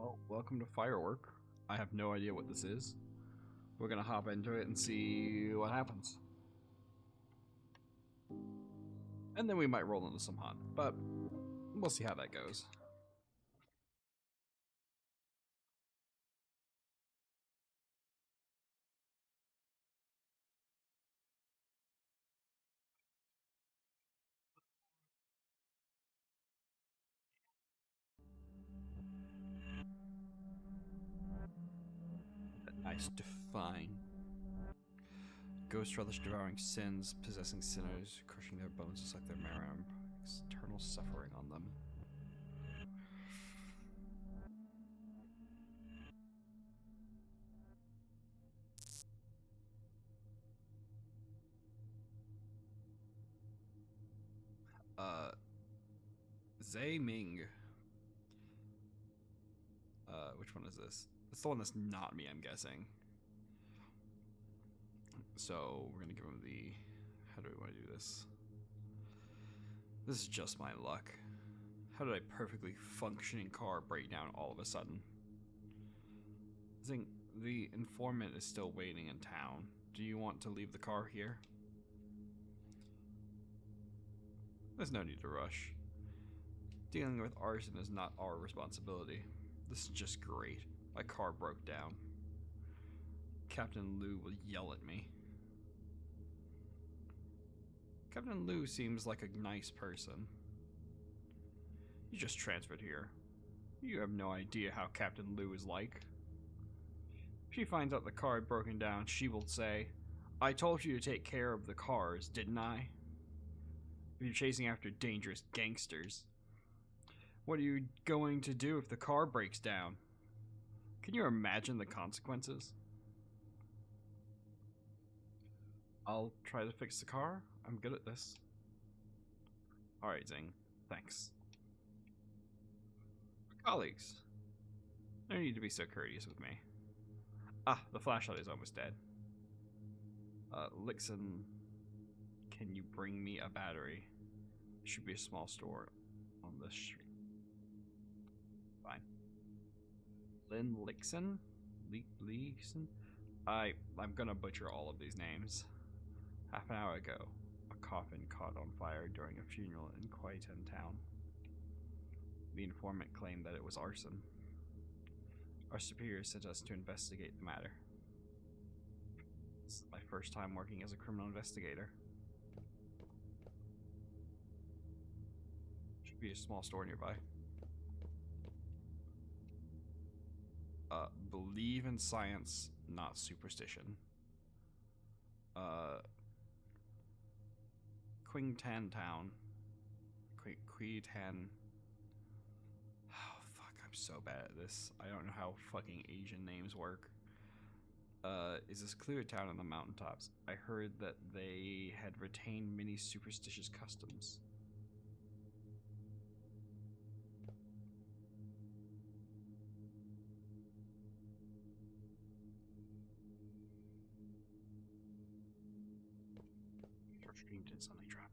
Well, welcome to Firework. I have no idea what this is. We're gonna hop into it and see what happens. And then we might roll into some hunt, but we'll see how that goes. Nice define. Ghost relish devouring sins, possessing sinners, crushing their bones to suck their marrow, eternal suffering on them. Uh, Zay Ming. Which one is this? It's the one that's not me, I'm guessing. So we're gonna give him the. How do we want to do this? This is just my luck. How did a perfectly functioning car break down all of a sudden? I think the informant is still waiting in town. Do you want to leave the car here? There's no need to rush. Dealing with arson is not our responsibility. This is just great. My car broke down. Captain Liu will yell at me. Captain Liu seems like a nice person. You just transferred here. You have no idea how Captain Liu is like. If she finds out the car had broken down, she will say, I told you to take care of the cars, didn't I? If you're chasing after dangerous gangsters, what are you going to do if the car breaks down? Can you imagine the consequences? I'll try to fix the car. I'm good at this. Alright, Zing. Thanks. Colleagues, no need to be so courteous with me. Ah, the flashlight is almost dead. Lixon, can you bring me a battery? There should be a small store on this street. Fine. Lynn Lixon? Lixon? I'm gonna butcher all of these names. Half an hour ago, a coffin caught on fire during a funeral in Quaitan town. The informant claimed that it was arson. Our superiors sent us to investigate the matter. This is my first time working as a criminal investigator. Should be a small store nearby. Believe in science, not superstition. Qingtan Town. Queetan. Oh, fuck, I'm so bad at this. I don't know how fucking Asian names work. Is this clear town on the mountaintops? I heard that they had retained many superstitious customs. You're streamed in Sunny Trap.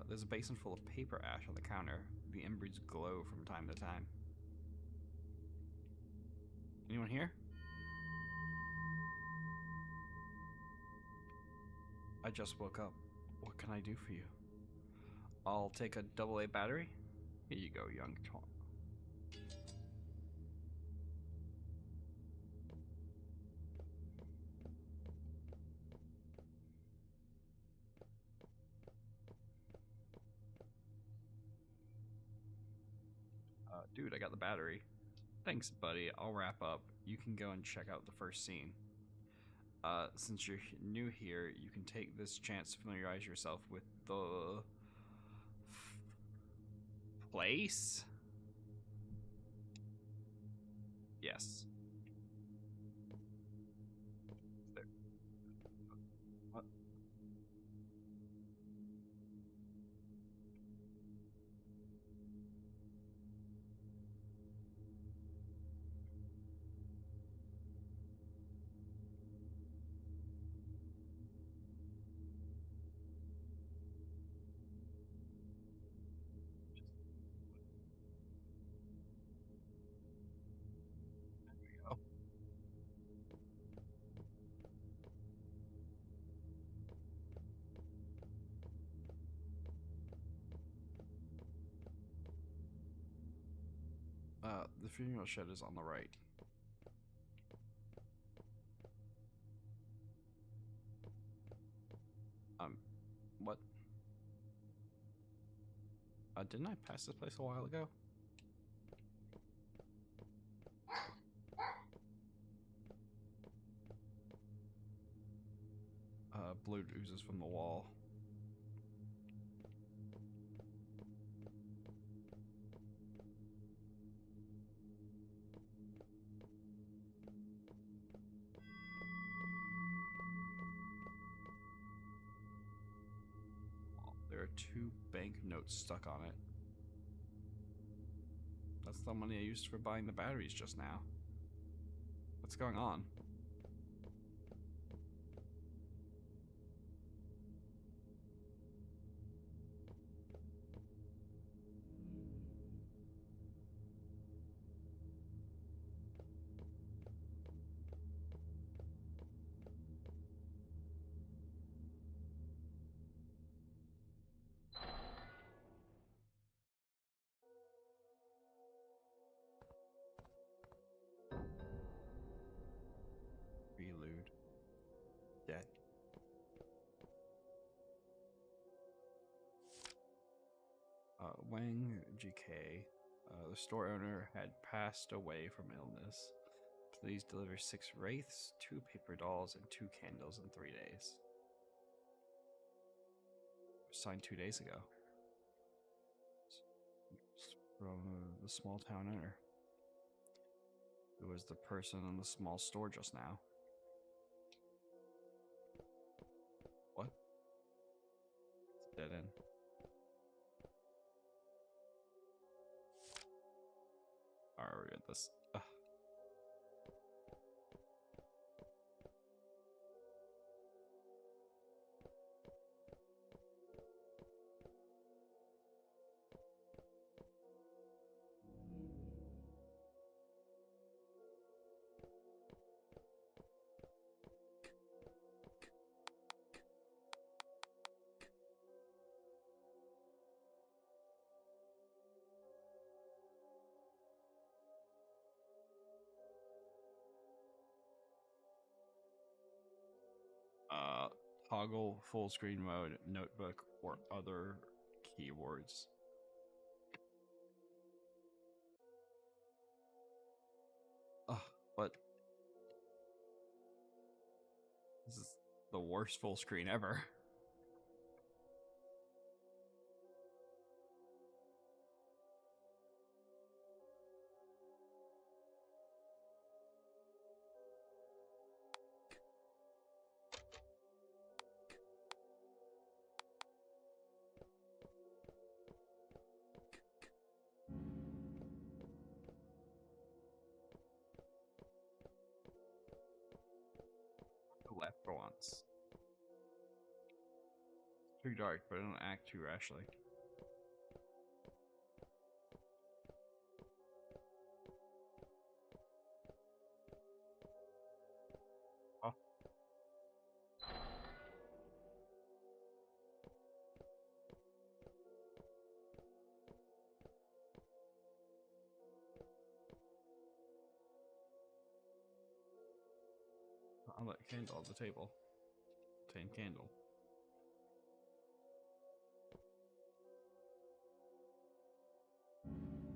There's a basin full of paper ash on the counter. The embers glow from time to time. Anyone here? I just woke up. What can I do for you? I'll take a AA battery. Here you go, young Tom. Dude, I got the battery. Thanks, buddy. I'll wrap up. You can go and check out the first scene. Since you're new here, you can take this chance to familiarize yourself with the place. Yes. There. What? The funeral shed is on the right. What? Didn't I pass this place a while ago? Blood oozes from the wall. There are 2 banknotes stuck on it. That's the money I used for buying the batteries just now. What's going on? Prelude. Dead. Wang GK, the store owner, had passed away from illness. Please deliver 6 wraiths, 2 paper dolls, and 2 candles in 3 days. It was signed 2 days ago. It's from the small town owner. It was the person in the small store just now. What? It's a dead end. Alright, we're at this. Toggle full screen mode, notebook, or other keywords. But this is the worst full screen ever. Left for once. Too dark, but I don't act too rashly. Oh. On that candle on the table. Tan candle.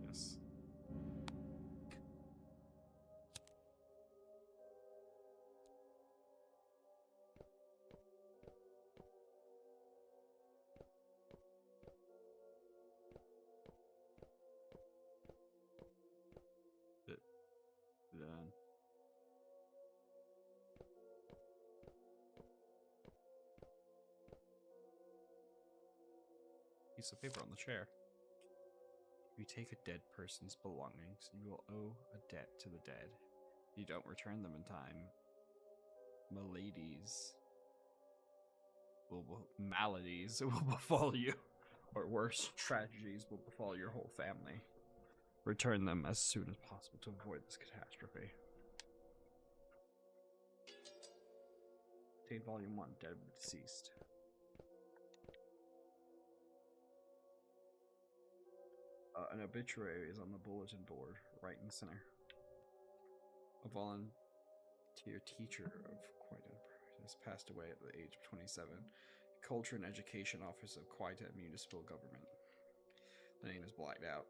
Yes. Done. Piece of paper on the chair. If you take a dead person's belongings, you will owe a debt to the dead. If you don't return them in time, maladies will befall you, or worse, tragedies will befall your whole family. Return them as soon as possible to avoid this catastrophe. Obtain Volume 1, Dead of the Deceased. An obituary is on the bulletin board, right in the center. A volunteer teacher of Quaitan has passed away at the age of 27. Culture and Education Office of Quaitan Municipal Government. The name is blacked out.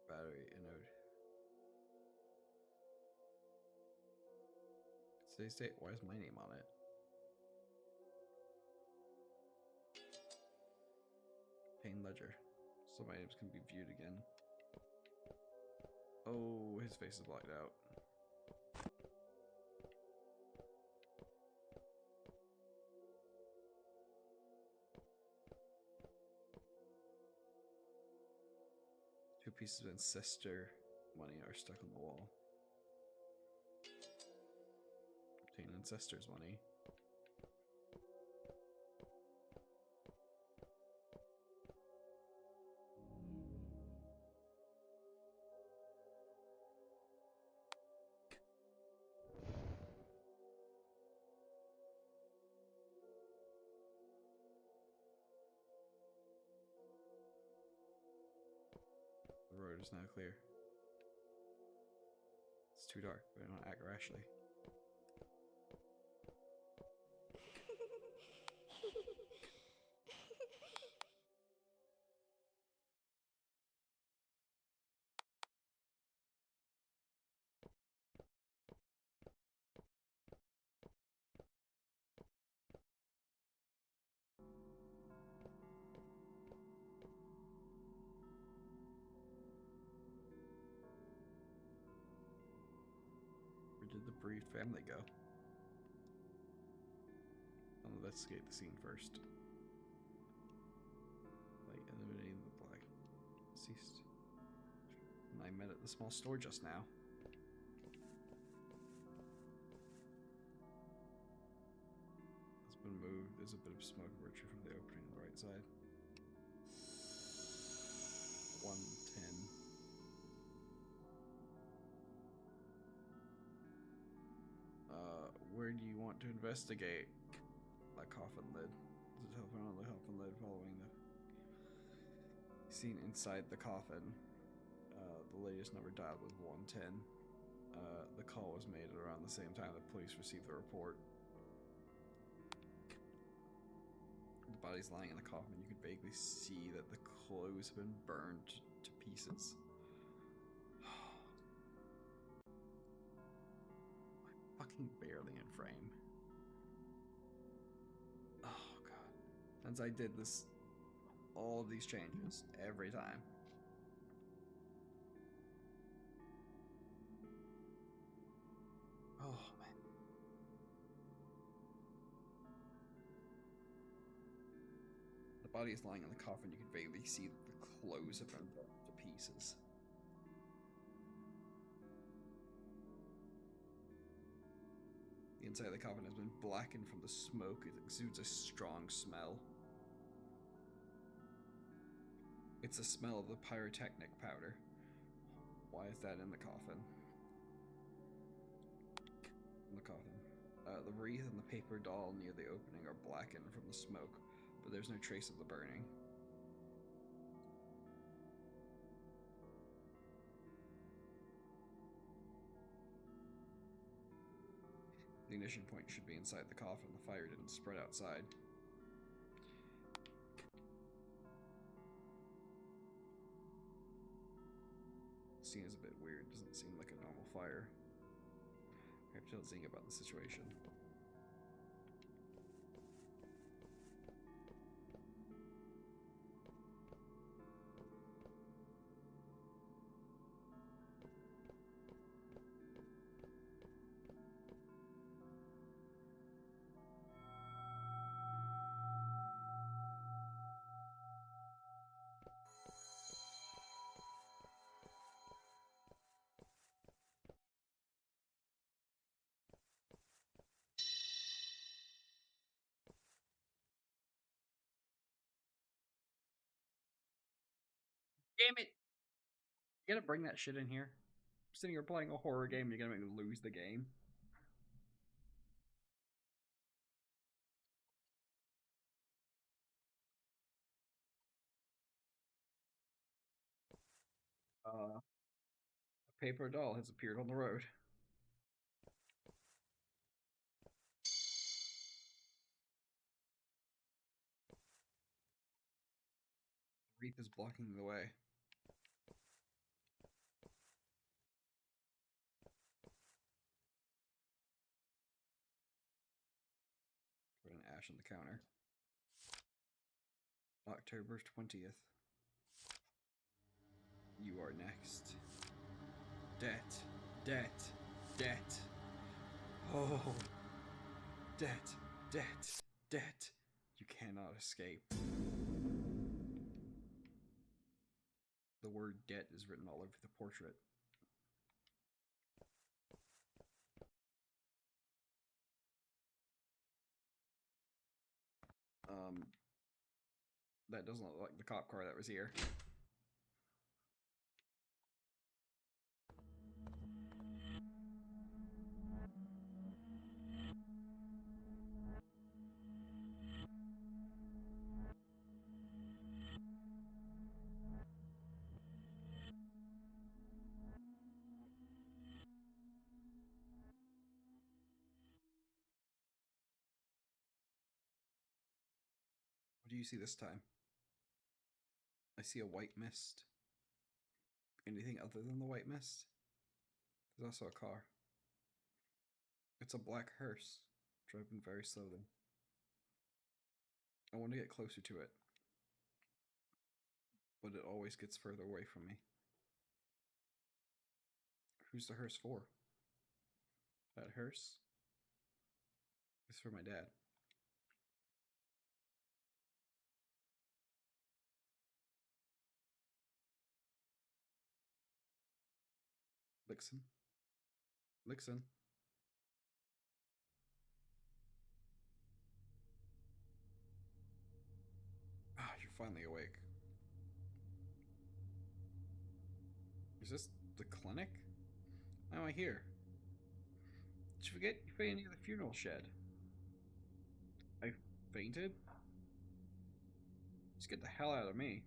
Battery anode. Today's date. Why is my name on it? Pain ledger. So my names can be viewed again. Oh, his face is blacked out. Two pieces of ancestor money are stuck on the wall. Obtain ancestor's money. The road is now clear. It's too dark, but I don't act rashly. Where did the bereaved family go? I'll investigate the scene first. Light illuminating the black. Ceased. And I met at the small store just now. It's been moved. There's a bit of smoke virtue from the opening on the right side. 110. Where do you want to investigate? That coffin lid. There's a telephone on the coffin lid following the scene inside the coffin. The latest number dialed was 110. The call was made at around the same time the police received the report. The body's lying in the coffin. You could vaguely see that the clothes have been burned to pieces. Fucking barely in frame. Oh god. Since I did this, all of these changes every time. Oh man. The body is lying in the coffin. You can vaguely see that the clothes have been burnt to pieces. The inside of the coffin has been blackened from the smoke. It exudes a strong smell. It's the smell of the pyrotechnic powder. Why is that in the coffin? In the coffin. The wreath and the paper doll near the opening are blackened from the smoke, but there's no trace of the burning. The ignition point should be inside the coffin. The fire didn't spread outside. The scene is a bit weird. Doesn't seem like a normal fire. I have to tell Zing about the situation. Damn it! You gotta bring that shit in here. I'm sitting here playing a horror game and you're gonna make me lose the game. A paper doll has appeared on the road. The wreath is blocking the way. Put an ash on the counter. October 20th. You are next. Debt. Debt. Debt. Oh. Debt. Debt. Debt. You cannot escape. The word debt is written all over the portrait. That doesn't look like the cop car that was here. What do you see this time? I see a white mist. Anything other than the white mist? There's also a car. It's a black hearse, driving very slowly. I want to get closer to it, but it always gets further away from me. Who's the hearse for? That hearse is for my dad. Lixon. Lixon. Ah, you're finally awake. Is this the clinic? Why am I here? Did you forget you fainted near the funeral shed? I fainted? Just get the hell out of me.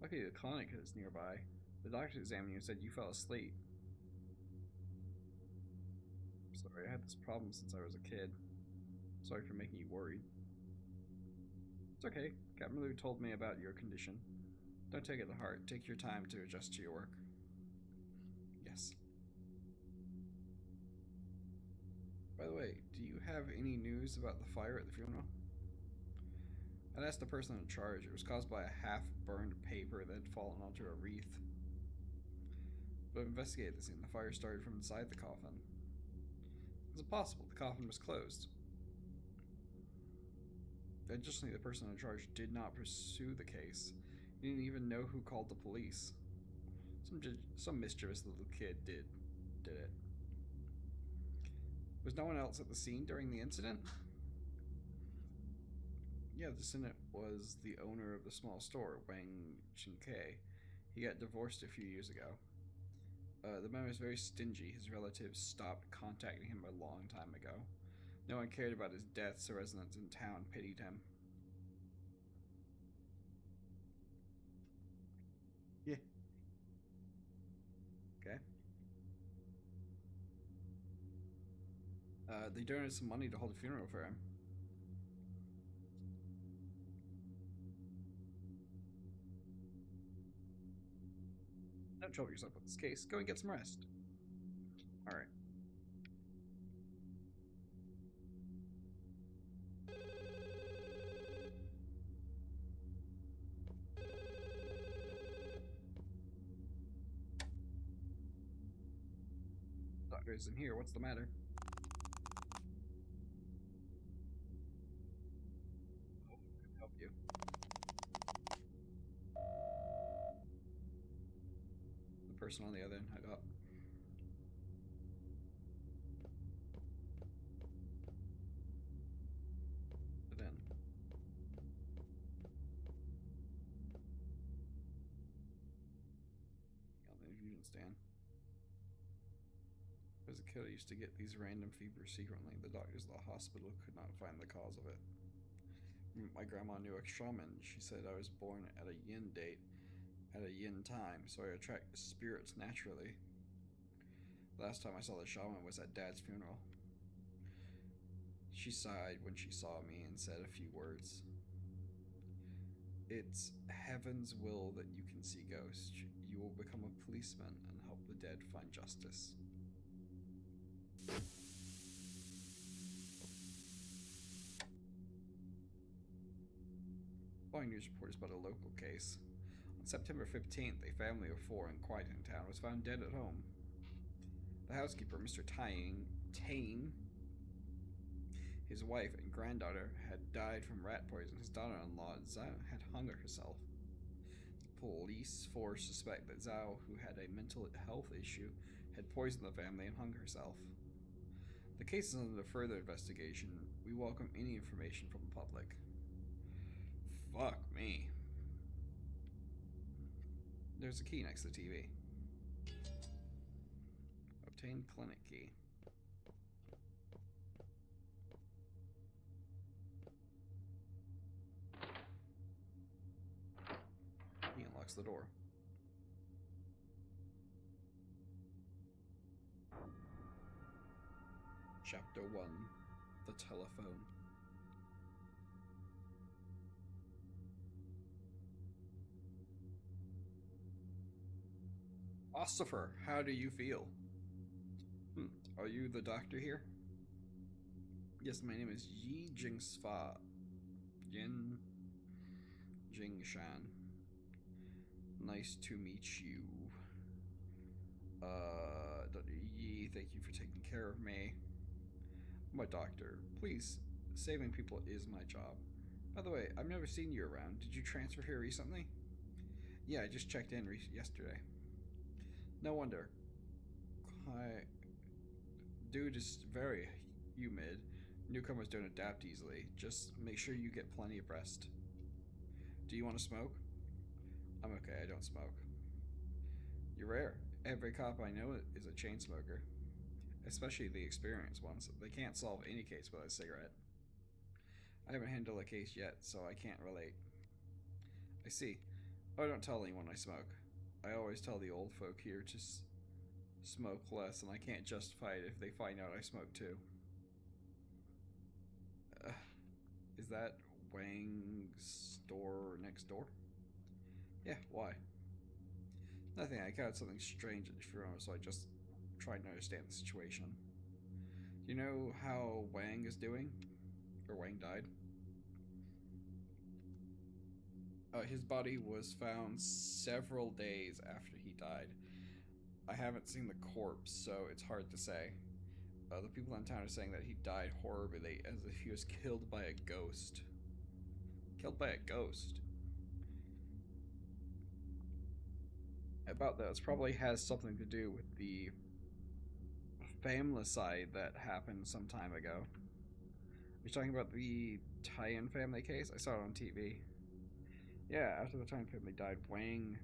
Luckily the clinic is nearby. The doctor examined you and said you fell asleep. Sorry, I had this problem since I was a kid. Sorry for making you worried. It's okay. Captain Lou told me about your condition. Don't take it to heart. Take your time to adjust to your work. Yes. By the way, do you have any news about the fire at the funeral? I'd asked the person in charge. It was caused by a half-burned paper that had fallen onto a wreath. But I've investigated the scene. The fire started from inside the coffin. It's impossible. The coffin was closed. Additionally, the person in charge did not pursue the case. He didn't even know who called the police. Some mischievous little kid did it. Was no one else at the scene during the incident? Yeah, the descendant was the owner of the small store, Wang Chinke. He got divorced a few years ago. The man was very stingy. His relatives stopped contacting him a long time ago. No one cared about his death, so residents in town pitied him. Yeah. Okay. They donated some money to hold a funeral for him. Don't trouble yourself with this case. Go and get some rest. Alright. Doctor isn't here. What's the matter? Oh, I can help you. The person on the other end hung up. But then notes, Dan. As a kid, I used to get these random fevers secretly. The doctors at the hospital could not find the cause of it. My grandma knew a shaman. She said I was born at a yin date, at a yin time, so I attract spirits naturally. Last time I saw the shaman was at Dad's funeral. She sighed when she saw me and said a few words. It's heaven's will that you can see ghosts. You will become a policeman and help the dead find justice. Following news report is about a local case. On September 15th, a family of four in Quieten Town was found dead at home. The housekeeper, Mr. Tane, his wife and granddaughter had died from rat poison. His daughter-in-law, Zhao, had hung herself. The police force suspect that Zhao, who had a mental health issue, had poisoned the family and hung herself. The case is under further investigation. We welcome any information from the public. Fuck me. There's a key next to the TV. Obtain clinic key. He unlocks the door. Chapter 1. The Telephone. Ossifer, how do you feel? Are you the doctor here? Yes, my name is Yi Jingsfa. Yin Jingshan. Nice to meet you. Dr. Yi, thank you for taking care of me. I'm a doctor. Please, saving people is my job. By the way, I've never seen you around. Did you transfer here recently? Yeah, I just checked in yesterday. No wonder. I, dude is very humid. Newcomers don't adapt easily. Just make sure you get plenty of rest. Do you want to smoke? I'm okay, I don't smoke. You're rare. Every cop I know is a chain smoker, especially the experienced ones. They can't solve any case without a cigarette. I haven't handled a case yet, so I can't relate. I see. I don't tell anyone I smoke. I always tell the old folk here to smoke less, and I can't justify it if they find out I smoke too. Uh, is that Wang's store next door? Yeah, why? Nothing. I caught something strange at the funeral, so I just tried to understand the situation. Do you know how Wang is doing? Or Wang died? His body was found several days after he died. I haven't seen the corpse, so it's hard to say. The people in town are saying that he died horribly, as if he was killed by a ghost. Killed by a ghost? About that, it probably has something to do with the familicide that happened some time ago. You're talking about the Tyan family case? I saw it on TV. Yeah, after the Tyan family died, Wang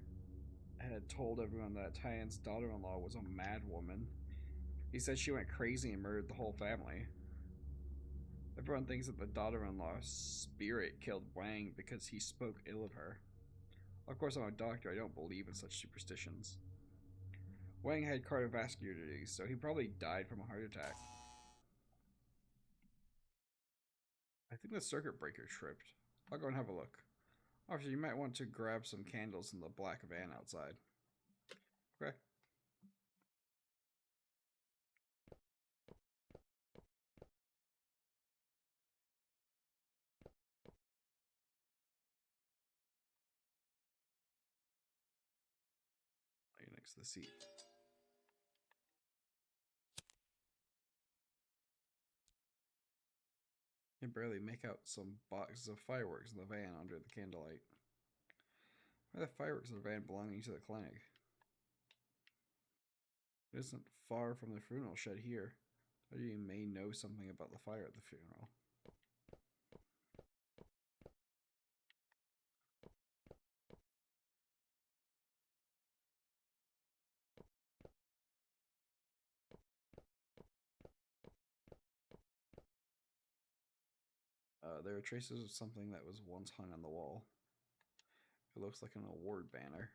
had told everyone that Tyan's daughter-in-law was a mad woman. He said she went crazy and murdered the whole family. Everyone thinks that the daughter-in-law's spirit killed Wang because he spoke ill of her. Of course, I'm a doctor. I don't believe in such superstitions. Wang had cardiovascular disease, so he probably died from a heart attack. I think the circuit breaker tripped. I'll go and have a look. Officer, you might want to grab some candles in the black van outside. Okay. Lay next to the seat. You can barely make out some boxes of fireworks in the van under the candlelight. Why are the fireworks in the van belonging to the clinic? It isn't far from the funeral shed here. How do you may know something about the fire at the funeral? There are traces of something that was once hung on the wall. It looks like an award banner.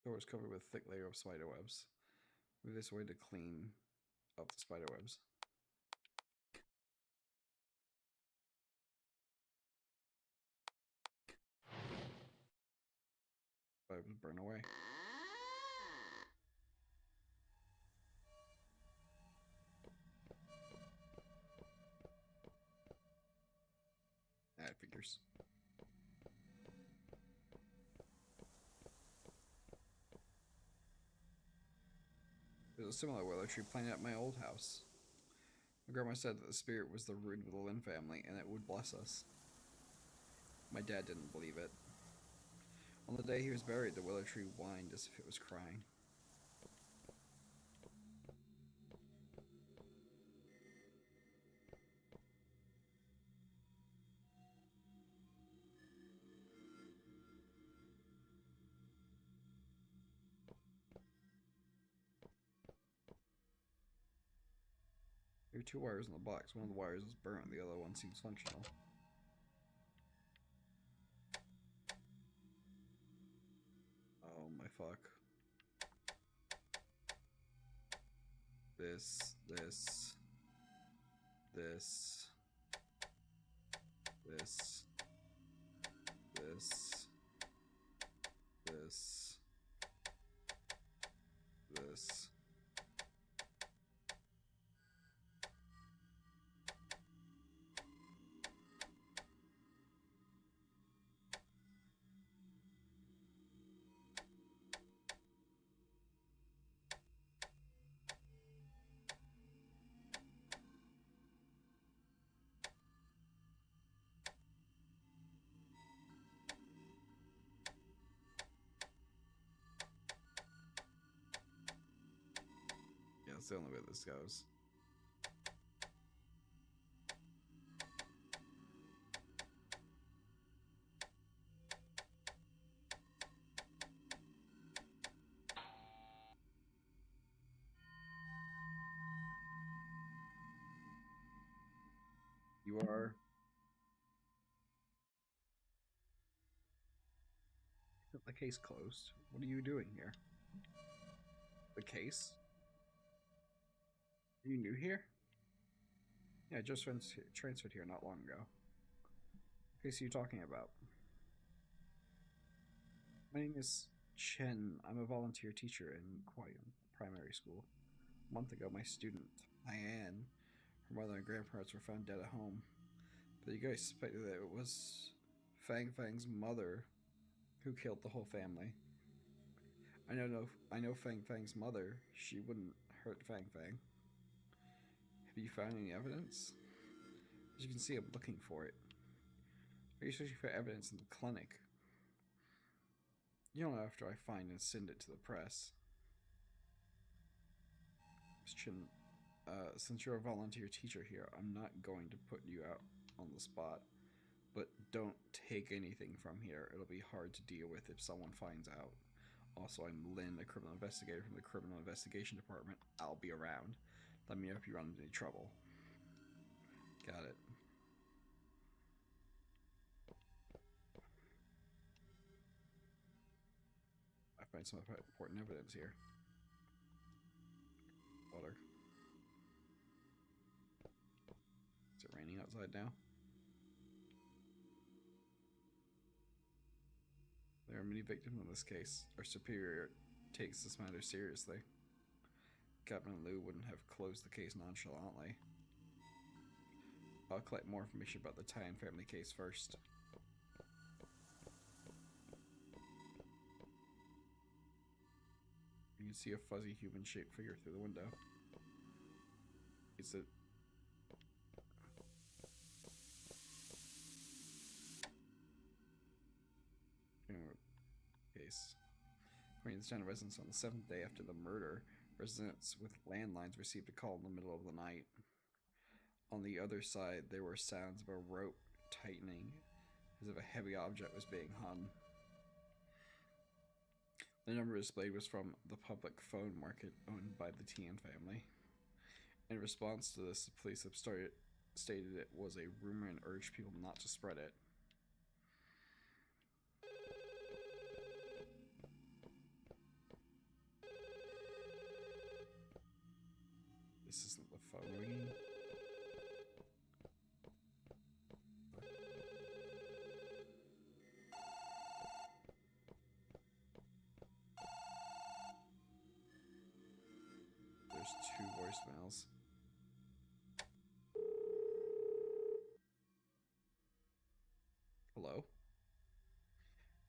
The door was covered with a thick layer of spider webs. Maybe there's a way to clean up the spider webs. Spider webs burn away. That figures. There's a similar willow tree planted at my old house. My grandma said that the spirit was the root of the Lynn family and it would bless us. My dad didn't believe it. On the day he was buried, the willow tree whined as if it was crying. There are two wires in the box. One of the wires is burnt, the other one seems functional. Oh my fuck. This, this, this, this, this, this, this. Yeah, that's the only way this goes. You are. The case closed. What are you doing here? The case? Are you new here? Yeah, I just transferred here not long ago. What case are you talking about? My name is Chen. I'm a volunteer teacher in Kwayun Primary School. A month ago, my student, Diane, her mother and grandparents were found dead at home. But you guys suspected that it was Fang Fang's mother who killed the whole family. I know Fang Fang's mother. She wouldn't hurt Fang Fang. Have you found any evidence? As you can see, I'm looking for it. Are you searching for evidence in the clinic? You know, after I find and send it to the press. Chin, since you're a volunteer teacher here, I'm not going to put you out on the spot. But don't take anything from here. It'll be hard to deal with if someone finds out. Also, I'm Lynn, a criminal investigator from the Criminal Investigation Department. I'll be around. Let me know if you run into any trouble. Got it. I find some important evidence here. Water. Is it raining outside now? There are many victims in this case. Our superior takes this matter seriously. Captain Liu wouldn't have closed the case nonchalantly. I'll collect more information about the Tyan family case first. You can see a fuzzy human-shaped figure through the window. Is it... Case. According to the town residents, on the 7th day after the murder, residents with landlines received a call in the middle of the night. On the other side, there were sounds of a rope tightening, as if a heavy object was being hung. The number displayed was from the public phone market owned by the Tian family. In response to this, the police have stated it was a rumor and urged people not to spread it. This isn't the phone ringing. There's two voicemails. Hello?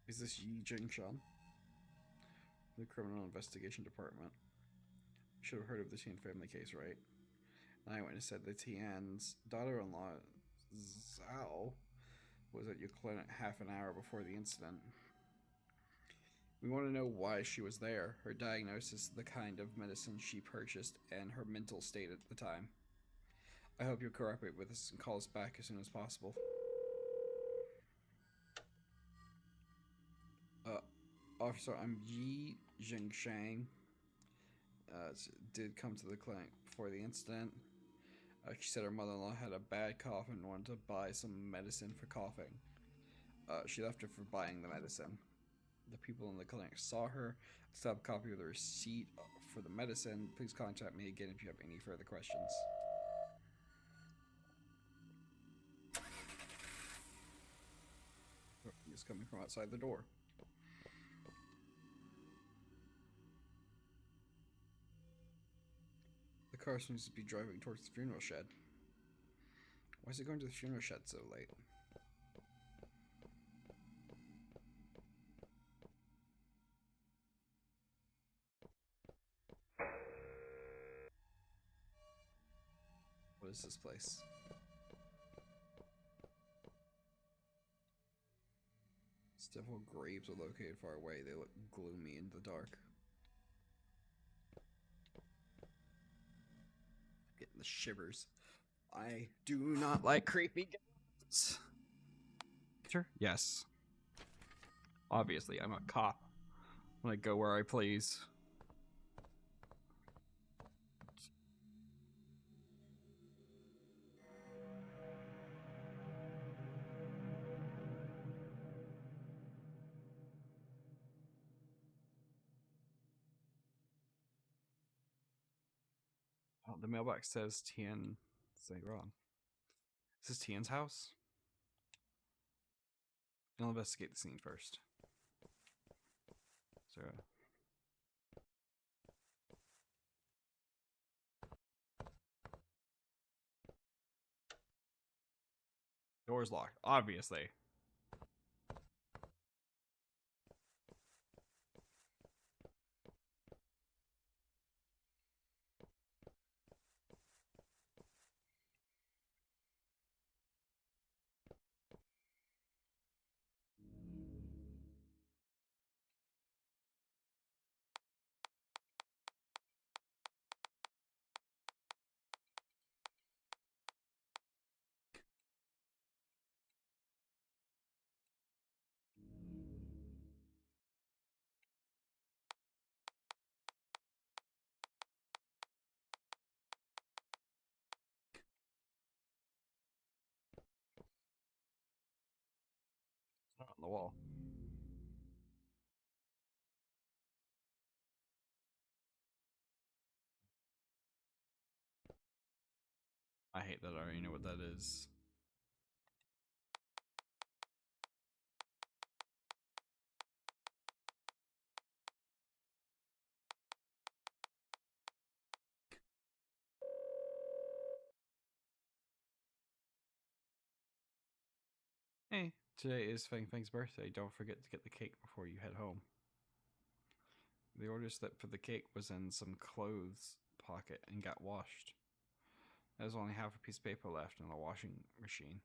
Is this Yi Jingshan? The Criminal Investigation Department. You should have heard of the Tian family case, right? An eyewitness said the Tian's daughter-in-law, Zhao, was at your clinic half an hour before the incident. We want to know why she was there, her diagnosis, the kind of medicine she purchased, and her mental state at the time. I hope you'll cooperate with us and call us back as soon as possible. Uh, Officer, I'm Yi Jingshang. Did come to the clinic before the incident. She said her mother-in-law had a bad cough and wanted to buy some medicine for coughing. She left her for buying the medicine. The people in the clinic saw her. I still have a copy of the receipt for the medicine. Please contact me again if you have any further questions. He's coming from outside the door. The car seems to be driving towards the funeral shed. Why is it going to the funeral shed so late? What is this place? Several graves are located far away. They look gloomy in the dark. Getting the shivers. I do not like creepy ghosts. Sure. Yes. Obviously, I'm a cop. I go where I please. Oh, the mailbox says Tian. Say wrong. Is this Tian's house? I'll investigate the scene first. So, door's locked, obviously. It's not on the wall. I hate that I already know what that is. Hey, today is Feng Feng's birthday. Don't forget to get the cake before you head home. The order slip for the cake was in some clothes pocket and got washed. There's only half a piece of paper left in the washing machine,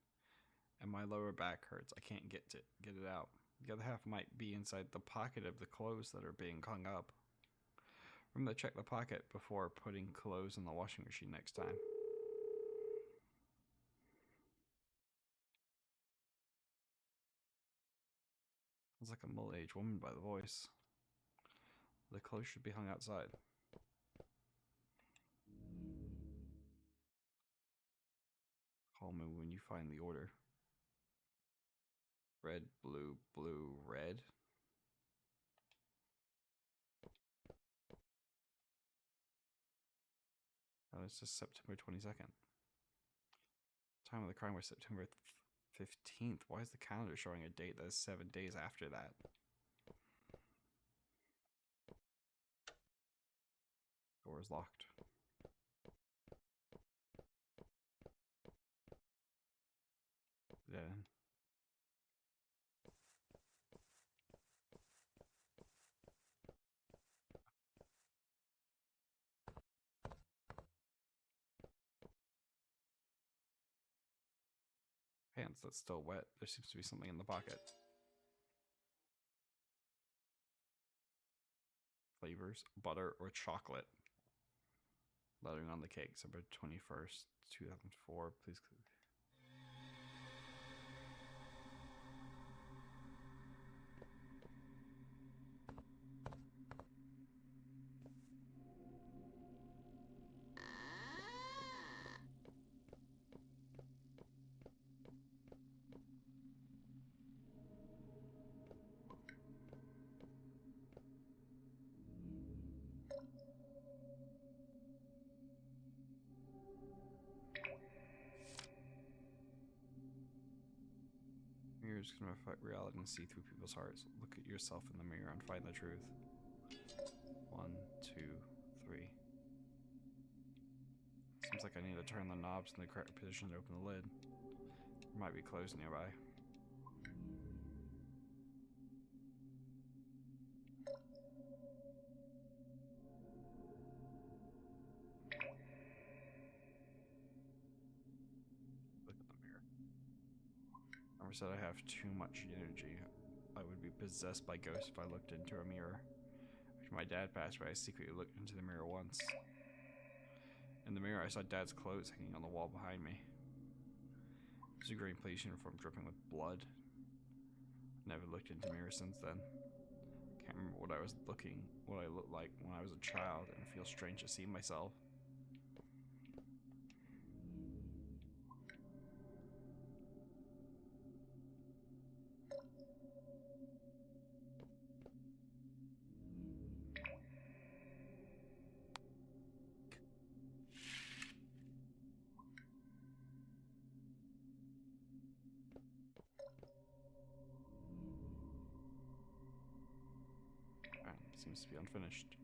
and my lower back hurts. I can't get it out. The other half might be inside the pocket of the clothes that are being hung up. Remember to check the pocket before putting clothes in the washing machine next time. Sounds like a middle-aged woman by the voice. The colors should be hung outside. Call me when you find the order. Red, blue, blue, red. Oh, it's just September 22nd. Time of the crime was September 15th. Why is the calendar showing a date that is 7 days after that? Door is locked. Dead end. Pants that's still wet. There seems to be something in the pocket. Flavors, butter or chocolate. Lettering on the cake, September 21st, 2004. Please. Mirrors can reflect reality and see through people's hearts. Look at yourself in the mirror and find the truth. 1, 2, 3. Seems like I need to turn the knobs in the correct position to open the lid. There might be clothes nearby. Look at the mirror. Remember said I have too much energy. I would be possessed by ghosts if I looked into a mirror. After my dad passed away, I secretly looked into the mirror once. In the mirror, I saw Dad's clothes hanging on the wall behind me. It was a green police uniform dripping with blood. Never looked into mirrors since then. Can't remember what I looked like when I was a child, and it feels strange to see myself. Seems to be unfinished.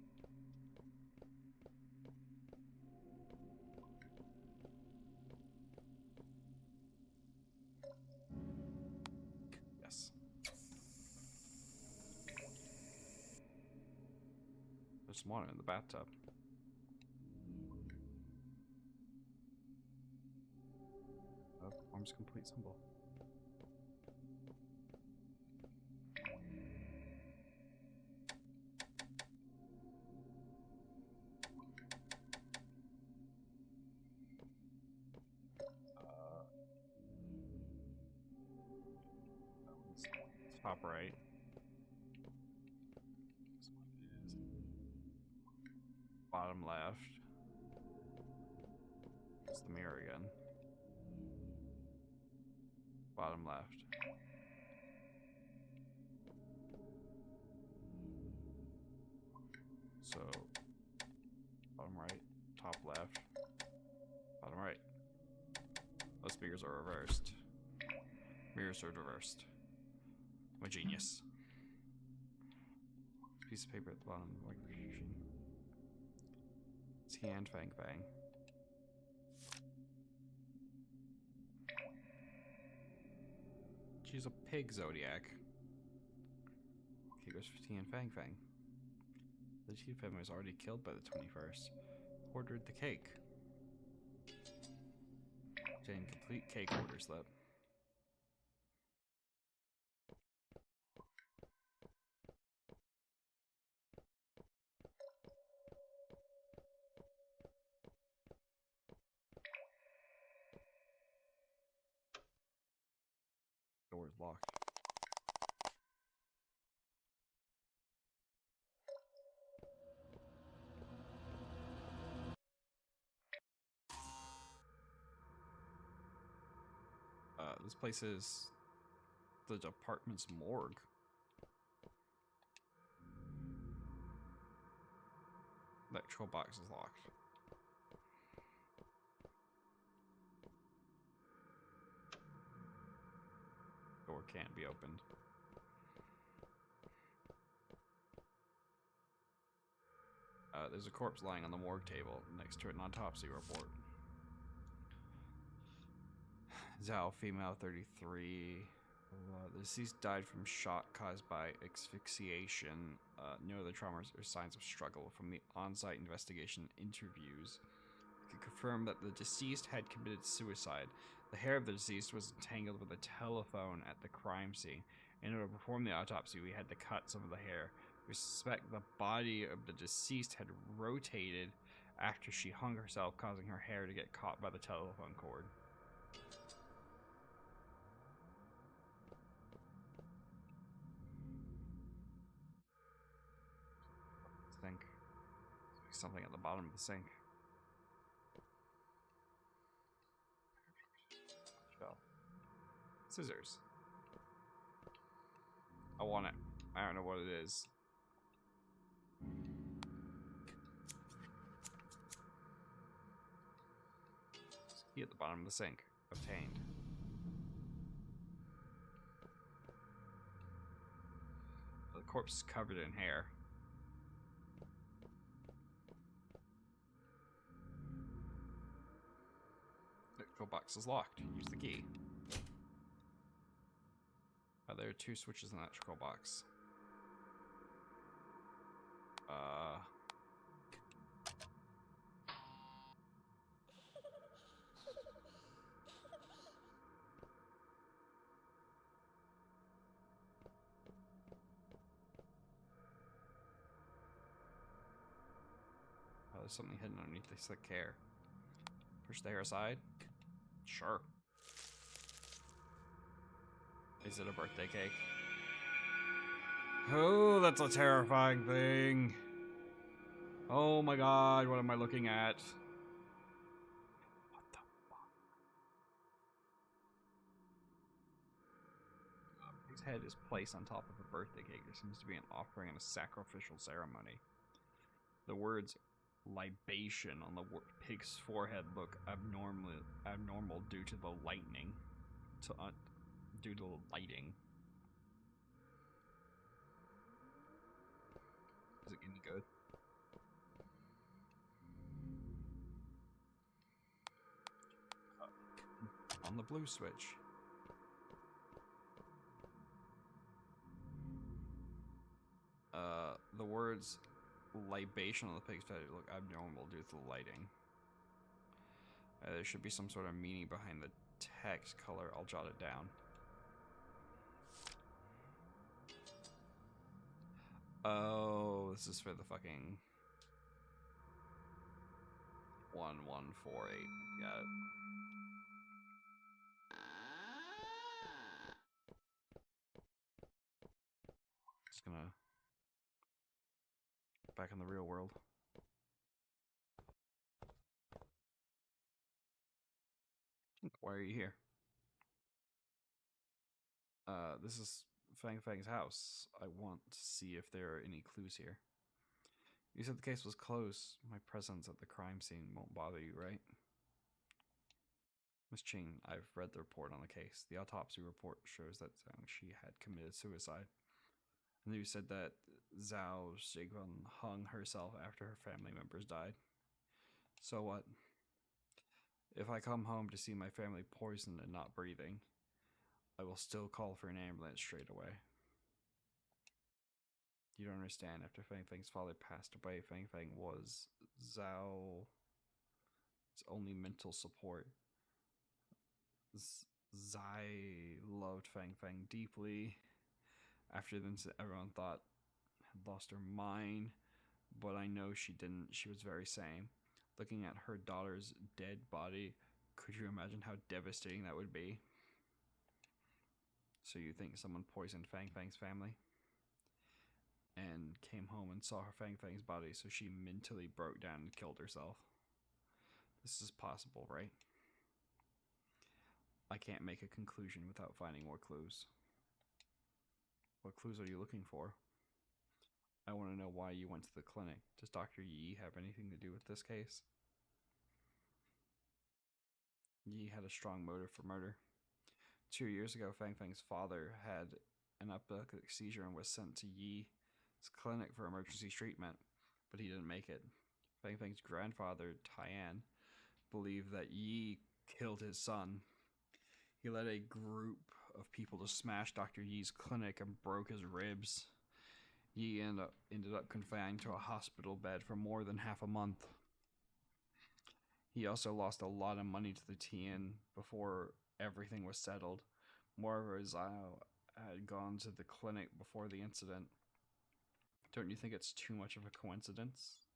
Yes. There's water in the bathtub. Performs complete symbol. Top right. This one is bottom left. It's the mirror again. Bottom left. So, bottom right, top left, bottom right. Those figures are reversed. Mirrors are reversed. I'm a genius. Piece of paper at the bottom of the machine. Tian Fang Fang. She's a pig zodiac. Okay, goes for Tian Fang Fang. The Chi family was already killed by the 21st. Ordered the cake. Obtained complete cake order slip. Door is locked. This place is the department's morgue. Electrical box is locked. Door can't be opened. There's a corpse lying on the morgue table next to an autopsy report. Zhao, female, 33. The deceased died from shock caused by asphyxiation. No other traumas or signs of struggle. From the on-site investigation interviews, we could confirm that the deceased had committed suicide. The hair of the deceased was entangled with a telephone at the crime scene. In order to perform the autopsy, we had to cut some of the hair. We suspect the body of the deceased had rotated after she hung herself, causing her hair to get caught by the telephone cord. Sink. Something at the bottom of the sink. Shell. Scissors. I want it. I don't know what it is. Key at the bottom of the sink. Obtained. The corpse is covered in hair. The electrical box is locked. Use the key. There are 2 switches in the electrical box. There's something hidden underneath the thick hair. Push the hair aside. Sure. Is it a birthday cake? Oh, that's a terrifying thing. Oh my god, what am I looking at? What the fuck? His head is placed on top of a birthday cake. There seems to be an offering and a sacrificial ceremony. The words libation on the pig's forehead look abnormal due to the lightning. Due to the lighting. Is it any good? On the blue switch. The words libation on the pig's head look abnormal due to the lighting. There should be some sort of meaning behind the text color. I'll jot it down. Oh, this is for the fucking 1148. Got it. Just gonna back in the real world. Why are you here? This is Fang Fang's house. I want to see if there are any clues here. You said the case was closed. My presence at the crime scene won't bother you, right? Miss Ching, I've read the report on the case. The autopsy report shows that she had committed suicide. And you said that Zhao Zhigwen hung herself after her family members died. So what? If I come home to see my family poisoned and not breathing, I will still call for an ambulance straight away. You don't understand. After Fang Fang's father passed away, Fang Fang was Zhao's only mental support. Zai loved Fang Fang deeply. After this, everyone thought had lost her mind, but I know she didn't. She was very sane. Looking at her daughter's dead body, could you imagine how devastating that would be? So you think someone poisoned Fang Fang's family? And came home and saw her Fang Fang's body, so she mentally broke down and killed herself. This is possible, right? I can't make a conclusion without finding more clues. What clues are you looking for? I want to know why you went to the clinic. Does Dr. Yi have anything to do with this case? Yi had a strong motive for murder. 2 years ago, Fang Fang's father had an epileptic seizure and was sent to Yi's clinic for emergency treatment, but he didn't make it. Fang Fang's grandfather, Tian, believed that Yi killed his son. He led a group of people to smash Dr. Yi's clinic and broke his ribs. Yi ended up confined to a hospital bed for more than half a month. He also lost a lot of money to the Tian before everything was settled. Moreover, Zhao had gone to the clinic before the incident. Don't you think it's too much of a coincidence?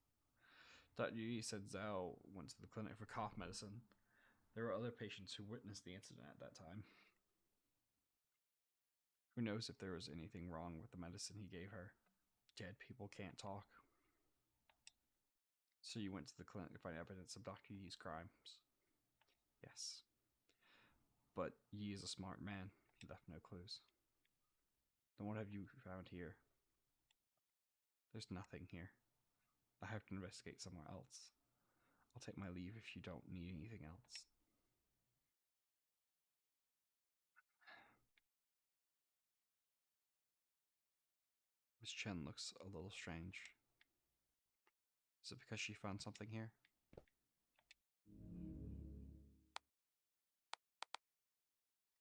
Dr. Yi said Zhao went to the clinic for cough medicine. There were other patients who witnessed the incident at that time. Who knows if there was anything wrong with the medicine he gave her? Dead people can't talk. So you went to the clinic to find evidence of Dr. Yi's crimes? Yes. But Yi is a smart man. He left no clues. Then what have you found here? There's nothing here. I have to investigate somewhere else. I'll take my leave if you don't need anything else. Miss Chen looks a little strange. Is it because she found something here?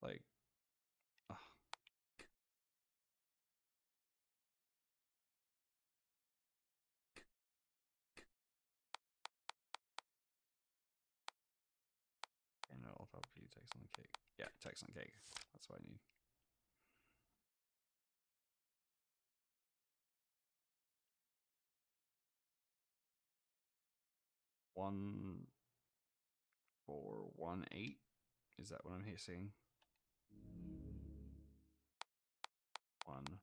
Like, ugh. And I'll help you text on the cake. Yeah, text on cake. That's what I need. One 418. Is that what I'm seeing? 1418.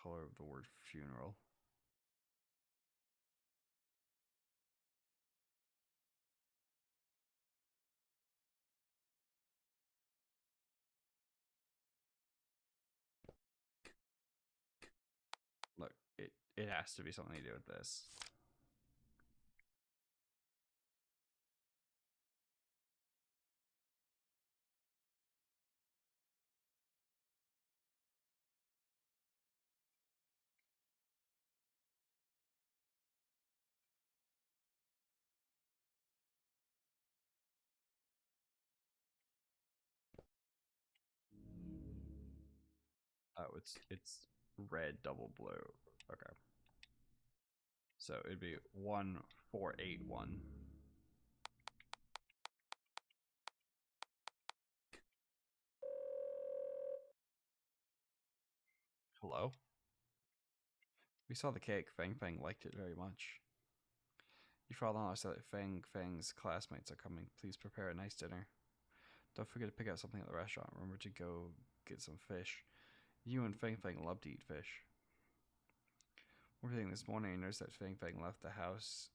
Color of the word funeral. Look, it has to be something to do with this. Oh, it's red double blue. Okay. So it'd be 1481. Hello? We saw the cake. Fang Fang liked it very much. Your father-in-law said that Fang Fang's classmates are coming. Please prepare a nice dinner. Don't forget to pick out something at the restaurant. Remember to go get some fish. You and Fang Fang love to eat fish. One thing this morning, I noticed that Fang Fang left the house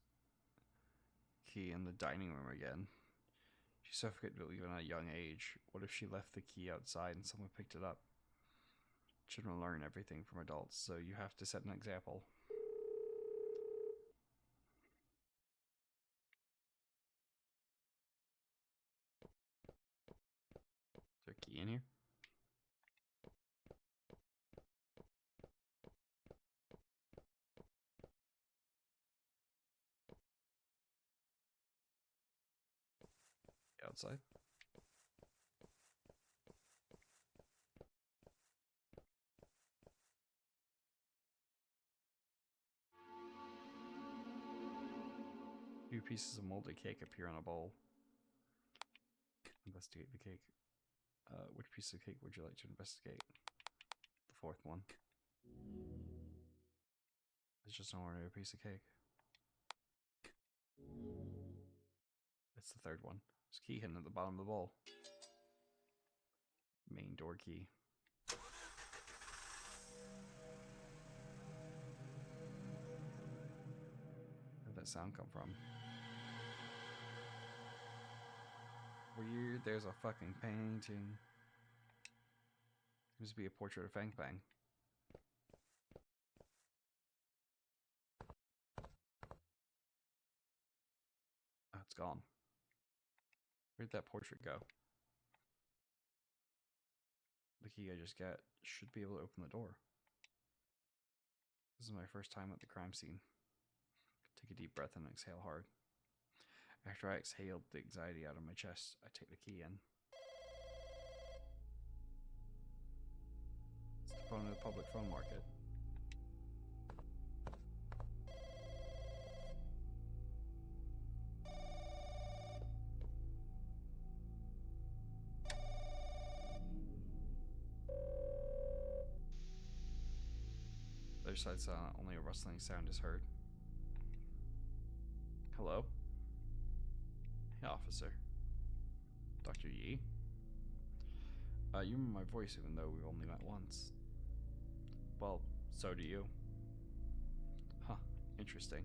key in the dining room again. She suffocated even at a young age. What if she left the key outside and someone picked it up? Children learn everything from adults, so you have to set an example. Is there a key in here? Outside? Few pieces of molded cake appear on a bowl. Investigate the cake. Which piece of cake would you like to investigate? The fourth one. It's just an ordinary piece of cake. It's the third one. There's a key hidden at the bottom of the bowl. Main door key. that sound come from? Weird, there's a fucking painting. Seems to be a portrait of Fang Fang. Oh, it's gone. Where'd that portrait go? The key I just got should be able to open the door. This is my first time at the crime scene. Take a deep breath and exhale hard. After I exhaled the anxiety out of my chest, I take the key in. It's the phone of the public phone market. The other side's silent, only a rustling sound is heard. Hello? Hey, officer. Dr. Yi? You remember my voice even though we've only met once. Well, so do you. Huh, interesting.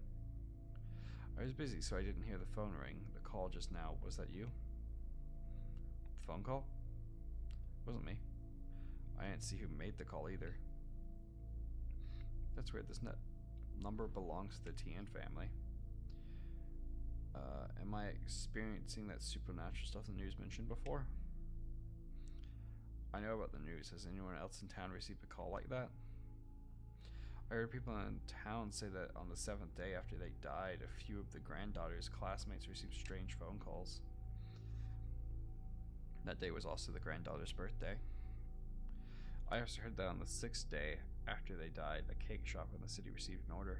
I was busy, so I didn't hear the phone ring. The call just now, was that you? The phone call? Wasn't me. I didn't see who made the call either. That's weird, this number belongs to the Tien family. Am I experiencing that supernatural stuff the news mentioned before? I know about the news. Has anyone else in town received a call like that? I heard people in town say that on the 7th day after they died, a few of the granddaughters' classmates received strange phone calls. That day was also the granddaughter's birthday. I also heard that on the 6th day after they died, a cake shop in the city received an order.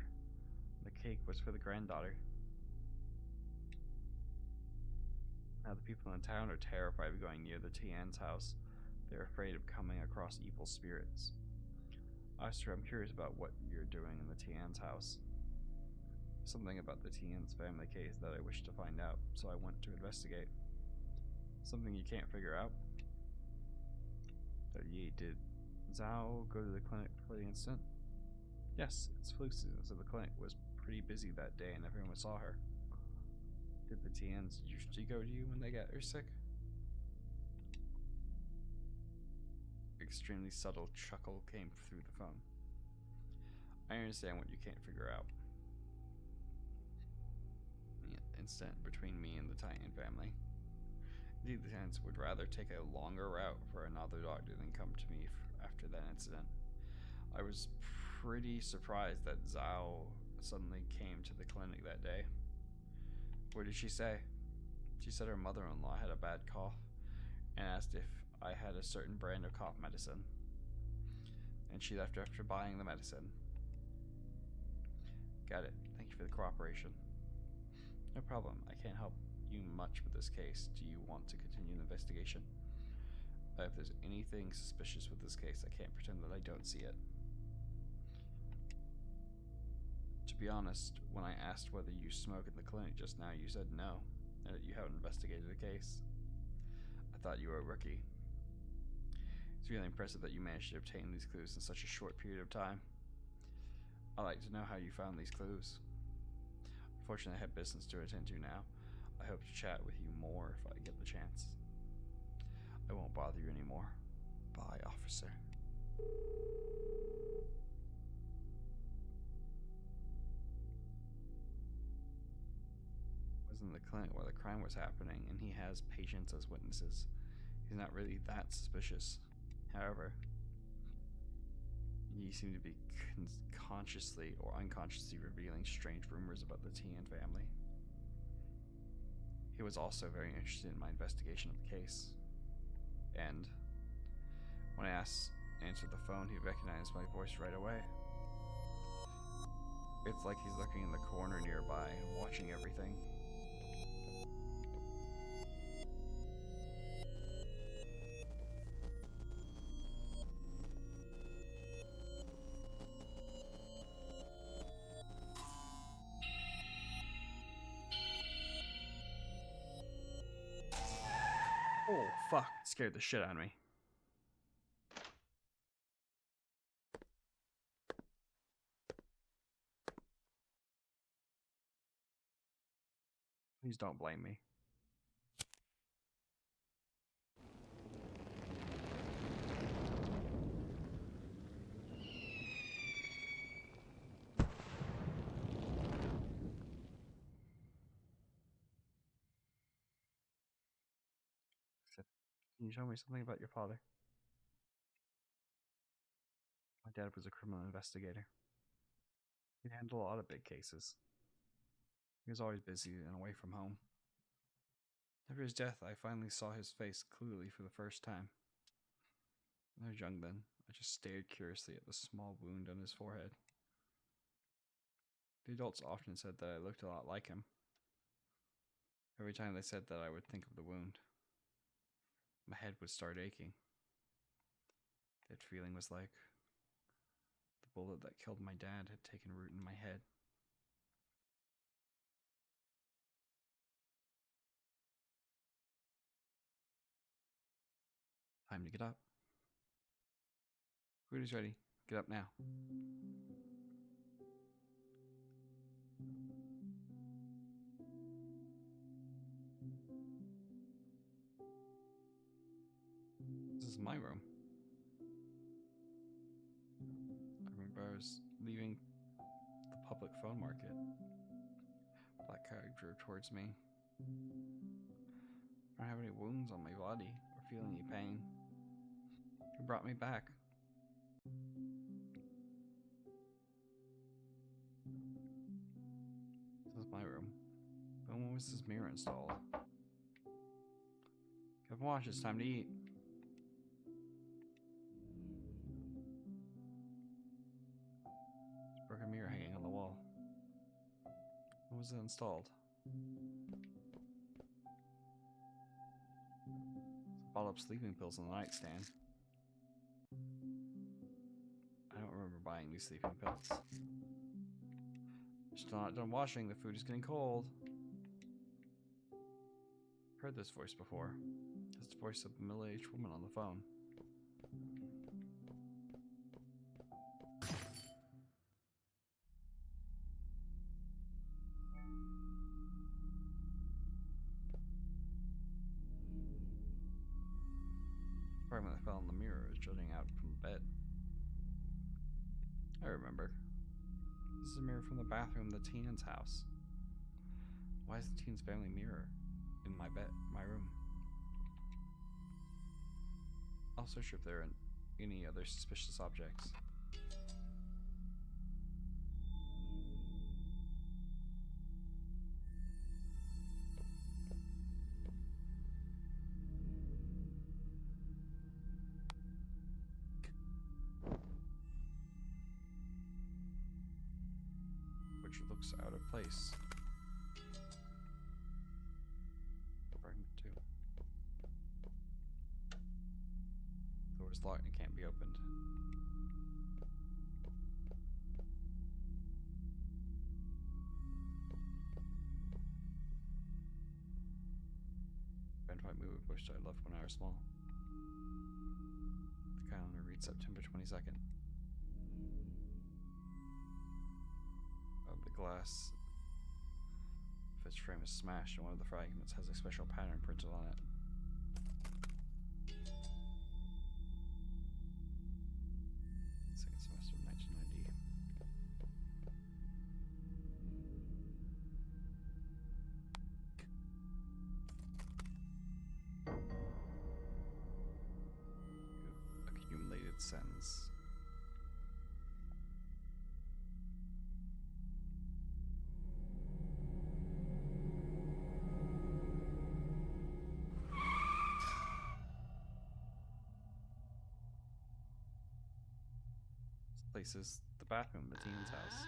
The cake was for the granddaughter. Now the people in town are terrified of going near the Tien's house. They're afraid of coming across evil spirits. Officer, I'm curious about what you're doing in the Tien's house. Something about the Tien's family case that I wish to find out, so I went to investigate. Something you can't figure out? Yi, did Zhao go to the clinic before the incident? Yes, it's flu season, so the clinic was pretty busy that day and everyone saw her. Did the Tiens usually go to you when they get her sick? Extremely subtle chuckle came through the phone. I understand what you can't figure out. The incident between me and the Tian family. Indeed, the Tians would rather take a longer route for another doctor than come to me after that incident. I was pretty surprised that Zhao suddenly came to the clinic that day. What did she say? She said her mother-in-law had a bad cough and asked if I had a certain brand of cough medicine. And she left after buying the medicine. Got it. Thank you for the cooperation. No problem. I can't help you much with this case. Do you want to continue the investigation? If there's anything suspicious with this case, I can't pretend that I don't see it. To be honest, when I asked whether you smoke in the clinic just now, you said no, and that you haven't investigated the case. I thought you were a rookie. It's really impressive that you managed to obtain these clues in such a short period of time. I'd like to know how you found these clues. Unfortunately, I have business to attend to now. I hope to chat with you more if I get the chance. I won't bother you anymore. Bye, officer. Was in the clinic while the crime was happening, and he has patients as witnesses. He's not really that suspicious. However, he seemed to be consciously or unconsciously revealing strange rumors about the Tien family. He was also very interested in my investigation of the case. And when I answered the phone, he recognized my voice right away. It's like he's looking in the corner nearby, watching everything. Oh, fuck. Scared the shit out of me. Please don't blame me. Can you show me something about your father? My dad was a criminal investigator. He handled a lot of big cases. He was always busy and away from home. After his death, I finally saw his face clearly for the first time. I was young then. I just stared curiously at the small wound on his forehead. The adults often said that I looked a lot like him. Every time they said that, I would think of the wound. My head would start aching. That feeling was like the bullet that killed my dad had taken root in my head. Time to get up. Food is ready. Get up now. This is my room. I remember I was leaving the public phone market. Black car drew towards me. I don't have any wounds on my body or feel any pain. He brought me back. This is my room. But when was this mirror installed? Get up and wash, it's time to eat. There's a broken mirror hanging on the wall. When was it installed? There's a bottle of sleeping pills on the nightstand. I don't remember buying these sleeping pills. Still not done washing, the food is getting cold. I've heard this voice before. It's the voice of a middle-aged woman on the phone. The fragment that fell on the mirror is jutting out from the bed. I remember. This is a mirror from the bathroom of the Teen's house. Why is the Teen's family mirror in my room? I'll search if there are any other suspicious objects. Which looks out of place. Fragment 2. The door is locked and can't be opened. Grandpa movie bush I left when I was small. The calendar reads September 22nd. The glass of its frame is smashed and one of the fragments has a special pattern printed on it. Second semester of 1990. Accumulated sentence. This place is the bathroom of the Teen's house.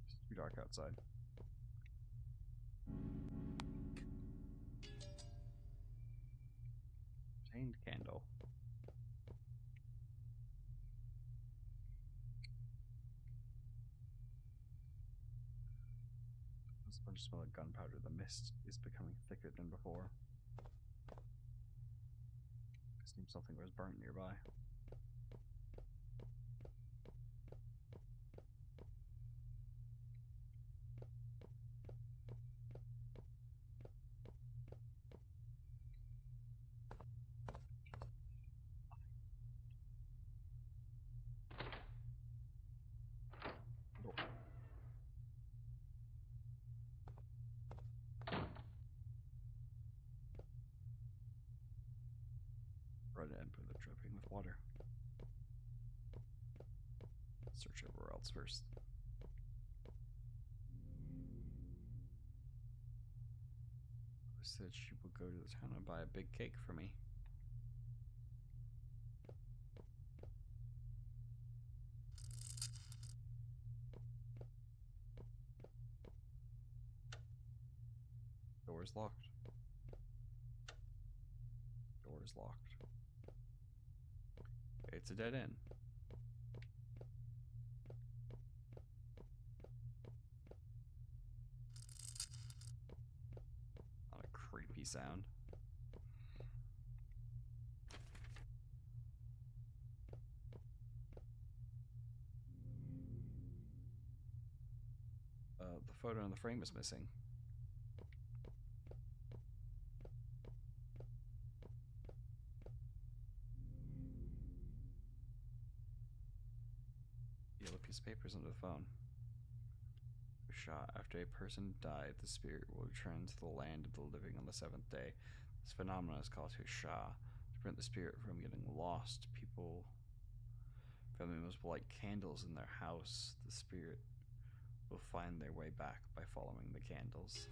It's too dark outside. Stained candle. The sponge smell of gunpowder. The mist is becoming thicker than before. Seems something was burnt nearby. Door. Right in with it dripping with water. Search everywhere else first. I said she would go to the town and buy a big cake for me. Door is locked. Door is locked. It's a dead end. Not a creepy sound. The photo in the frame is missing. Yellow piece of paper is under the phone. Shot. After a person died, the spirit will return to the land of the living on the seventh day. This phenomenon is called Husha. To prevent the spirit from getting lost, family members will light candles in their house. The spirit will find their way back by following the candles.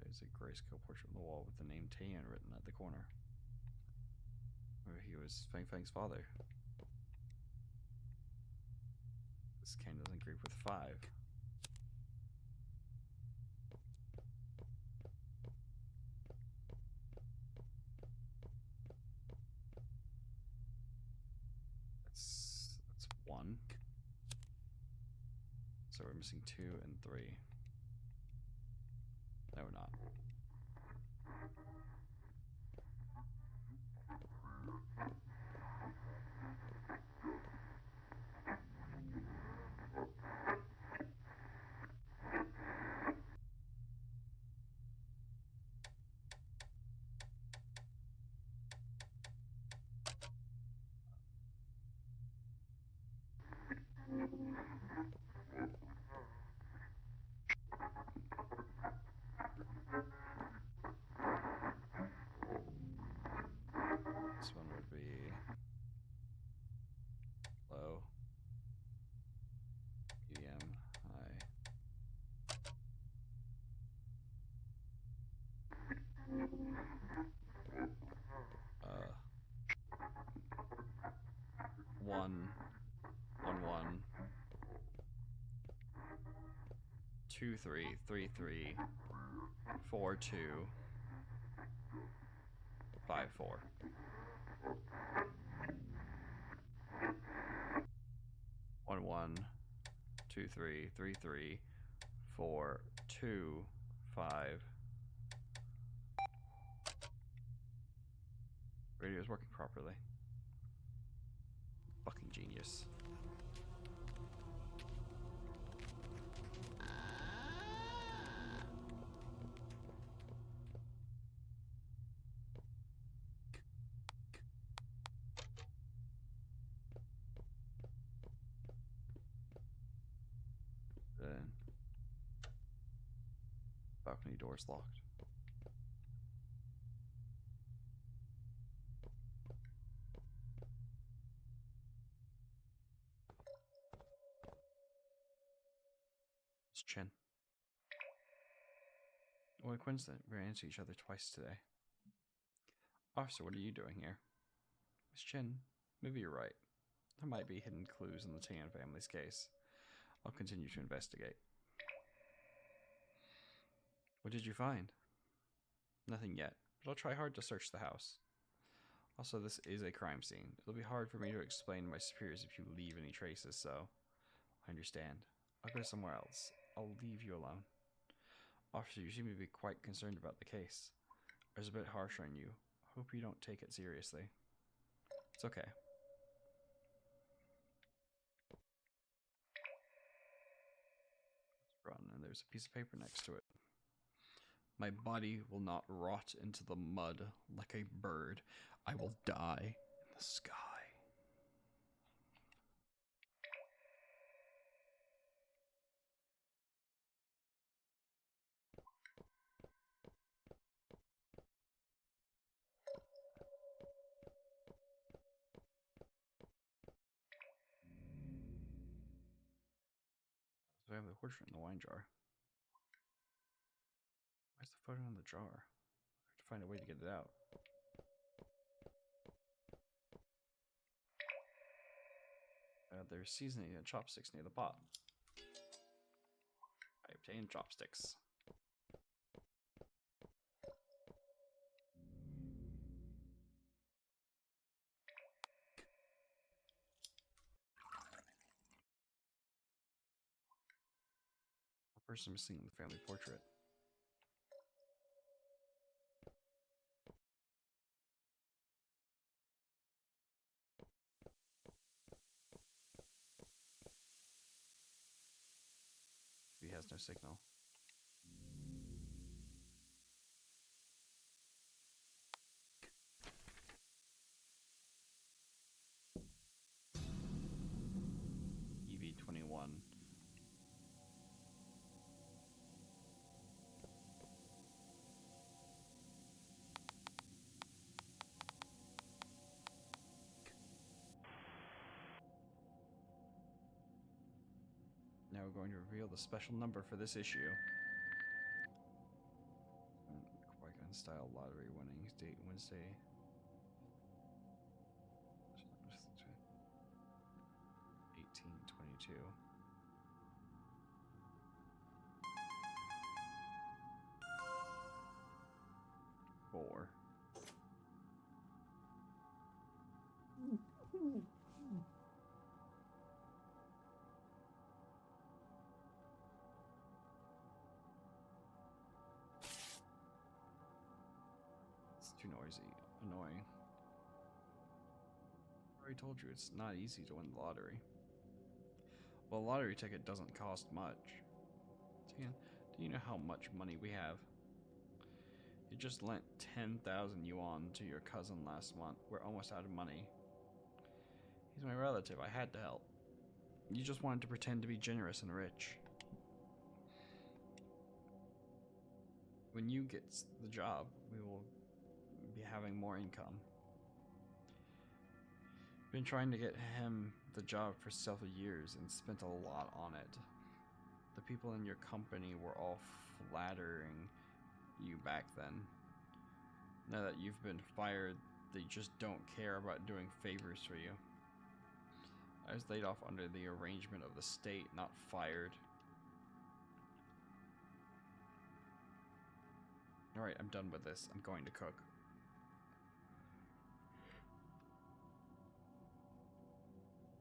There's a grayscale portrait on the wall with the name Tian written at the corner. Where he was Feng Feng's father. This candle is engraved with 5. That's 1. So we're missing 2 and 3. No, we're not. This one would be low, medium, high. 1, 1, 1, 2, 3, 3, 3, 4, 2, 5, 4. 1, 1, 2, 3, 3, 3, 4, 2, 5. Radio is working properly. Fucking genius. Then balcony door is locked. It's Chin. What a coincidence. We ran into each other twice today. Officer, what are you doing here? Miss Chin, maybe you're right. There might be hidden clues in the Tian family's case. I'll continue to investigate. What did you find? Nothing yet, but I'll try hard to search the house. Also, this is a crime scene. It'll be hard for me to explain to my superiors if you leave any traces, so I understand. I'll go somewhere else. I'll leave you alone. Officer, you seem to be quite concerned about the case. I was a bit harsh on you. Hope you don't take it seriously. It's okay. Run, and there's a piece of paper next to it. My body will not rot into the mud like a bird. I will die in the sky. So I have the portrait in the wine jar. Where's the photo in the jar? I have to find a way to get it out. There's seasoning and chopsticks near the pot. I obtained chopsticks. The person missing in the family portrait. He has no signal. EV21. Now we're going to reveal the special number for this issue. Qui-Gon style lottery winnings date Wednesday. 1822. 4. It's too noisy. Annoying. I already told you it's not easy to win the lottery. Well, a lottery ticket doesn't cost much. Tian, do you know how much money we have? You just lent 10,000 yuan to your cousin last month. We're almost out of money. He's my relative. I had to help. You just wanted to pretend to be generous and rich. When you get the job, we will be having more income. Been trying to get him the job for several years and spent a lot on it. The people in your company were all flattering you back then. Now that you've been fired, they just don't care about doing favors for you. I was laid off under the arrangement of the state, not fired. Alright, I'm done with this. I'm going to cook.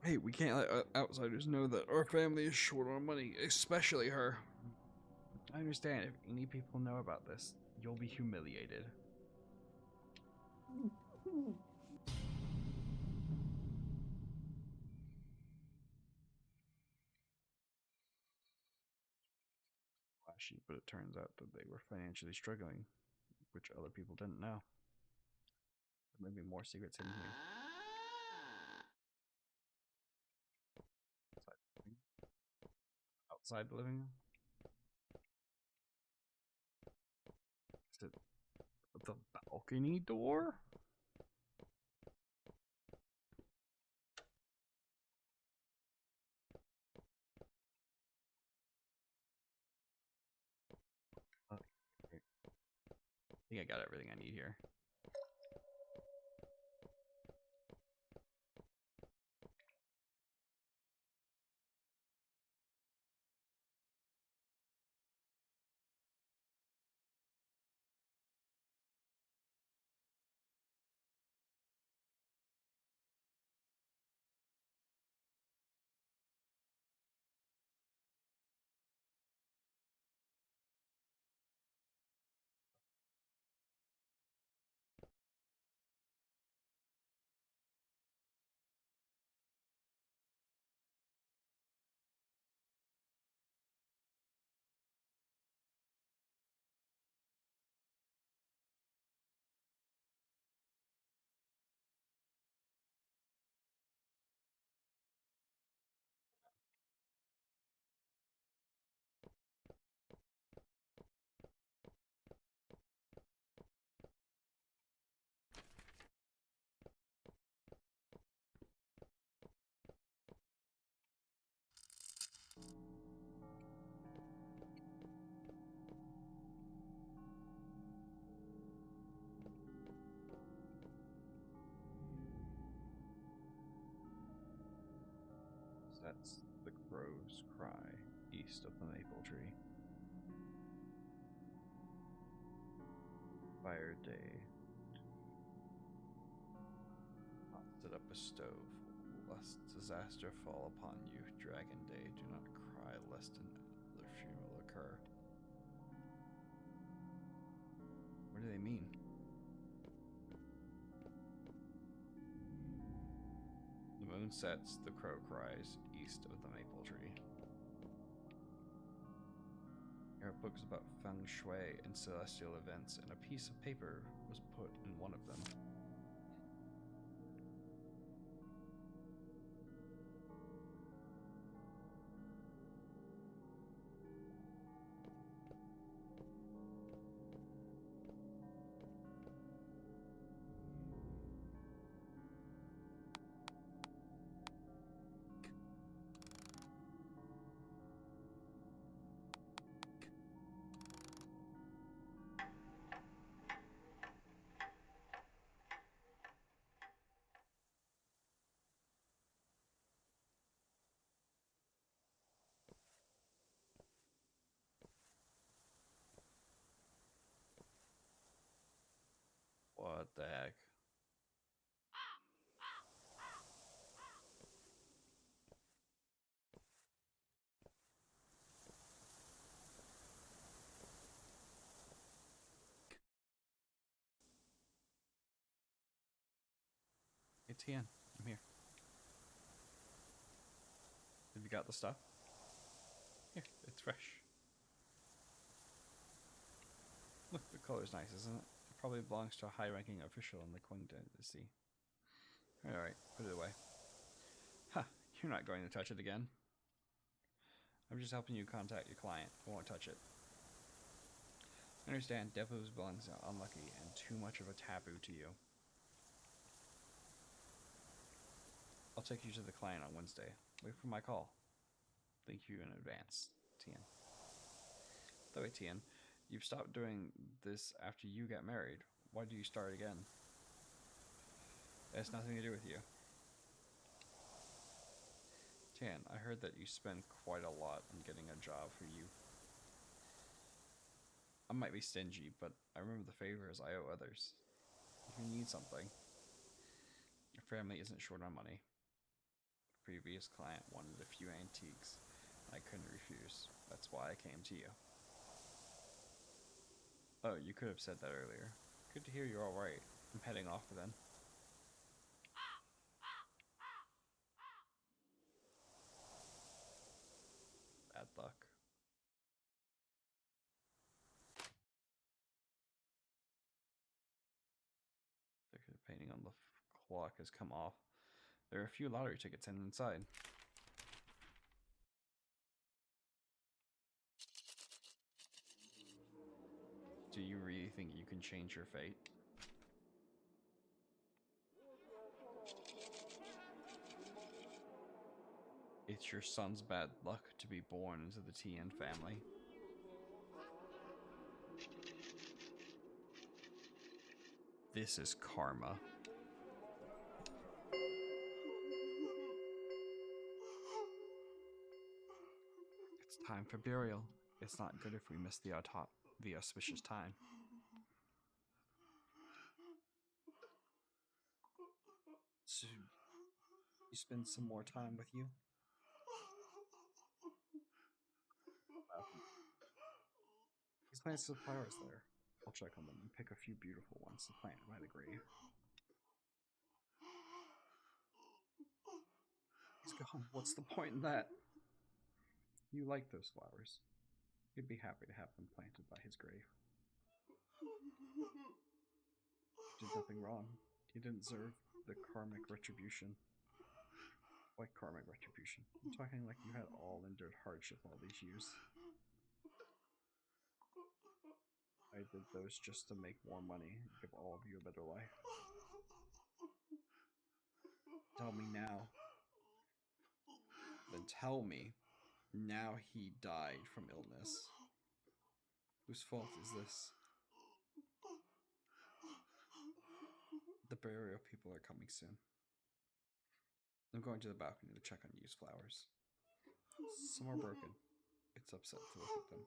Hey, we can't let outsiders know that our family is short on money, especially her. I understand. If any people know about this, you'll be humiliated. Flashy, but it turns out that they were financially struggling, which other people didn't know. There may be more secrets hidden here. Outside the living room? Is it the balcony door? I think I got everything I need here. sets the crows cry east of the maple tree. Fire day. Not set up a stove, lest disaster fall upon you. Dragon day, do not cry lest another funeral occur. What do they mean? The moon sets, the crow cries east of the maple tree. There are books about feng shui and celestial events, and a piece of paper was put in one of them. What the heck? Hey Tian, I'm here. Have you got the stuff? Here, it's fresh. Look, the color's nice, isn't it? It probably belongs to a high-ranking official in the Qing dynasty. Alright, put it away. Ha, you're not going to touch it again. I'm just helping you contact your client. I won't touch it. I understand Depo's belongings are unlucky and too much of a taboo to you. I'll take you to the client on Wednesday. Wait for my call. Thank you in advance, Tian. By the way, Tian, you've stopped doing this after you got married. Why do you start again? It has nothing to do with you. Tian, I heard that you spend quite a lot on getting a job for you. I might be stingy, but I remember the favors I owe others. If you need something, your family isn't short on money. The previous client wanted a few antiques. I couldn't refuse. That's why I came to you. Oh, you could have said that earlier. Good to hear you're alright. I'm heading off then. Bad luck. The painting on the clock has come off. There are a few lottery tickets inside. Do you really think you can change your fate? It's your son's bad luck to be born into the Tien family. This is karma. It's time for burial. It's not good if we miss the auspicious time. So, you spend some more time with you? He's planted some flowers there. I'll check on them and pick a few beautiful ones to plant by the grave. He's gone. What's the point in that? You like those flowers. You'd be happy to have them planted by his grave. You did nothing wrong. You didn't deserve the karmic retribution. What karmic retribution? I'm talking like you had all endured hardship all these years. I did those just to make more money and give all of you a better life. Tell me now. Then tell me, now he died from illness. Whose fault is this? The burial people are coming soon. I'm going to the balcony to check on used flowers. Some are broken. It's upset to look at them.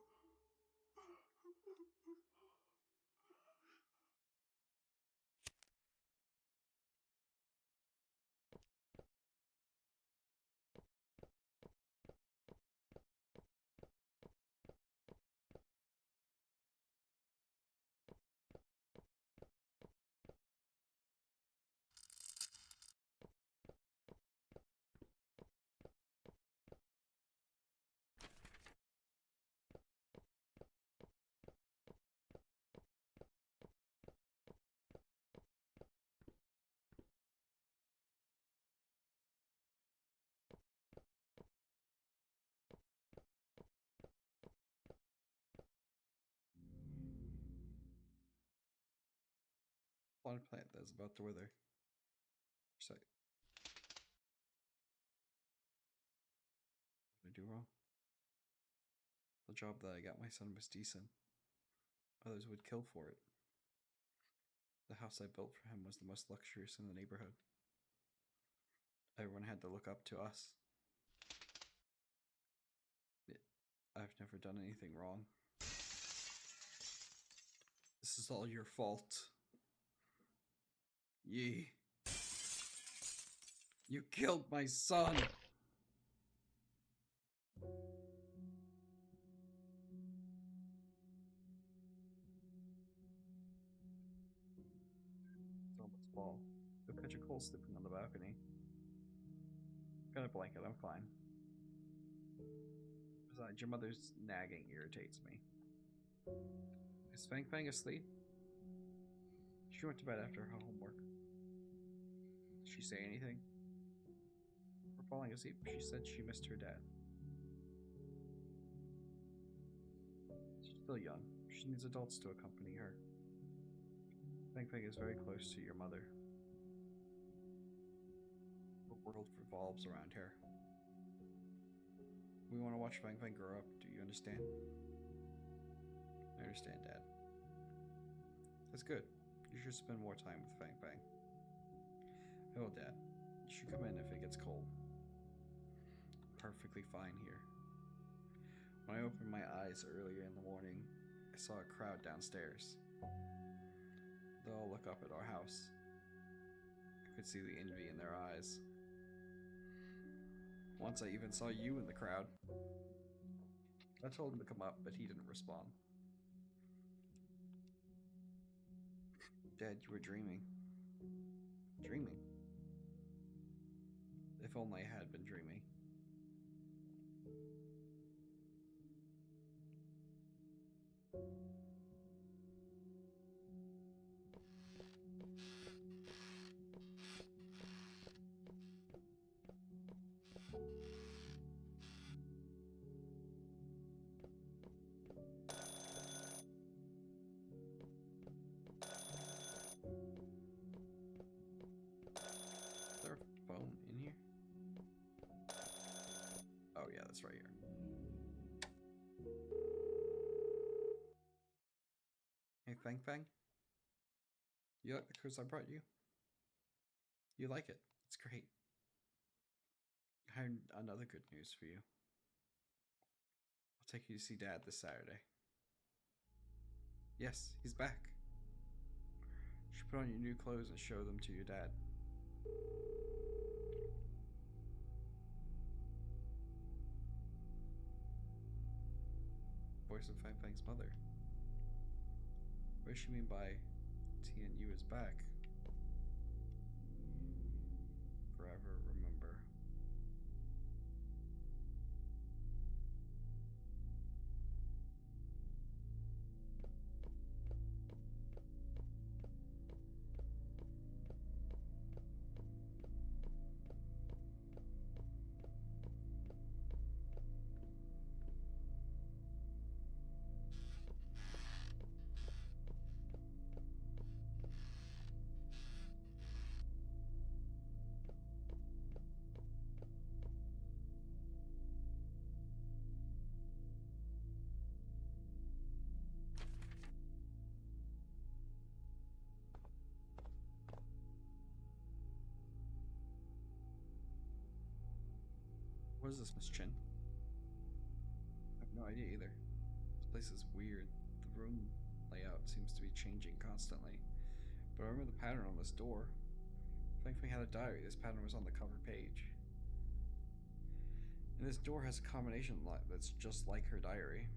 One plant that is about to wither. Sight. What did I do wrong? The job that I got my son was decent. Others would kill for it. The house I built for him was the most luxurious in the neighborhood. Everyone had to look up to us. I've never done anything wrong. This is all your fault. Yi. You killed my son! It's almost fall. Go catch a cold sleeping on the balcony. Got a blanket, I'm fine. Besides, your mother's nagging irritates me. Is Fang Fang asleep? She went to bed after her homework. Did she say anything? For falling asleep, she said she missed her dad. She's still young. She needs adults to accompany her. Fang Fang is very close to your mother. The world revolves around her. We want to watch Fang Fang grow up. Do you understand? I understand, Dad. That's good. You should spend more time with Fang Fang. I will, Dad. You should come in if it gets cold. Perfectly fine here. When I opened my eyes earlier in the morning, I saw a crowd downstairs. They all look up at our house. I could see the envy in their eyes. Once I even saw you in the crowd. I told him to come up, but he didn't respond. Dad, you were dreaming. Dreaming? If only I had been dreaming. Is there a phone in here? Oh yeah, that's right here. Hey, Fang Fang? You like the cruise I brought you? You like it? It's great. I have another good news for you. I'll take you to see Dad this Saturday. Yes, he's back. You should put on your new clothes and show them to your dad. Voice of Fang Fang's mother. What does she mean by TNU is back? Forever remember. What is this, Miss Chin? No idea either. This place is weird. The room layout seems to be changing constantly. But I remember the pattern on this door. Feng Feng had a diary. This pattern was on the cover page. And this door has a combination lock that's just like her diary.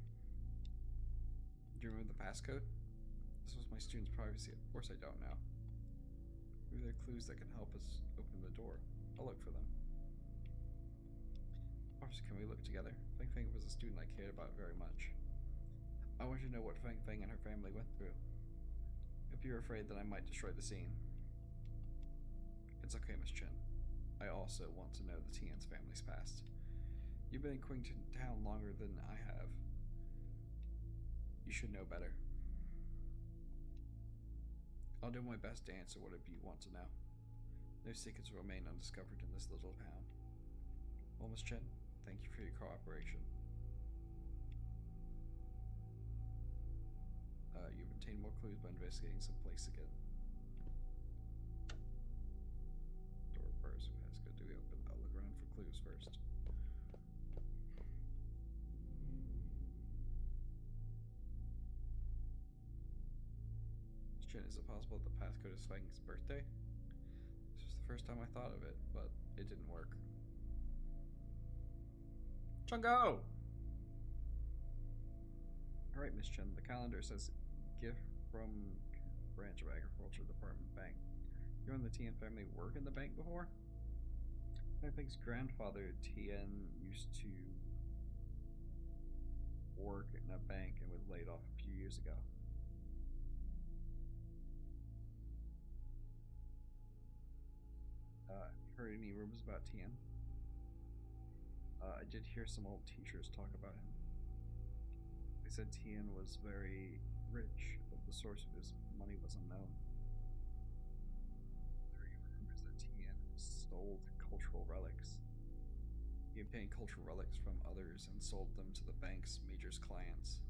Do you remember the passcode? This was my student's privacy. Of course I don't know. Maybe there are clues that can help us open the door. I'll look for them. Officer, can we look together? Feng Feng was a student I cared about very much. I want you to know what Feng Feng and her family went through. If you're afraid that I might destroy the scene. It's okay, Miss Chen. I also want to know the Tian's family's past. You've been in Qington Town longer than I have. You should know better. I'll do my best to answer whatever you want to know. No secrets will remain undiscovered in this little town. Well, Miss Chen, thank you for your cooperation. You've obtained more clues by investigating some place again. Door first. Passcode. Do we open? I'll look around for clues first. Miss Chen, is it possible that the passcode is Feng's birthday? This was the first time I thought of it, but it didn't work. Chungo! Alright, Miss Chen, the calendar says gift from branch of agriculture department bank. You and the Tian family work in the bank before? I think his grandfather Tian used to work in a bank and was laid off a few years ago. Heard any rumors about Tian? I did hear some old teachers talk about him. They said Tian was very rich, but the source of his money was unknown. There are rumors that Tian sold cultural relics. He obtained cultural relics from others and sold them to the bank's major clients.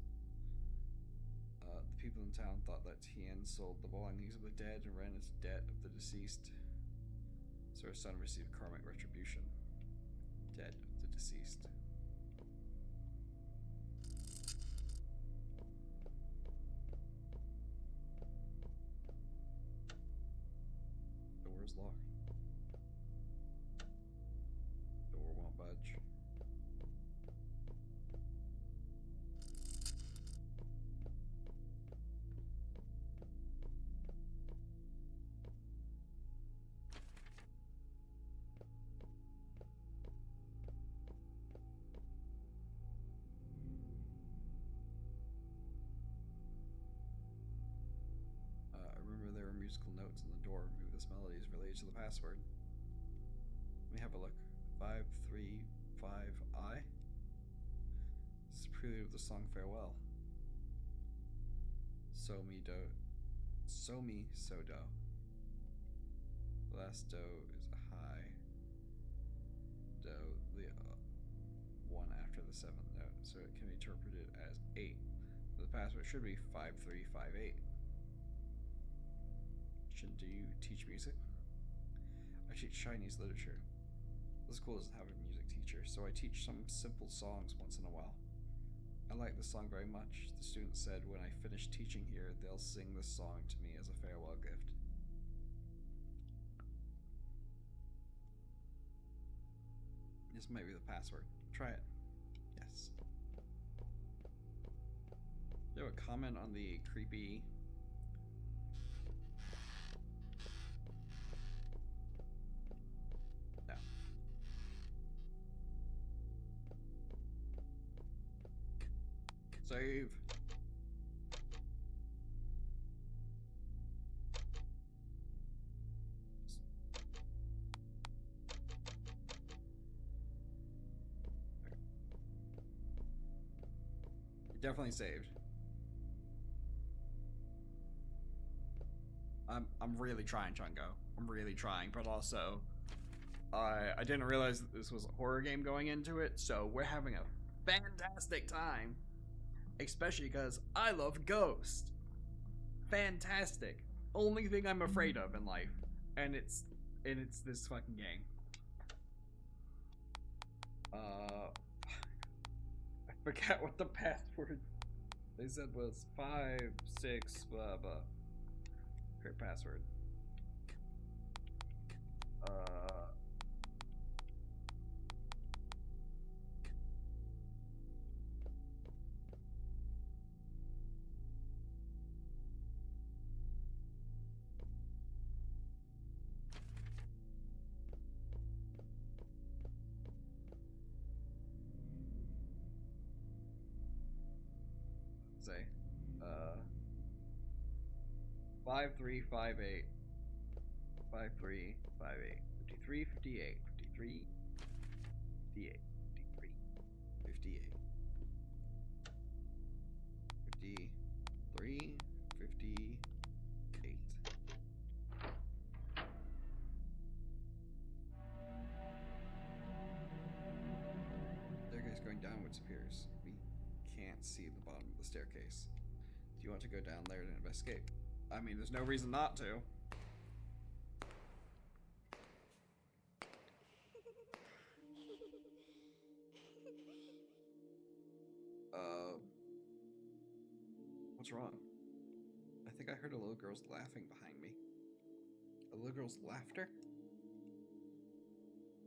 The people in town thought that Tian sold the belongings of the dead and ran his debt of the deceased, so her son received karmic retribution. Dead of the deceased. Door is locked. Door won't budge. Musical notes on the door. Maybe this melody is related to the password. Let me have a look. 535I. This is a prelude of the song Farewell. So mi do. So mi so do. The last do is a high do, the one after the seventh note, so it can be interpreted as 8. The password should be 5358. Do you teach music? I teach Chinese literature. The school doesn't have a music teacher, so I teach some simple songs once in a while. I like this song very much. The students said when I finish teaching here, they'll sing this song to me as a farewell gift. This might be the password. Try it. Yes. Do you have a comment on the creepy... Save. Definitely saved. I'm really trying, Chungo. I'm really trying, but also I didn't realize that this was a horror game going into it, so we're having a fantastic time. Especially because I love Ghost. Fantastic. Only thing I'm afraid of in life. And it's this fucking game. I Forget what the password they said was 5, 6, blah blah. Great password. Say, 5358 5358 53 58 53 58 53 58 53 58. Staircase going downwards appears. We can't see the bottom of the staircase. Do you want to go down there and investigate? I mean, there's no reason not to. What's wrong? I think I heard a little girl's laughing behind me. A little girl's laughter?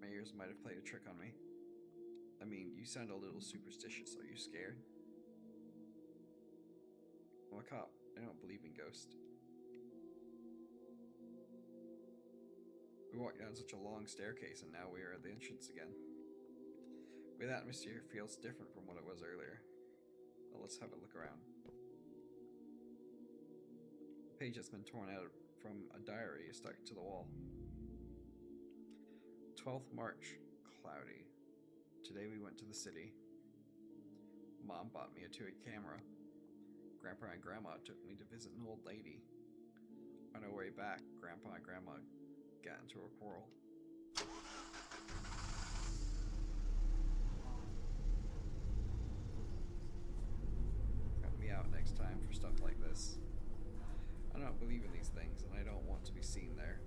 My ears might have played a trick on me. I mean, you sound a little superstitious. Are you scared? I'm a cop. I don't believe in ghosts. We walked down such a long staircase and now we are at the entrance again. The way the atmosphere feels different from what it was earlier. Well, let's have a look around. The page has been torn out from a diary stuck to the wall. 12th March, cloudy. Today we went to the city. Mom bought me a 2-8 camera. Grandpa and Grandma took me to visit an old lady. On our way back, Grandpa and Grandma got into a quarrel. Cut me out next time for stuff like this. I don't believe in these things, and I don't want to be seen there.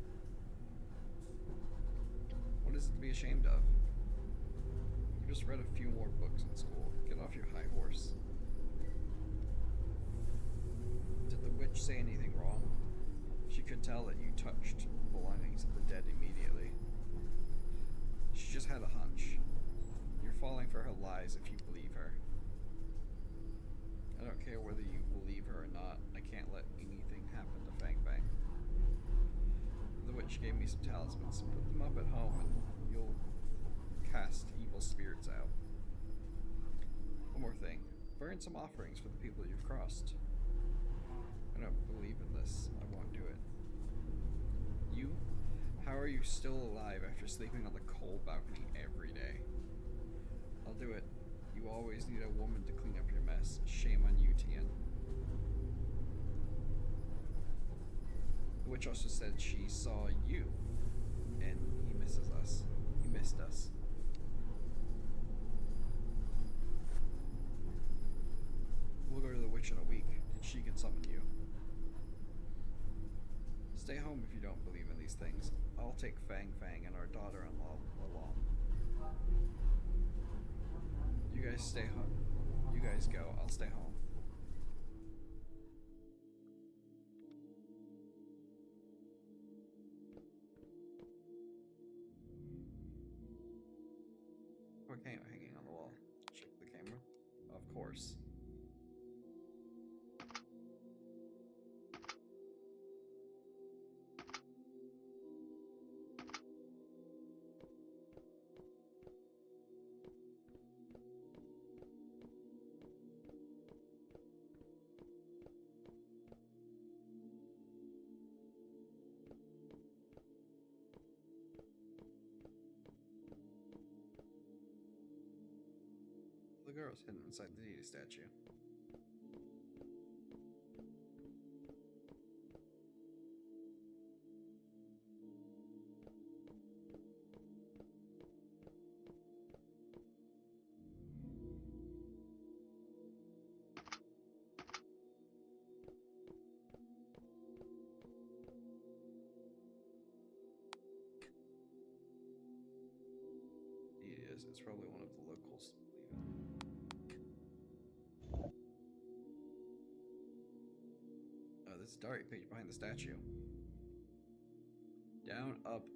What is it to be ashamed of? You just read a few more books in school. Get off your high horse. Did the witch say anything wrong? She could tell that you touched the belongings of the dead immediately. She just had a hunch. You're falling for her lies if you believe her. I don't care whether you believe her or not. I can't let anything happen to Fang Fang. The witch gave me some talismans. Put them up at home and you'll cast evil spirits out. One more thing. Burn some offerings for the people you've crossed. I don't believe in this. I won't do it. You? How are you still alive after sleeping on the cold balcony every day? I'll do it. You always need a woman to clean up your mess. Shame on you, Tien. The witch also said she saw you, and he misses us. He missed us. We'll go to the witch in a week, and she can summon you. Stay home if you don't believe in these things. I'll take Fang Fang and our daughter-in-law along. You guys stay home. You guys go. I'll stay home. Okay, hanging on the wall. Check the camera. Of course. The girl's hidden inside the deity statue. It is. It's probably one of the locals leaving. There's a diary page behind the statue. Down, up,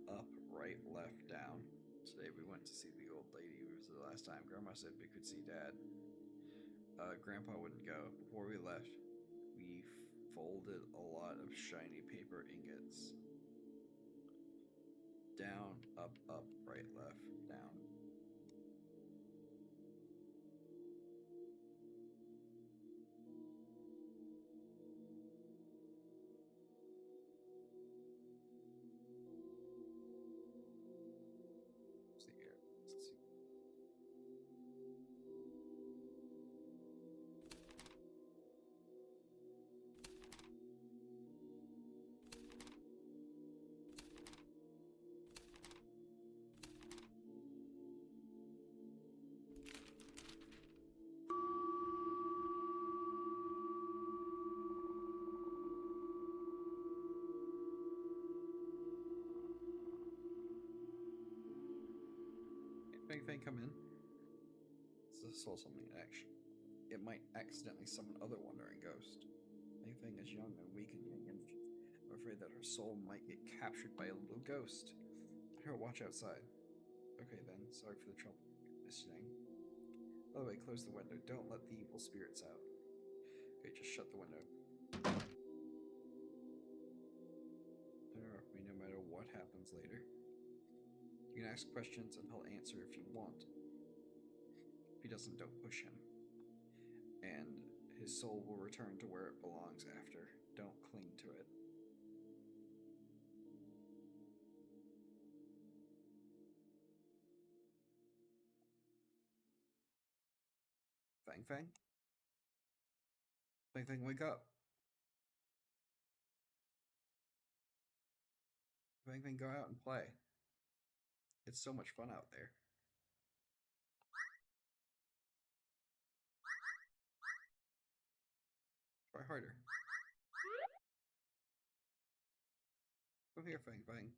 right, left, down. Today we went to see the old lady we visited last time. Grandma said we could see Dad. Grandpa wouldn't go. Before we left, we folded a lot of shiny paper ingots. Down, up, right, left, down. Let's see here. Let's see. Fang Fang, come in. This is something in action. It might accidentally summon other wandering ghosts. Fang Fang is young and weak and young, and I'm afraid that her soul might get captured by a little ghost. Here, watch outside. Okay then, sorry for the trouble, Miss Yang. By the way, close the window. Don't let the evil spirits out. Okay, just shut the window. Interrupt me no matter what happens later. You can ask questions and he'll answer if you want. If he doesn't, don't push him. And his soul will return to where it belongs after. Don't cling to it. Fang Fang? Fang Fang, wake up! Fang Fang, go out and play. It's so much fun out there. Try harder. Come here, Fang Fang.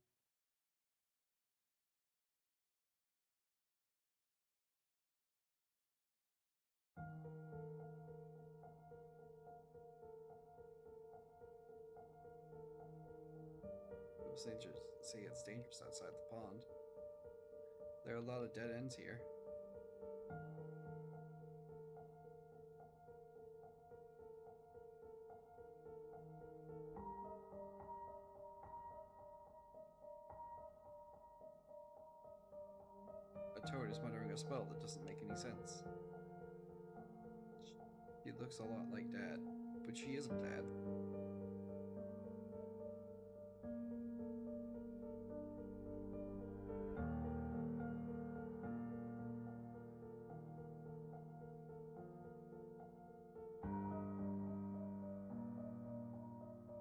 People say it's dangerous outside the pond. There are a lot of dead ends here. A toad is muttering a spell that doesn't make any sense. She looks a lot like Dad, but she isn't Dad.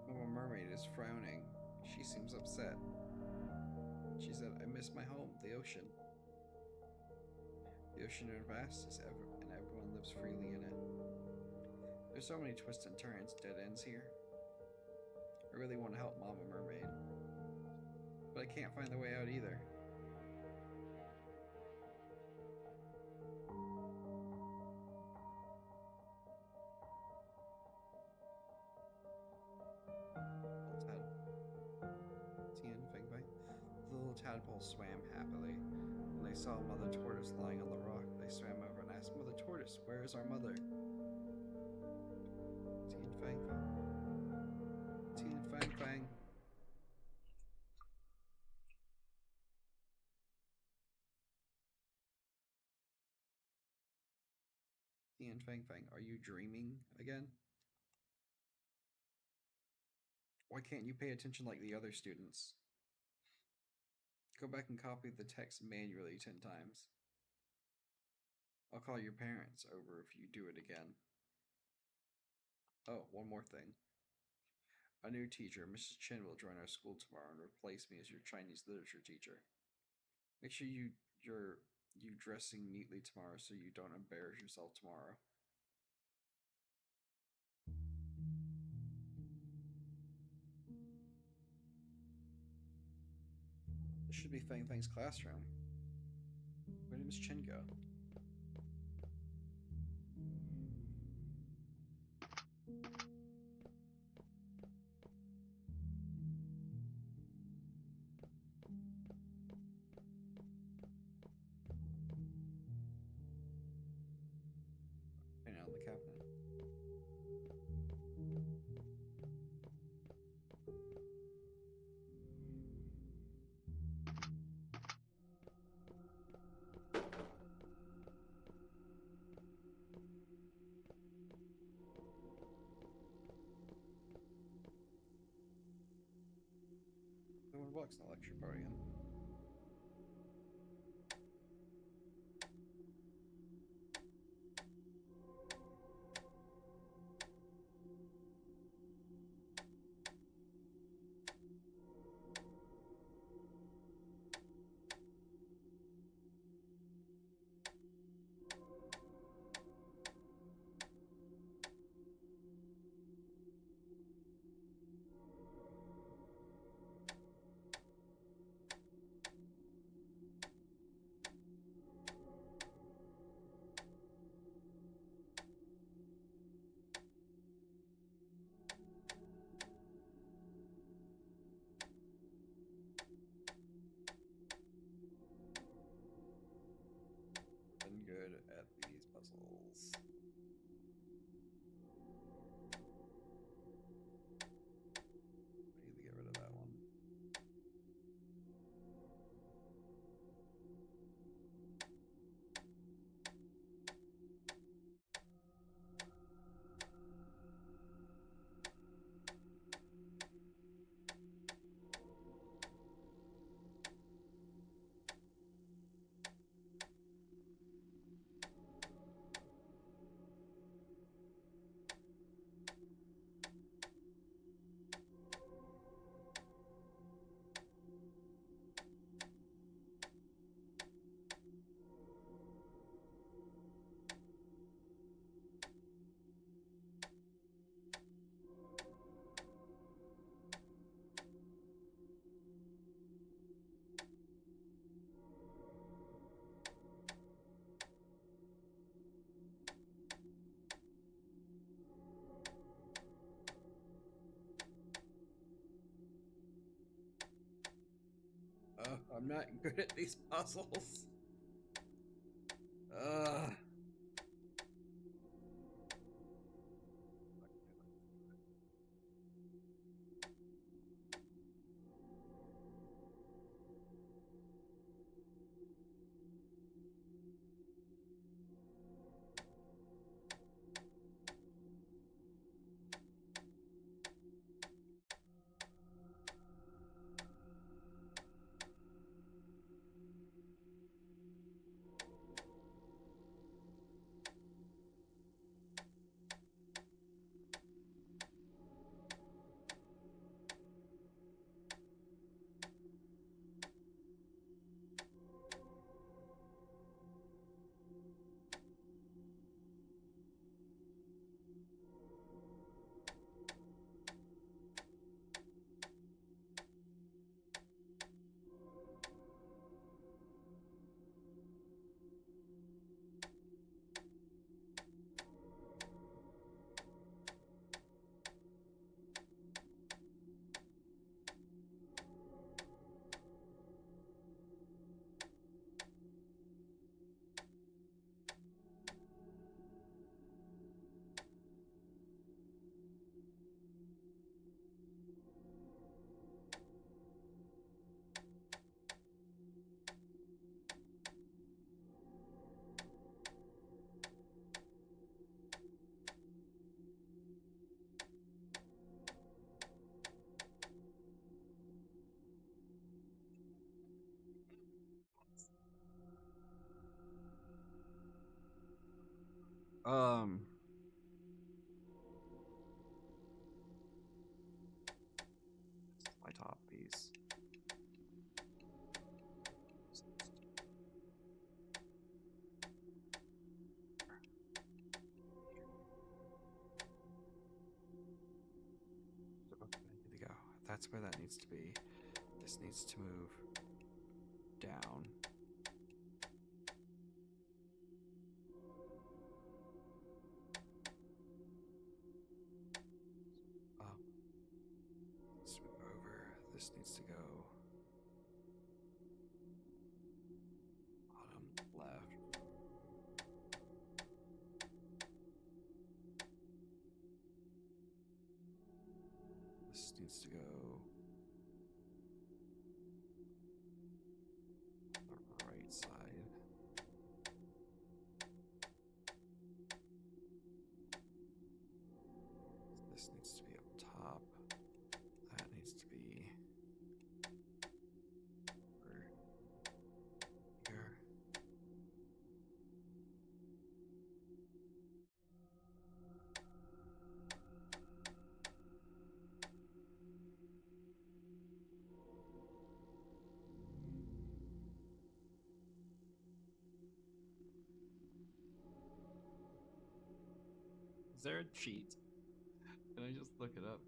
Mama Mermaid is frowning. She seems upset. She said, I miss my home, the ocean. The ocean is vast as ever, and everyone lives freely in it. There's so many twists and turns, dead ends here. I really want to help Mama Mermaid, but I can't find the way out either. The little tadpoles swam happily. When they saw Mother Tortoise lying on the rock, they swam over and asked, Mother Tortoise, where is our mother? Tien Fang Fang. Tien Fang Fang. Tien Fang Fang, are you dreaming again? Why can't you pay attention like the other students? Go back and copy the text manually 10 times. I'll call your parents over if you do it again. Oh, one more thing. A new teacher, Mrs. Chen, will join our school tomorrow and replace me as your Chinese literature teacher. Make sure you dressing neatly tomorrow so you don't embarrass yourself tomorrow. This should be Fang Fang's classroom. Where did Miss Chen go? cabinet. $200 in the lecture podium. Been good at these puzzles. I need to get rid of that one. I'm not good at these puzzles. Ugh. Um. This is my top piece. Here we go. That's where that needs to be. This needs to move down. Up. Let's move over. This needs to go bottom left. needs to go the right side. This needs to be up top. That needs to be over here. Is there a cheat? Can I just look it up?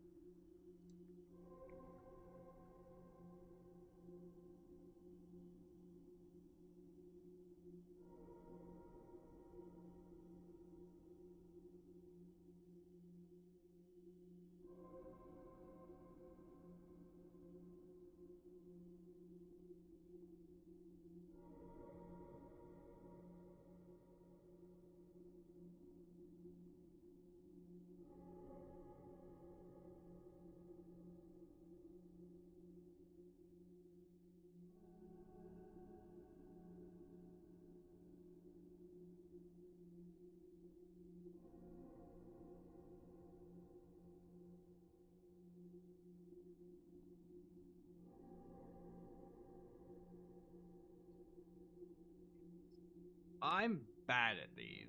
I'm bad at these.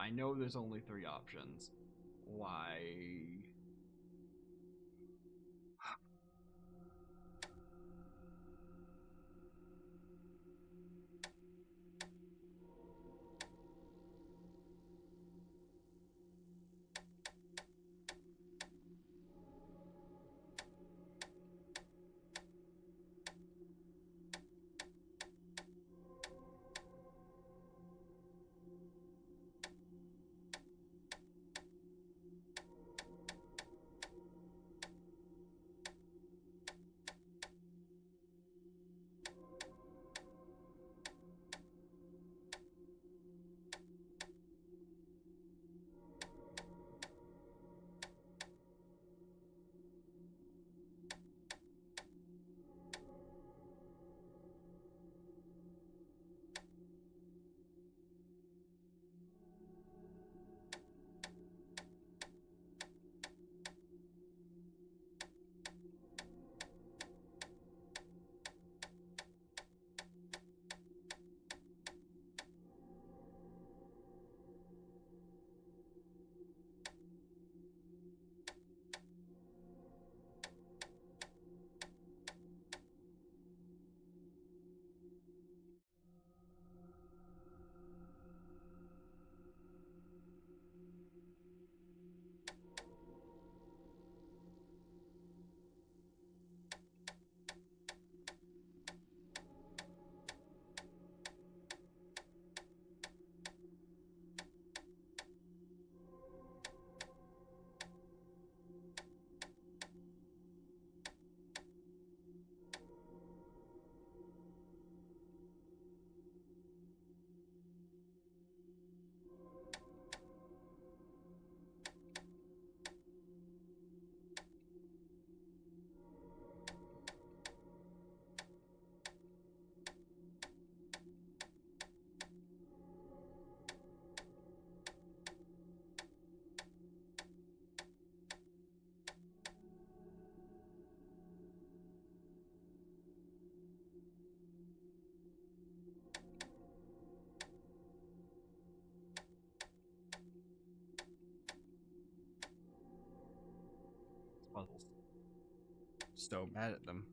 I know there's only 3 options. Why? Puzzles. So bad at them.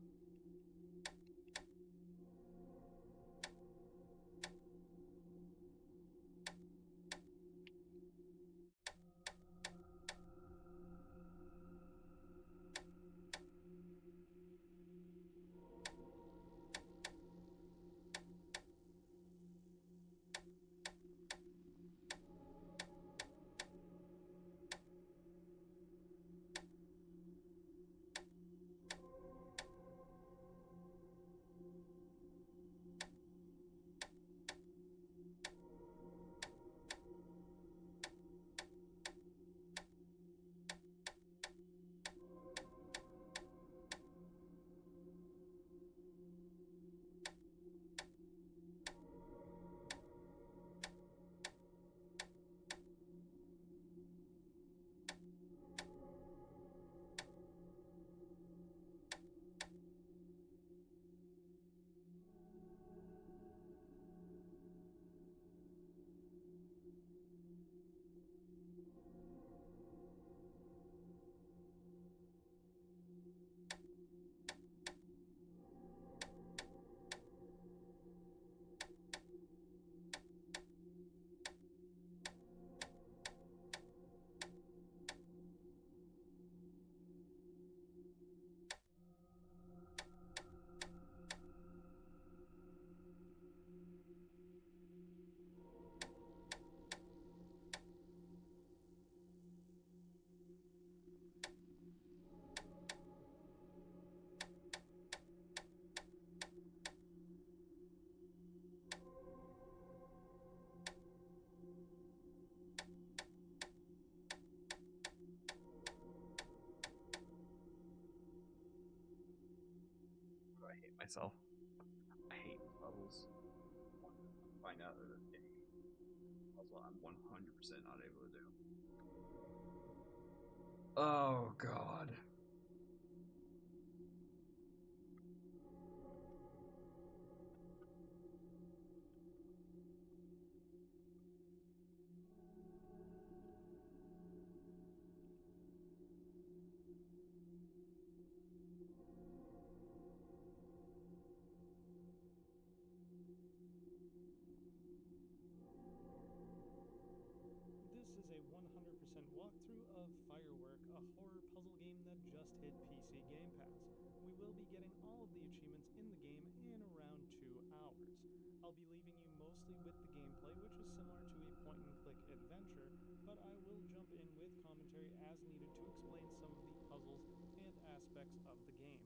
myself. I hate puzzles. Find out that a puzzle I'm 100% not able to do. Oh god. This is a 100% walkthrough of Firework, a horror puzzle game that just hit PC Game Pass. We will be getting all of the achievements in the game in around 2 hours. I'll be leaving you mostly with the gameplay, which is similar to a point and click adventure, but I will jump in with commentary as needed to explain some of the puzzles and aspects of the game.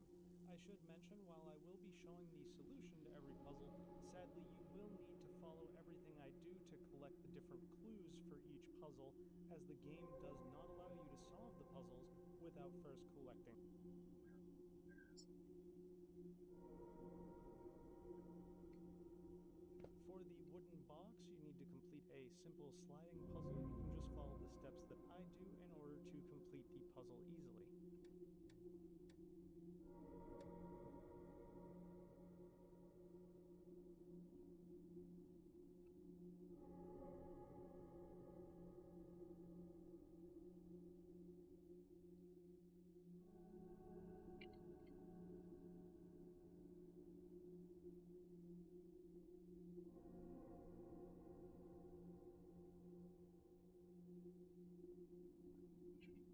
I should mention, while I will be showing the solution to every puzzle, sadly you will need to follow everything I do to collect the different clues for each puzzle, as the game does not allow you to solve the puzzles without first collecting. For the wooden box, you need to complete a simple sliding puzzle. You can just follow the steps that I do in order to complete the puzzle easily.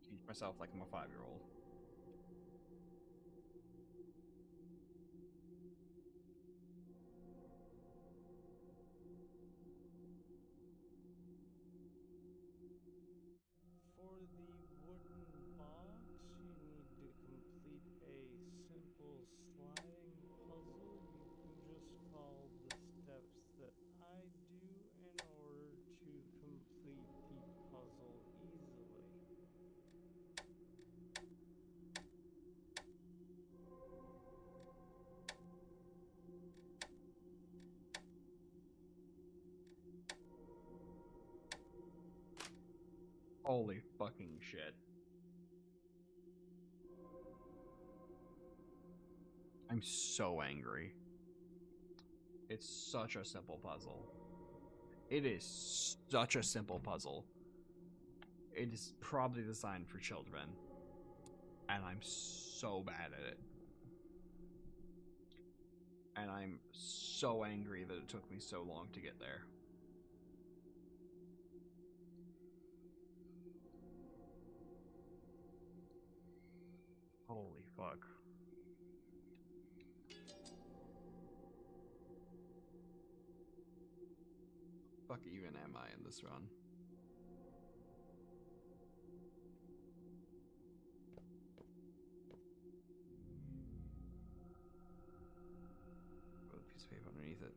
Teach myself like I'm a 5-year-old. For the wooden box, you need to complete a simple sliding puzzle. You can just follow the steps that I do in order to complete the puzzle easily. Holy fucking shit. I'm so angry. It's such a simple puzzle. It is such a simple puzzle. It is probably designed for children. And I'm so bad at it. And I'm so angry that it took me so long to get there. Holy fuck. Fuck even am I in this run? With a piece of paper underneath it.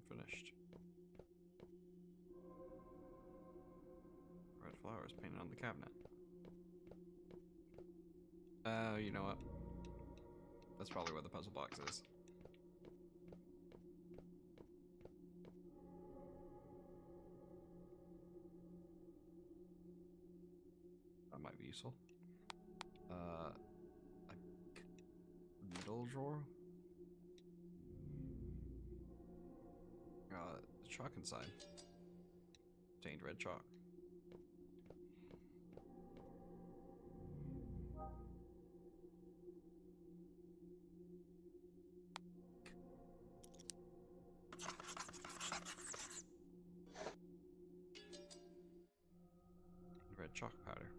Finished. Red flowers painted on the cabinet. You know what? That's probably where the puzzle box is. That might be useful. A middle drawer? Chalk inside. Stained red chalk. Red chalk powder.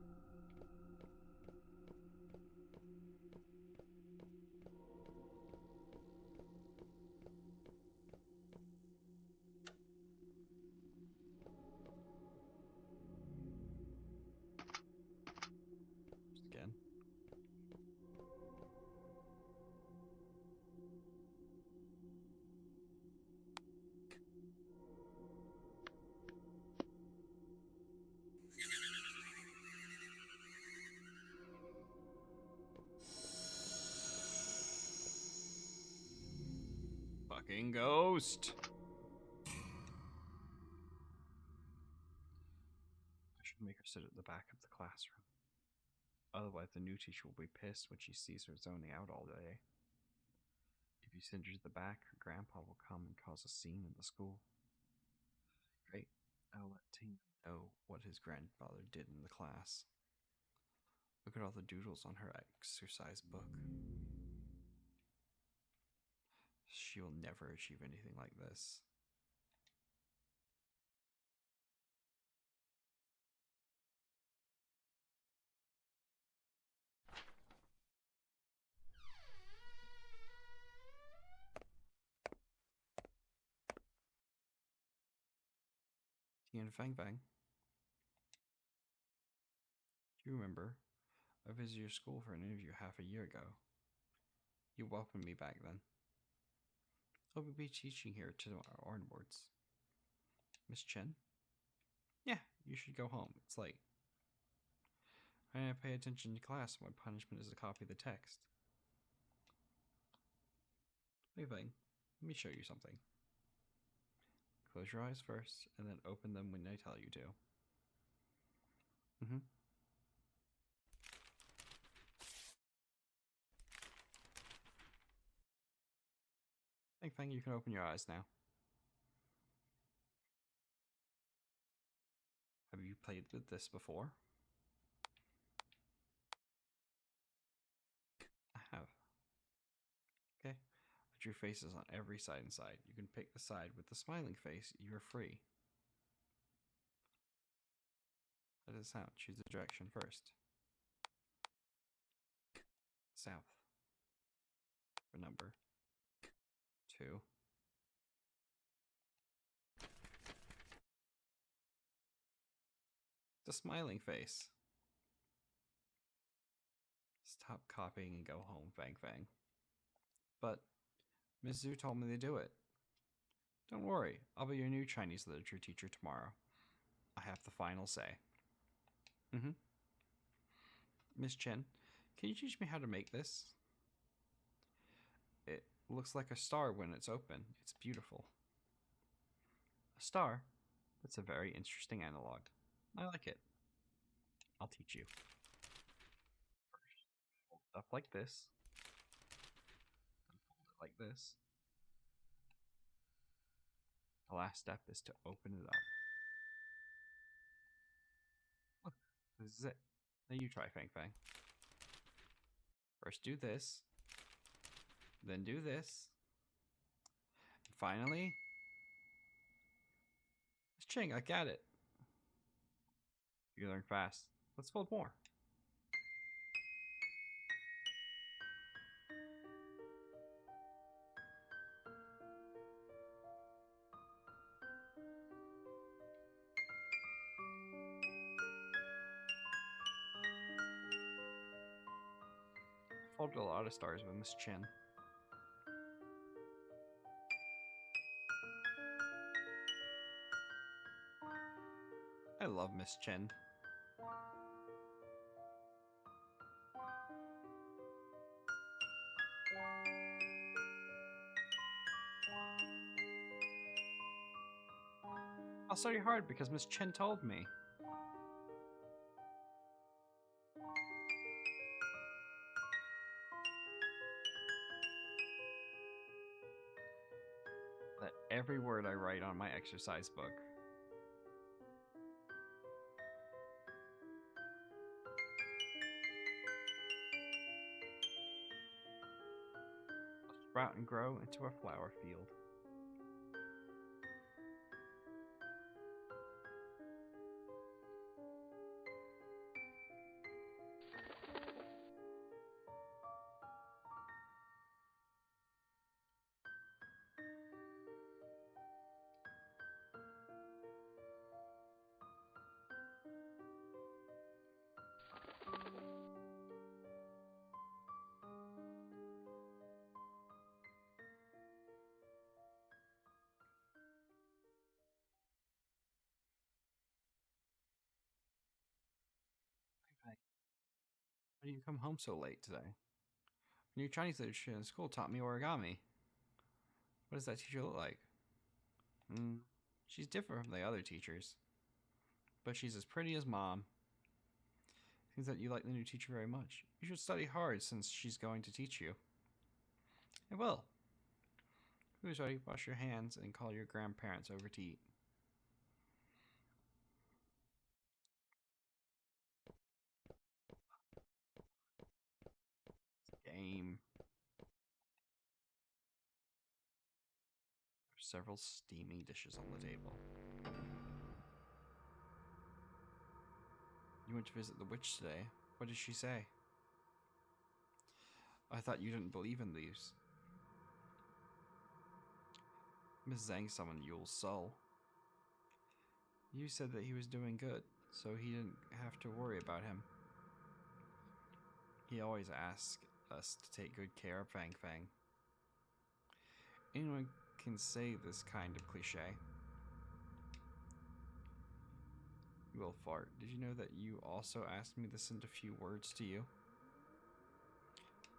Fucking ghost! I should make her sit at the back of the classroom. Otherwise, the new teacher will be pissed when she sees her zoning out all day. If you send her to the back, her grandpa will come and cause a scene in the school. Great. I'll let Ting know what his grandfather did in the class. Look at all the doodles on her exercise book. She will never achieve anything like this. Tian Fang Fang. Do you remember? I visited your school for an interview half a year ago. You welcomed me back then. I'll be teaching here to our onwards. Miss Chen? Yeah, you should go home. It's late. I didn't pay attention to class. My punishment is to copy the text. Wait, Fang. Let me show you something. Close your eyes first, and then open them when I tell you to. Fang, you can open your eyes now. Have you played with this before? I have. Okay. I drew faces on every side and side. You can pick the side with the smiling face. You're free. How does it sound? Choose the direction first. South. For number 2. The smiling face. Stop copying and go home, Fang Fang. But Miss Zhu told me to do it. Don't worry, I'll be your new Chinese literature teacher tomorrow. I have the final say. Miss Chen, can you teach me how to make this? It looks like a star when it's open. It's beautiful. A star? That's a very interesting analog. I like it. I'll teach you. First, fold it up like this. Then fold it like this. The last step is to open it up. Look, this is it. Now you try, Fang Fang. First do this. Then do this. And finally... Miss Ching, I got it. You learn fast. Let's fold more. Folded a lot of stars with Miss Chen. I love Miss Chen. I'll study hard because Miss Chen told me. That every word I write on my exercise book. Will sprout and grow into a flower field. Why do you come home so late today? Your Chinese literature in school taught me origami. What does that teacher look like? She's different from the other teachers, but she's as pretty as Mom. Seems that you like the new teacher very much. You should study hard since she's going to teach you. I will. Who's ready? Wash your hands and call your grandparents over to eat. Game. There's several steaming dishes on the table. You went to visit the witch today. What did she say? I thought you didn't believe in these. Miss Zhang summoned Yule's soul. You said that he was doing good, so he didn't have to worry about him. He always asks us to take good care of Fang Fang. Anyone can say this kind of cliche. You will fart. Did you know that you also asked me to send a few words to you?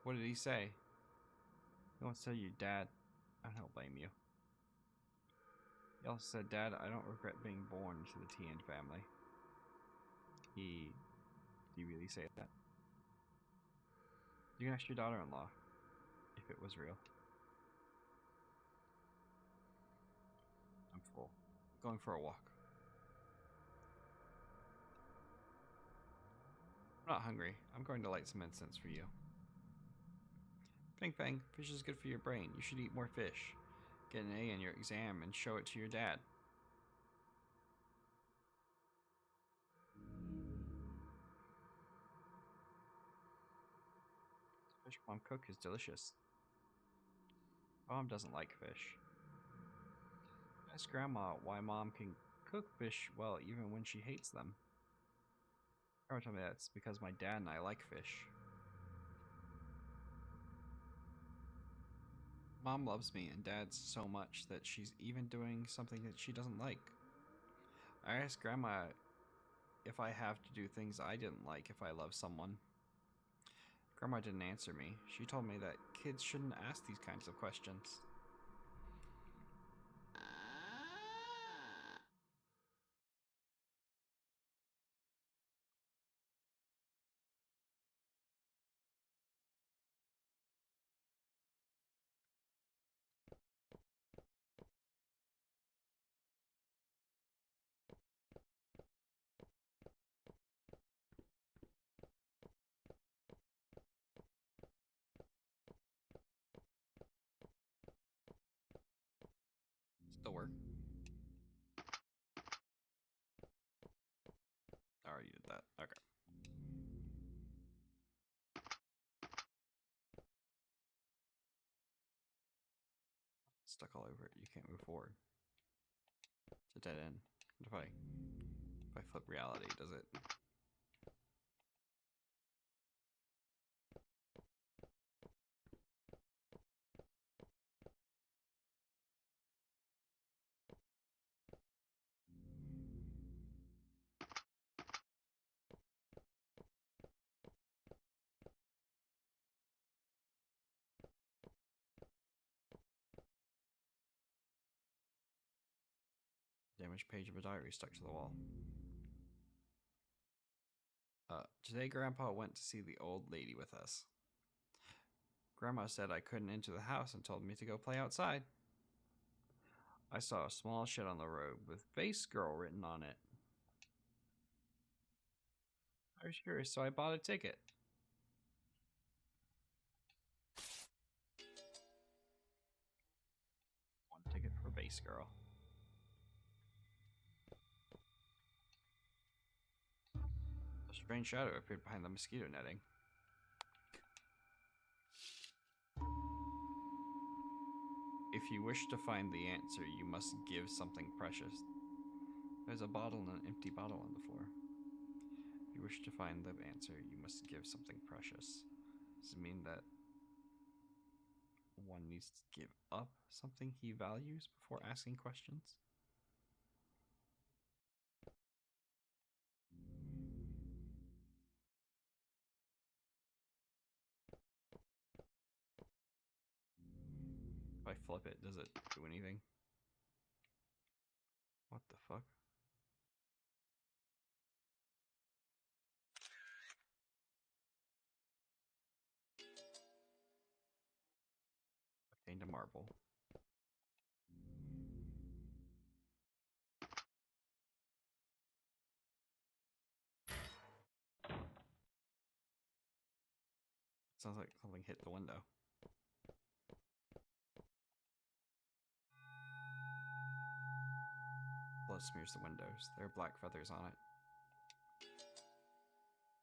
What did he say? He wants to tell you, Dad, I don't blame you. He also said, Dad, I don't regret being born into the Tien family. Did he really say that? You can ask your daughter-in-law if it was real. I'm full. I'm going for a walk. I'm not hungry. I'm going to light some incense for you. Fang Fang, fish is good for your brain. You should eat more fish. Get an A in your exam and show it to your dad. The fish Mom cooked is delicious. Mom doesn't like fish. Ask Grandma why Mom can cook fish well even when she hates them. Grandma told me that's because my dad and I like fish. Mom loves me and Dad so much that she's even doing something that she doesn't like. I asked Grandma if I have to do things I didn't like if I love someone. Grandma didn't answer me. She told me that kids shouldn't ask these kinds of questions. Still work? I already did that. Okay. Stuck all over it. You can't move forward. It's a dead end. What if I flip reality, does it? Damaged page of a diary stuck to the wall. Today Grandpa went to see the old lady with us. Grandma said I couldn't enter the house and told me to go play outside. I saw a small shed on the road with Face Girl written on it. I was curious, so I bought a ticket. One ticket for Face Girl. A strange shadow appeared behind the mosquito netting. If you wish to find the answer, you must give something precious. There's a bottle and an empty bottle on the floor. If you wish to find the answer, you must give something precious. Does it mean that one needs to give up something he values before asking questions? If I flip it, does it do anything? What the fuck? Obtained a marble. Sounds like something hit the window. Blood smears the windows. There are black feathers on it.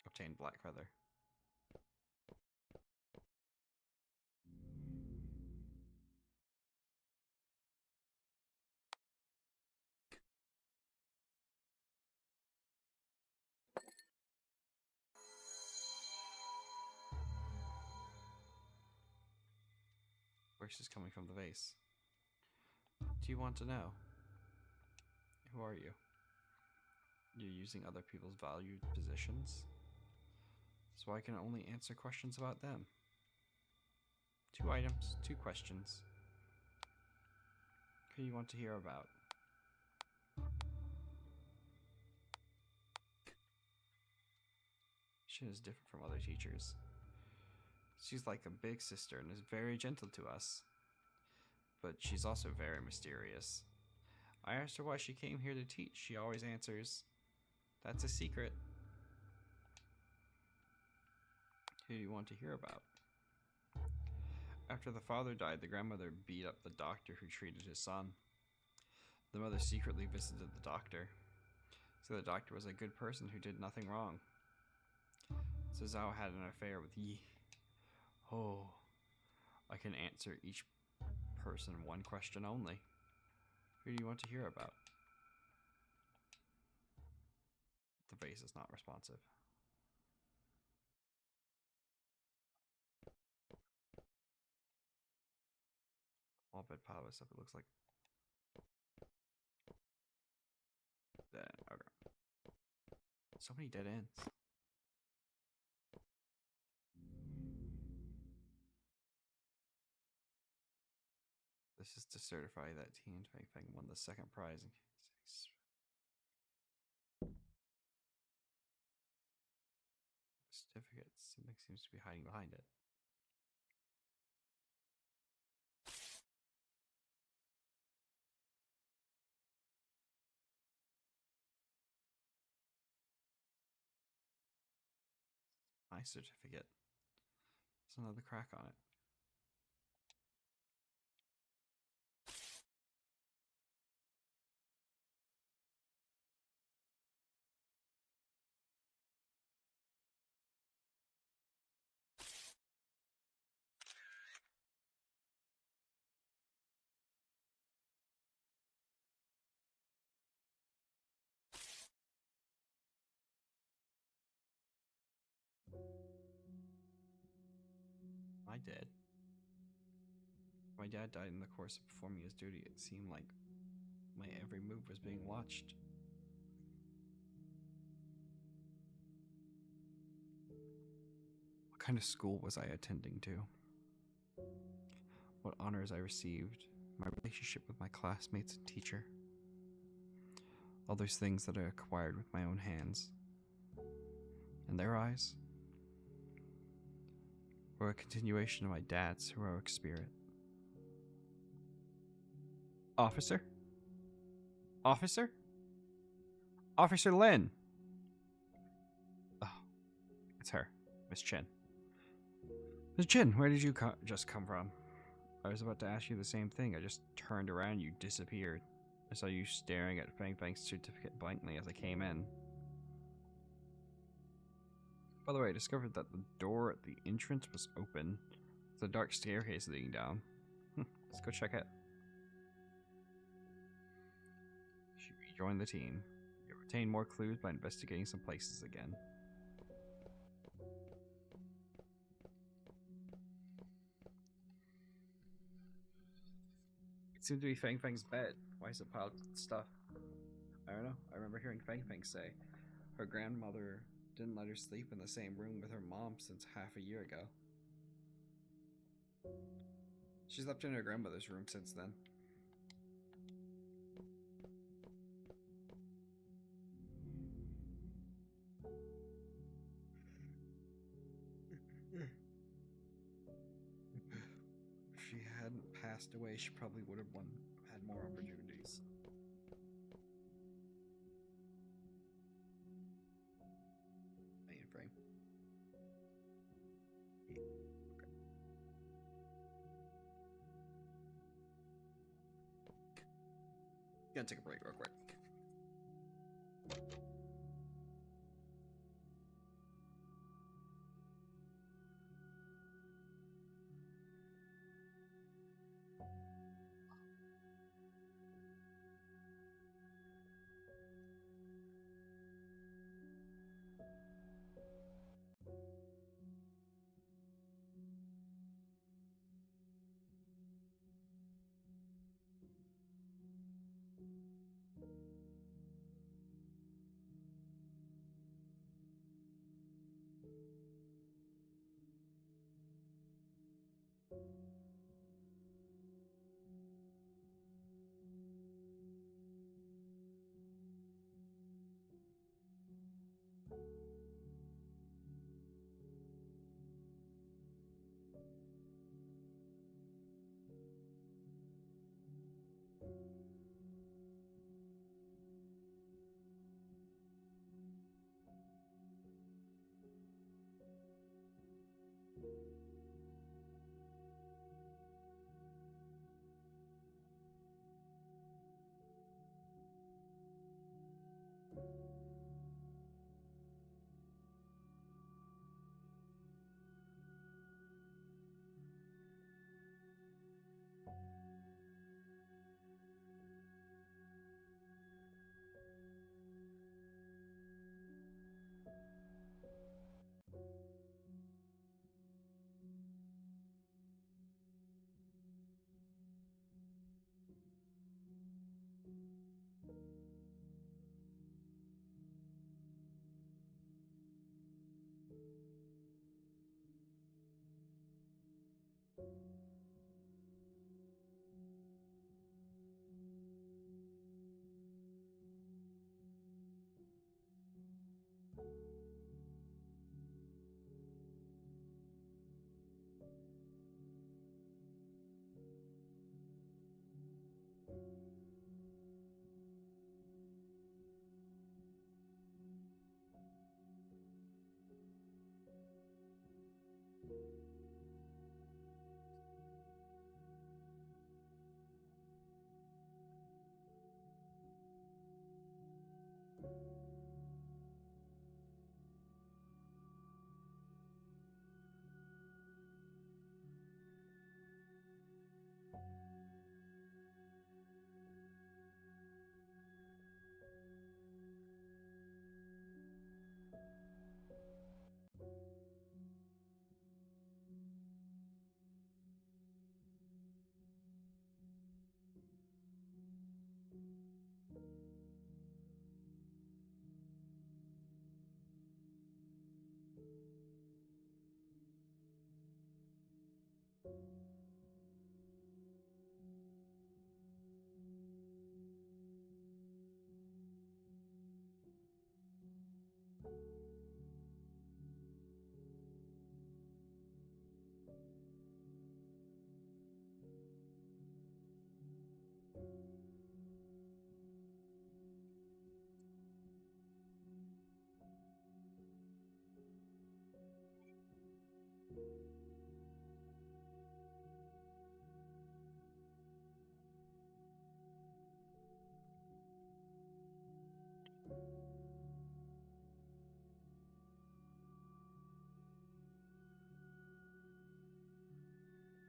Obtained black feather. Voice is coming from the vase. Do you want to know? Who are you? You're using other people's valued positions? So I can only answer questions about them. 2 items, 2 questions. Who do you want to hear about? She is different from other teachers. She's like a big sister and is very gentle to us. But she's also very mysterious. I asked her why she came here to teach. She always answers, "That's a secret." Who do you want to hear about? After the father died, the grandmother beat up the doctor who treated his son. The mother secretly visited the doctor. So the doctor was a good person who did nothing wrong. So Zhao had an affair with Yi. Oh, I can answer each person one question only. Who do you want to hear about? The vase is not responsive. All bed pile of stuff. It looks like dead end. Okay. So many dead ends. This is to certify that Tian Feng Feng won the second prize. Certificate. Something seems to be hiding behind it. My certificate. There's another crack on it. I did. My dad died in the course of performing his duty. It seemed like my every move was being watched. What kind of school was I attending to? What honors I received? My relationship with my classmates and teacher? All those things that I acquired with my own hands. In their eyes, were a continuation of my dad's heroic spirit. Officer? Officer? Officer Lin! Oh, it's her, Miss Chen. Miss Chen, where did you just come from? I was about to ask you the same thing. I just turned around, you disappeared. I saw you staring at Fang Fang's certificate blankly as I came in. By the way, I discovered that the door at the entrance was open. There's a dark staircase leading down. Let's go check it. She rejoined the team. You obtain more clues by investigating some places again. It seemed to be Fang Fang's bed. Why is it piled with stuff? I don't know. I remember hearing Fang Fang say her grandmother didn't let her sleep in the same room with her mom since half a year ago. She slept in her grandmother's room since then. If she hadn't passed away, she probably would have had more opportunities. Mainframe. Yeah. Okay. Gonna take a break real quick.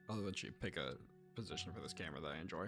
I'll eventually pick a position for this camera that I enjoy.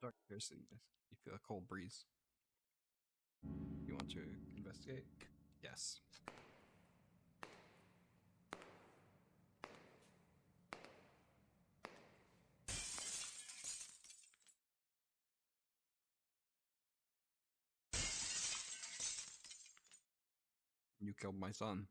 Doctor, you feel a cold breeze. You want to investigate? Yes. You killed my son.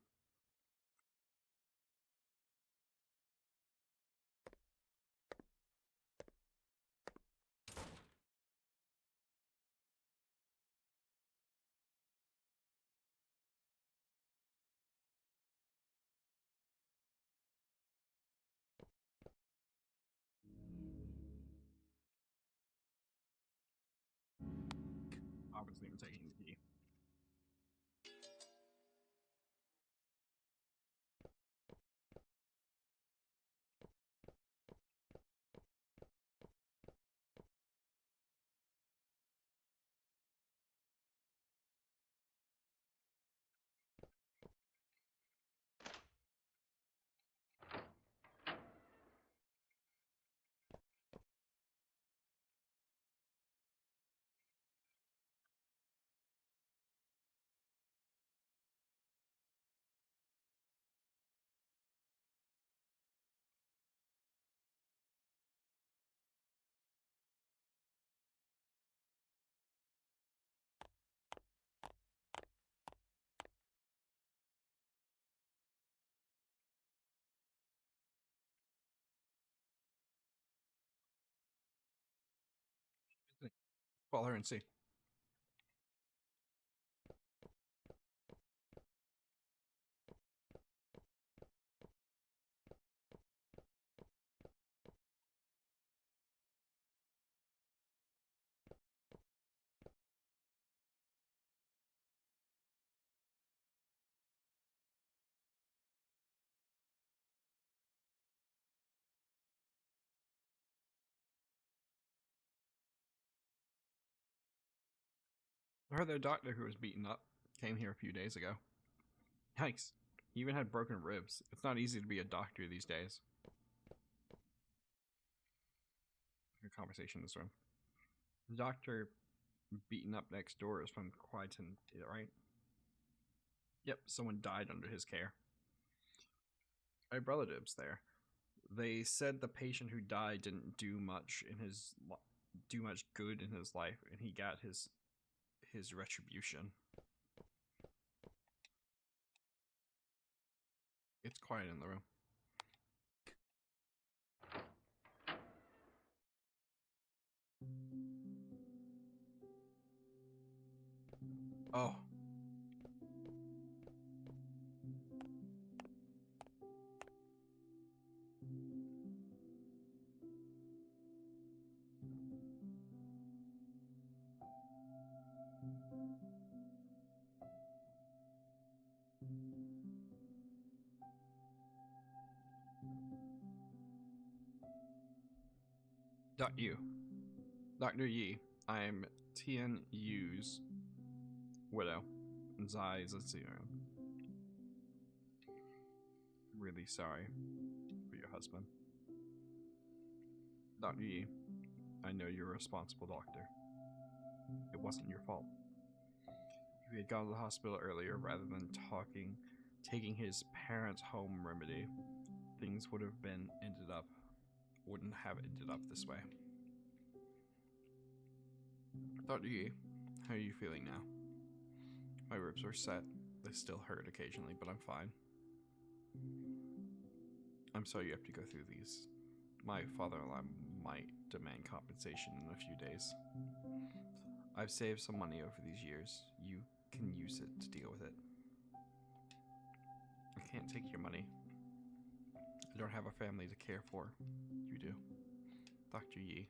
I wasn't even taking the key. Call her and see. I heard their doctor who was beaten up came here a few days ago. Yikes. He even had broken ribs. It's not easy to be a doctor these days. Good conversation in this room. The doctor beaten up next door is from Quieten, right? Yep, someone died under his care. My relatives there. They said the patient who died didn't do much good in his life, and he got his retribution. It's quiet in the room. Oh. Dr. Yi, I'm Tian Yu's widow. Zai Zazira. Really sorry for your husband. Dr. Yi, I know you're a responsible doctor. It wasn't your fault. If you had gone to the hospital earlier rather than taking his parents' home remedy, things wouldn't have ended up this way. Dr. Yi, how are you feeling now? My ribs are set. They still hurt occasionally, but I'm fine. I'm sorry you have to go through these. My father-in-law might demand compensation in a few days. I've saved some money over these years. You can use it to deal with it. I can't take your money. I don't have a family to care for. You do. Dr. Yi.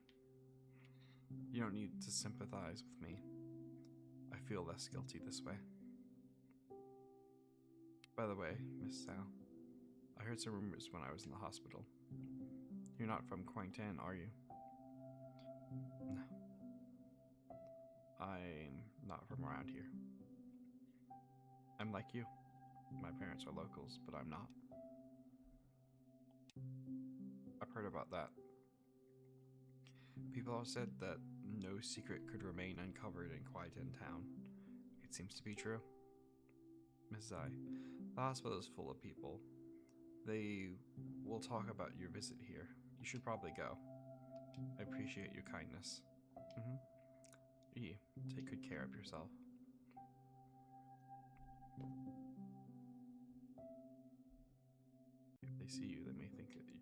You don't need to sympathize with me. I feel less guilty this way. By the way, Miss Sao, I heard some rumors when I was in the hospital. You're not from Kwangtan, are you? No. I'm not from around here. I'm like you. My parents are locals, but I'm not. I've heard about that. People have said that no secret could remain uncovered in Quieten Town. It seems to be true. Miss Zai, the hospital is full of people. They will talk about your visit here. You should probably go. I appreciate your kindness. Mm-hmm. E, take good care of yourself. If they see you, they may think that you.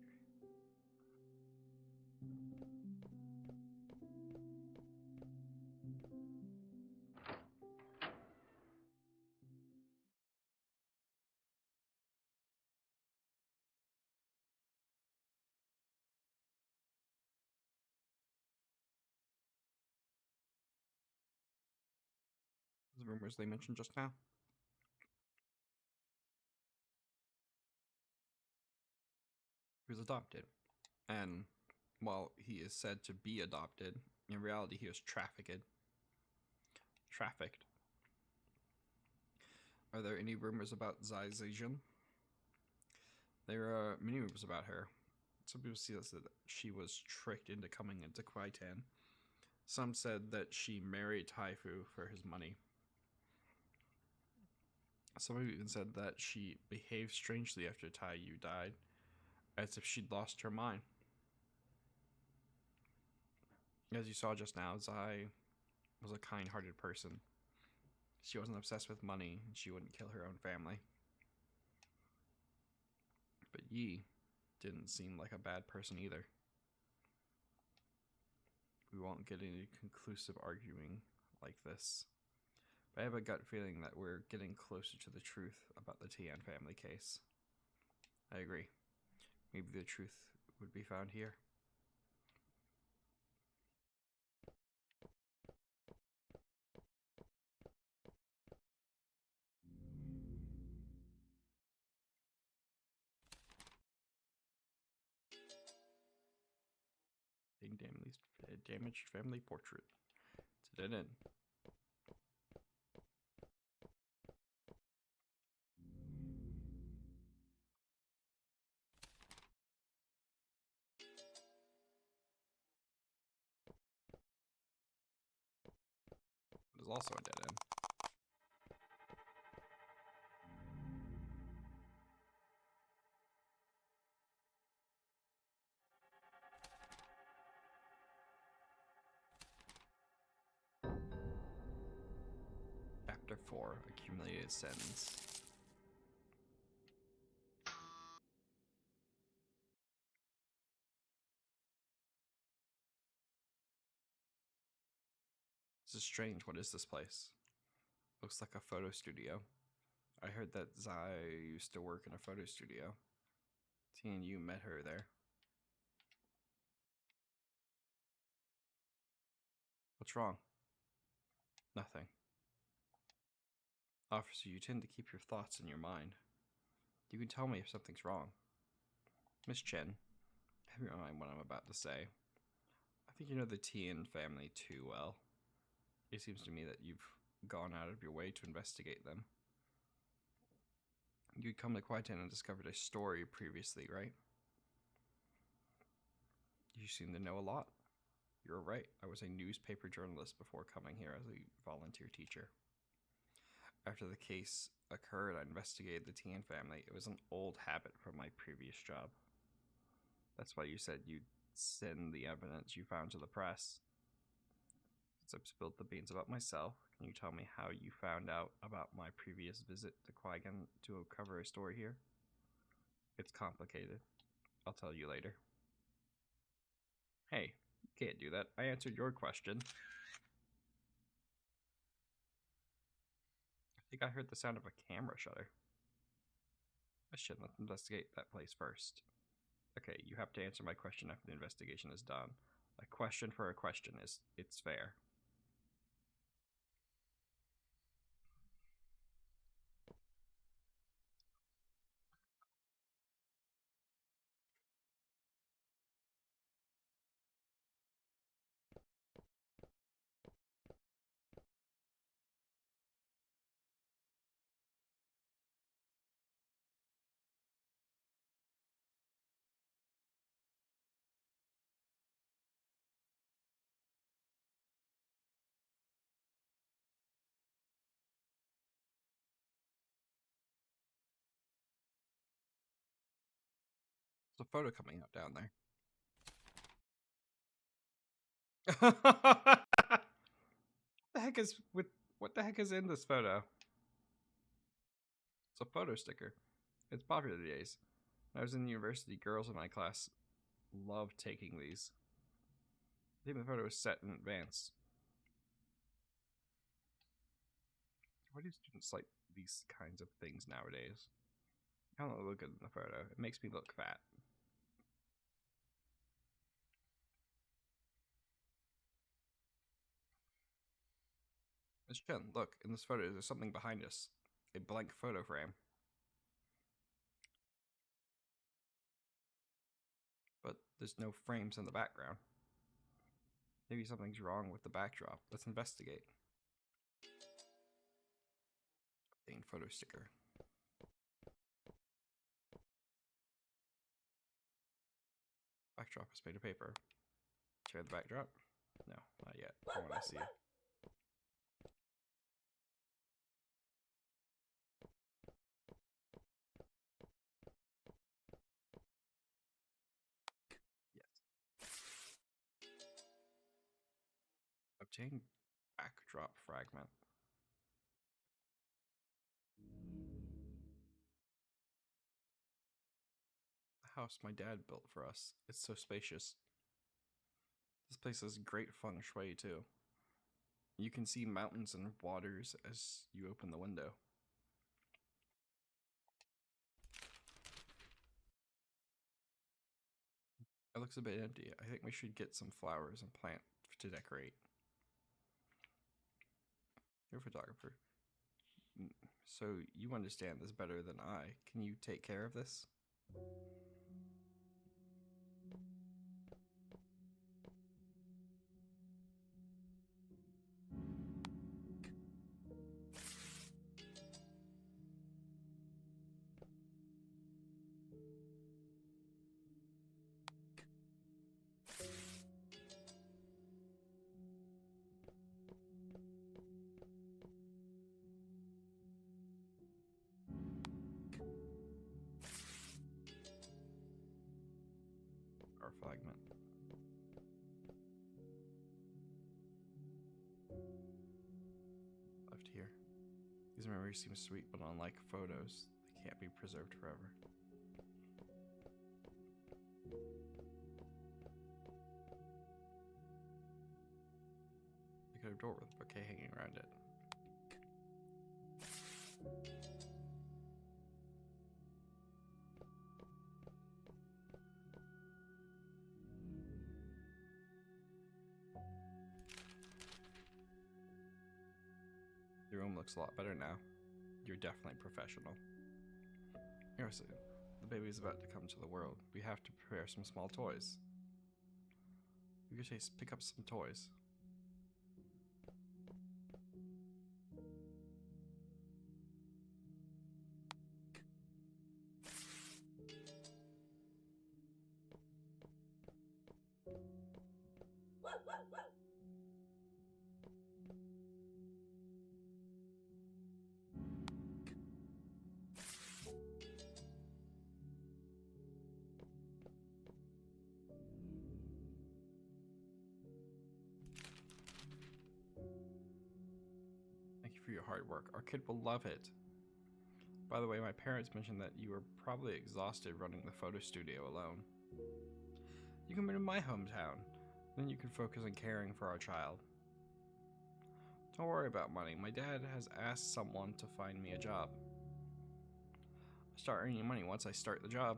The rumors they mentioned just now. He was adopted. And while he is said to be adopted, in reality he was trafficked. Trafficked. Are there any rumors about Zai Zijun? There are many rumors about her. Some people see that she was tricked into coming into Kwaitan. Some said that she married Taifu for his money. Some even said that she behaved strangely after Tai Yu died, as if she'd lost her mind. As you saw just now, Zai was a kind-hearted person. She wasn't obsessed with money, and she wouldn't kill her own family. But Yi didn't seem like a bad person either. We won't get any conclusive arguing like this. But I have a gut feeling that we're getting closer to the truth about the Tian family case. I agree. Maybe the truth would be found here. Damaged family portrait. It's a dead end. It is also a dead end. Chapter 4, Accumulated Sins. This is strange. What is this place? Looks like a photo studio. I heard that Zai used to work in a photo studio. T and you met her there. What's wrong? Nothing. Officer, you tend to keep your thoughts in your mind. You can tell me if something's wrong. Miss Chen, have your mind what I'm about to say. I think you know the Tian family too well. It seems to me that you've gone out of your way to investigate them. You'd come to Kwaitan and discovered a story previously, right? You seem to know a lot. You're right. I was a newspaper journalist before coming here as a volunteer teacher. After the case occurred, I investigated the Tian family. It was an old habit from my previous job. That's why you said you'd send the evidence you found to the press. Since I've spilled the beans about myself, can you tell me how you found out about my previous visit to Qui-Gon to cover a story here? It's complicated. I'll tell you later. Hey, you can't do that. I answered your question. I think I heard the sound of a camera shutter. I should let them investigate that place first. Okay, you have to answer my question after the investigation is done. A question for a question it's fair. There's a photo coming out down there. What the heck is in this photo? It's a photo sticker. It's popular these days. When I was in university, girls in my class loved taking these. I think the photo was set in advance. Why do students like these kinds of things nowadays? I don't look good in the photo. It makes me look fat. Miss Chen, look, in this photo, there's something behind us. A blank photo frame. But there's no frames in the background. Maybe something's wrong with the backdrop. Let's investigate. Obtain photo sticker. Backdrop is made of paper. Tear the backdrop? No, not yet. I want to see. Yes. Obtain backdrop fragment. The house my dad built for us. It's so spacious. This place has great feng shui too. You can see mountains and waters as you open the window. It looks a bit empty. I think we should get some flowers and plant to decorate. You're a photographer. So you understand this better than I. Can you take care of this? Our fragment. Left here. These memories seem sweet, but unlike photos, they can't be preserved forever. Look at a door with a bouquet hanging around it. Your room looks a lot better now. You're definitely professional. Seriously, the baby's about to come to the world. We have to prepare some small toys. You could pick up some toys. Thank you for your hard work. Our kid will love it. By the way, my parents mentioned that you were probably exhausted running the photo studio alone. You can move to my hometown. Then you can focus on caring for our child. Don't worry about money. My dad has asked someone to find me a job. I'll start earning money once I start the job.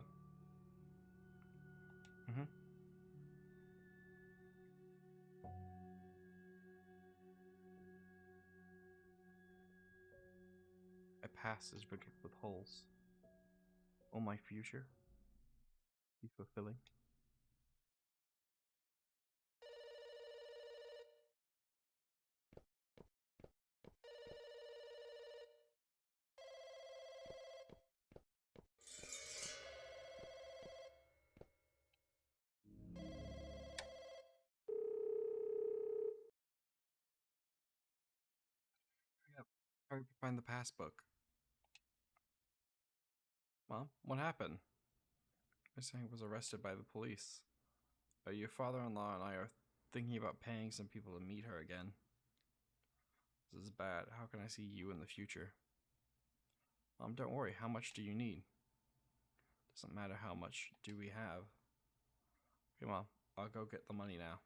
My past is riddled with holes. Will my future be fulfilling? Yep. Hurry to find the passbook. Mom, what happened? Miss Yang was arrested by the police. Your father-in-law and I are thinking about paying some people to meet her again. This is bad. How can I see you in the future? Don't worry. How much do you need? Doesn't matter how much do we have. Come on, I'll go get the money now.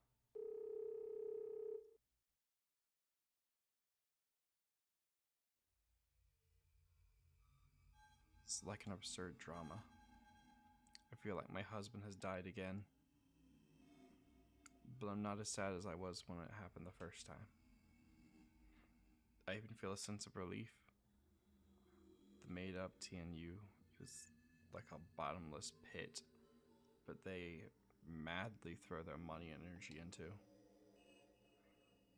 It's like an absurd drama. I feel like my husband has died again. But I'm not as sad as I was when it happened the first time. I even feel a sense of relief. The made-up TNU is like a bottomless pit, but they madly throw their money and energy into.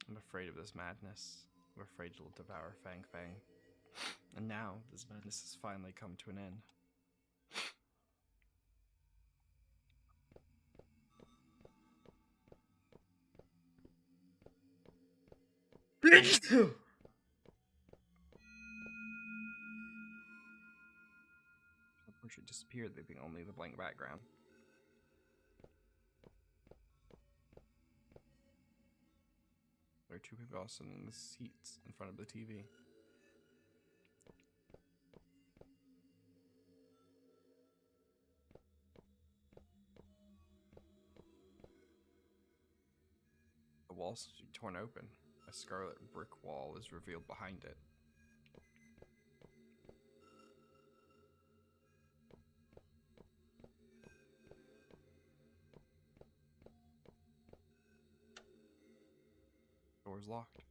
I'm afraid of this madness. I'm afraid it'll devour Fang Fang. And now, this madness has finally come to an end. The portrait disappeared, leaving only the blank background. There are two people sitting in the seats in front of the TV. The walls are torn open. A scarlet brick wall is revealed behind it. Door is locked.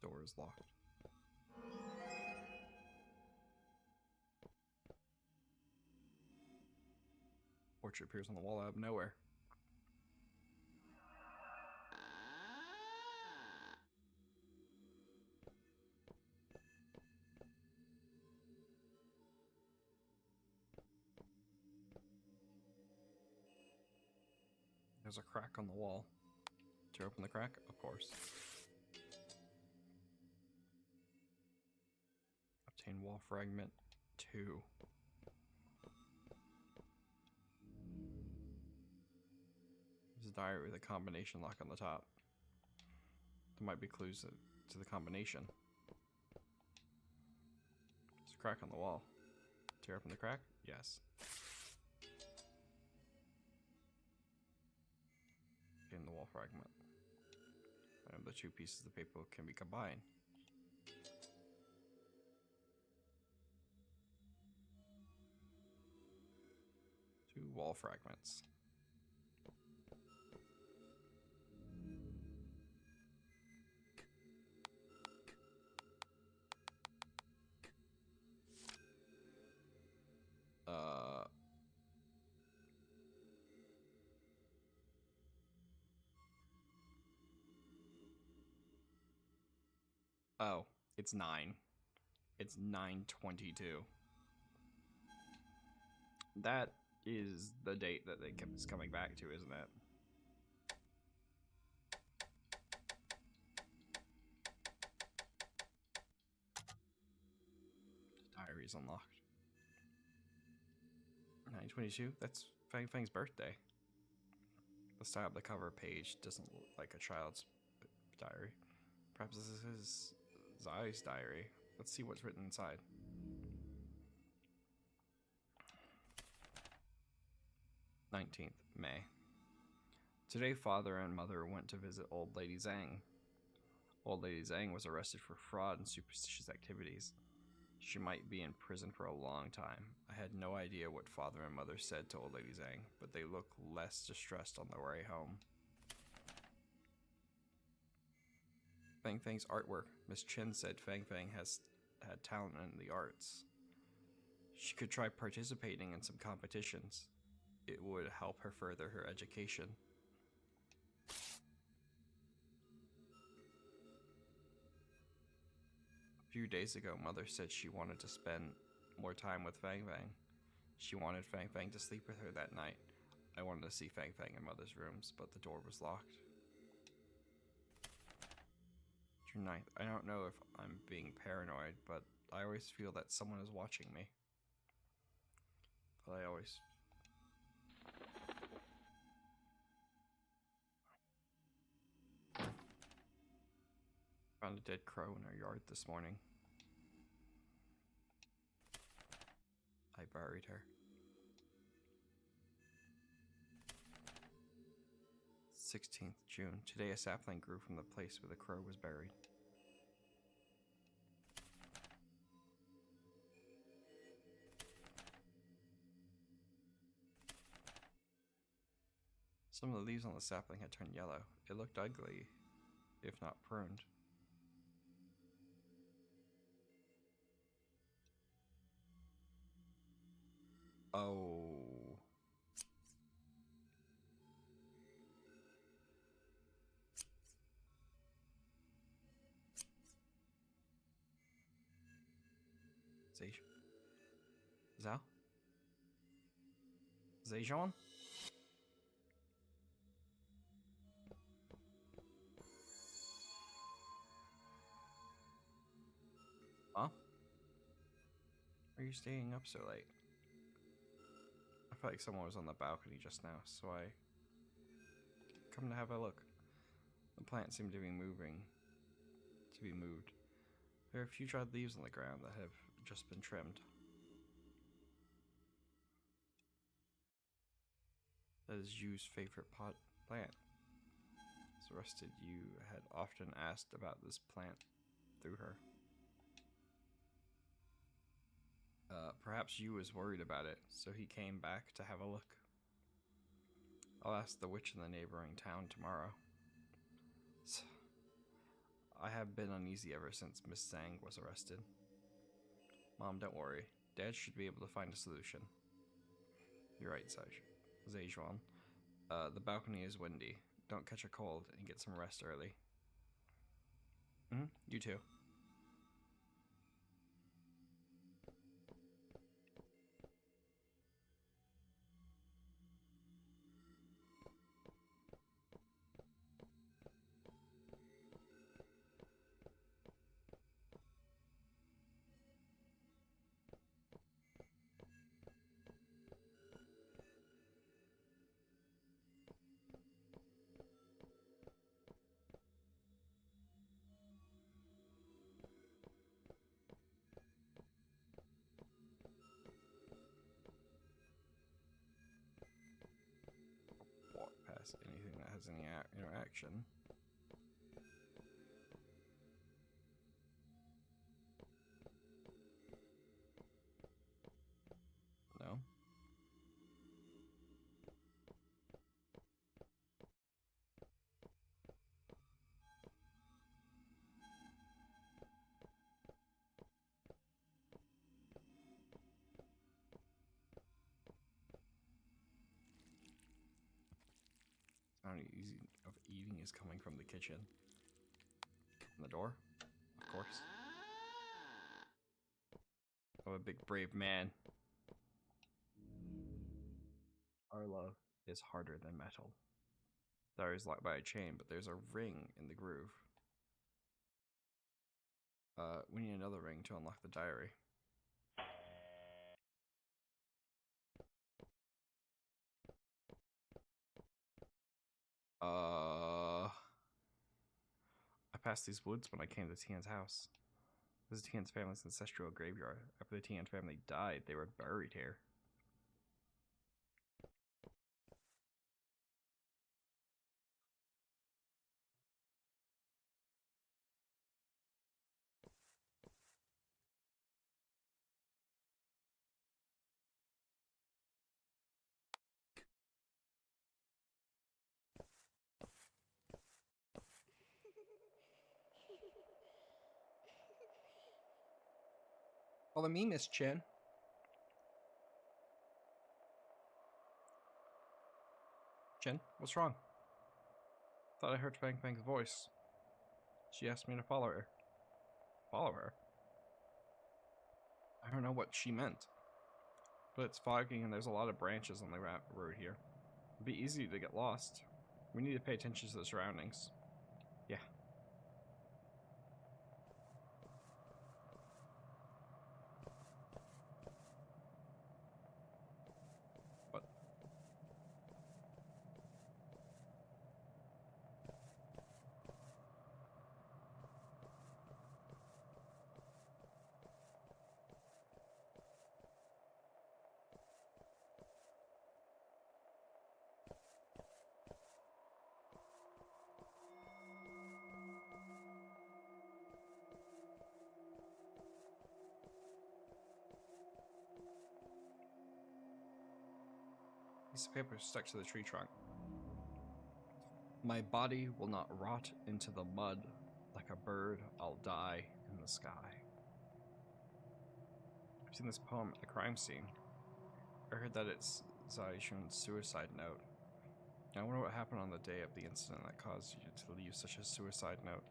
Door is locked. Portrait appears on the wall out of nowhere. There's a crack on the wall. To open the crack, of course. Obtain wall fragment 2. There's a diary with a combination lock on the top. There might be clues to the combination. There's a crack on the wall. Tear open the crack? Yes. In the wall fragment. And the two pieces of paper can be combined. Two wall fragments. Oh, it's 9. It's 9/22. That is the date that it's coming back to, isn't it? Diary's unlocked. 9/22? That's Fang Fang's birthday. The style of the cover page doesn't look like a child's diary. Perhaps this is Zai's diary. Let's see what's written inside. May 19th. Today, father and mother went to visit Old Lady Zhang. Old Lady Zhang was arrested for fraud and superstitious activities. She might be in prison for a long time. I had no idea what father and mother said to Old Lady Zhang, but they look less distressed on their way home. Fang Fang's artwork. Miss Chen said Fang Fang has had talent in the arts. She could try participating in some competitions. It would help her further her education. A few days ago, Mother said she wanted to spend more time with Fang Fang. She wanted Fang Fang to sleep with her that night. I wanted to see Fang Fang in Mother's rooms, but the door was locked. June 9th. I don't know if I'm being paranoid, but I always feel that someone is watching me. But I always... Found a dead crow in our yard this morning. I buried her. 16th June. Today a sapling grew from the place where the crow was buried. Some of the leaves on the sapling had turned yellow. It looked ugly, if not pruned. Oh. Zhao? Zhejian? Huh? Why are you staying up so late? I felt like someone was on the balcony just now, so I come to have a look. The plants seem to be moved. There are a few dried leaves on the ground that have just been trimmed. That is Yu's favorite pot plant. So Rusted, you had often asked about this plant through her. Perhaps Yu was worried about it, so he came back to have a look. I'll ask the witch in the neighboring town tomorrow. I have been uneasy ever since Miss Zhang was arrested. Mom, don't worry. Dad should be able to find a solution. You're right, Zhejuan. The balcony is windy. Don't catch a cold and get some rest early. You too. Walk past anything that has any interaction. No. Sound of eating is coming from the kitchen. From the door, of course. I'm a big brave man. Our love is harder than metal. The diary is locked by a chain, but there's a ring in the groove. We need another ring to unlock the diary. I passed these woods when I came to Tian's house. This is Tian's family's ancestral graveyard. After the Tian family died, they were buried here. Follow me, Miss Chen. Chen, what's wrong? Thought I heard Fang Fang's voice. She asked me to follow her. Follow her? I don't know what she meant. But it's fogging and there's a lot of branches on the road here. It'd be easy to get lost. We need to pay attention to the surroundings. Yeah. Piece of paper stuck to the tree trunk. My body will not rot into the mud. Like a bird, I'll die in the sky. I've seen this poem at the crime scene. I heard that it's Zaishin's suicide note. I wonder what happened on the day of the incident that caused you to leave such a suicide note.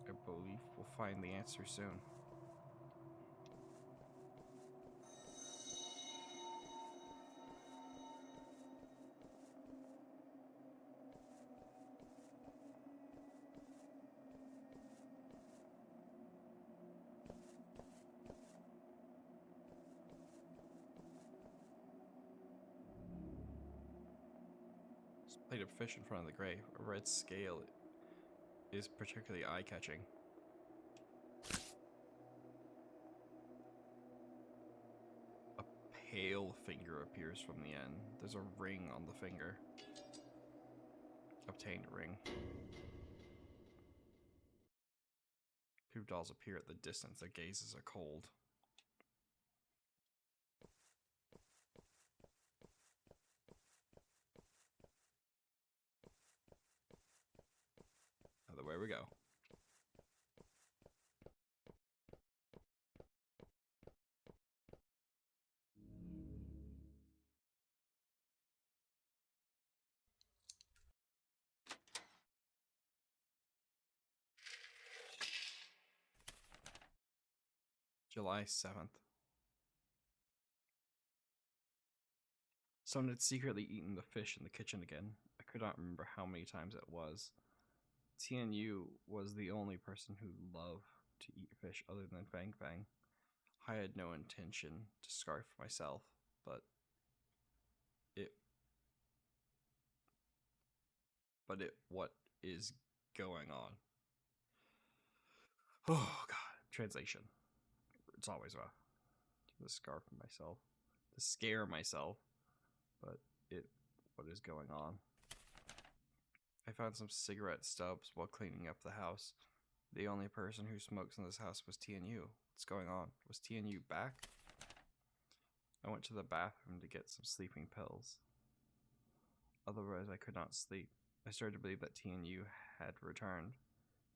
I believe we'll find the answer soon. Plate of fish in front of the grave. A red scale is particularly eye-catching. A pale finger appears from the end. There's a ring on the finger. Obtained ring. Two dolls appear at the distance. Their gazes are cold. Other way we go. July 7th. Someone had secretly eaten the fish in the kitchen again. I could not remember how many times it was. TNU was the only person who loved to eat fish other than Fang Fang. I had no intention to scarf myself, but what is going on? Oh god. Translation. It's always rough. To scarf myself. To scare myself. But what is going on? I found some cigarette stubs while cleaning up the house. The only person who smokes in this house was TNU. What's going on? Was TNU back? I went to the bathroom to get some sleeping pills. Otherwise, I could not sleep. I started to believe that TNU had returned.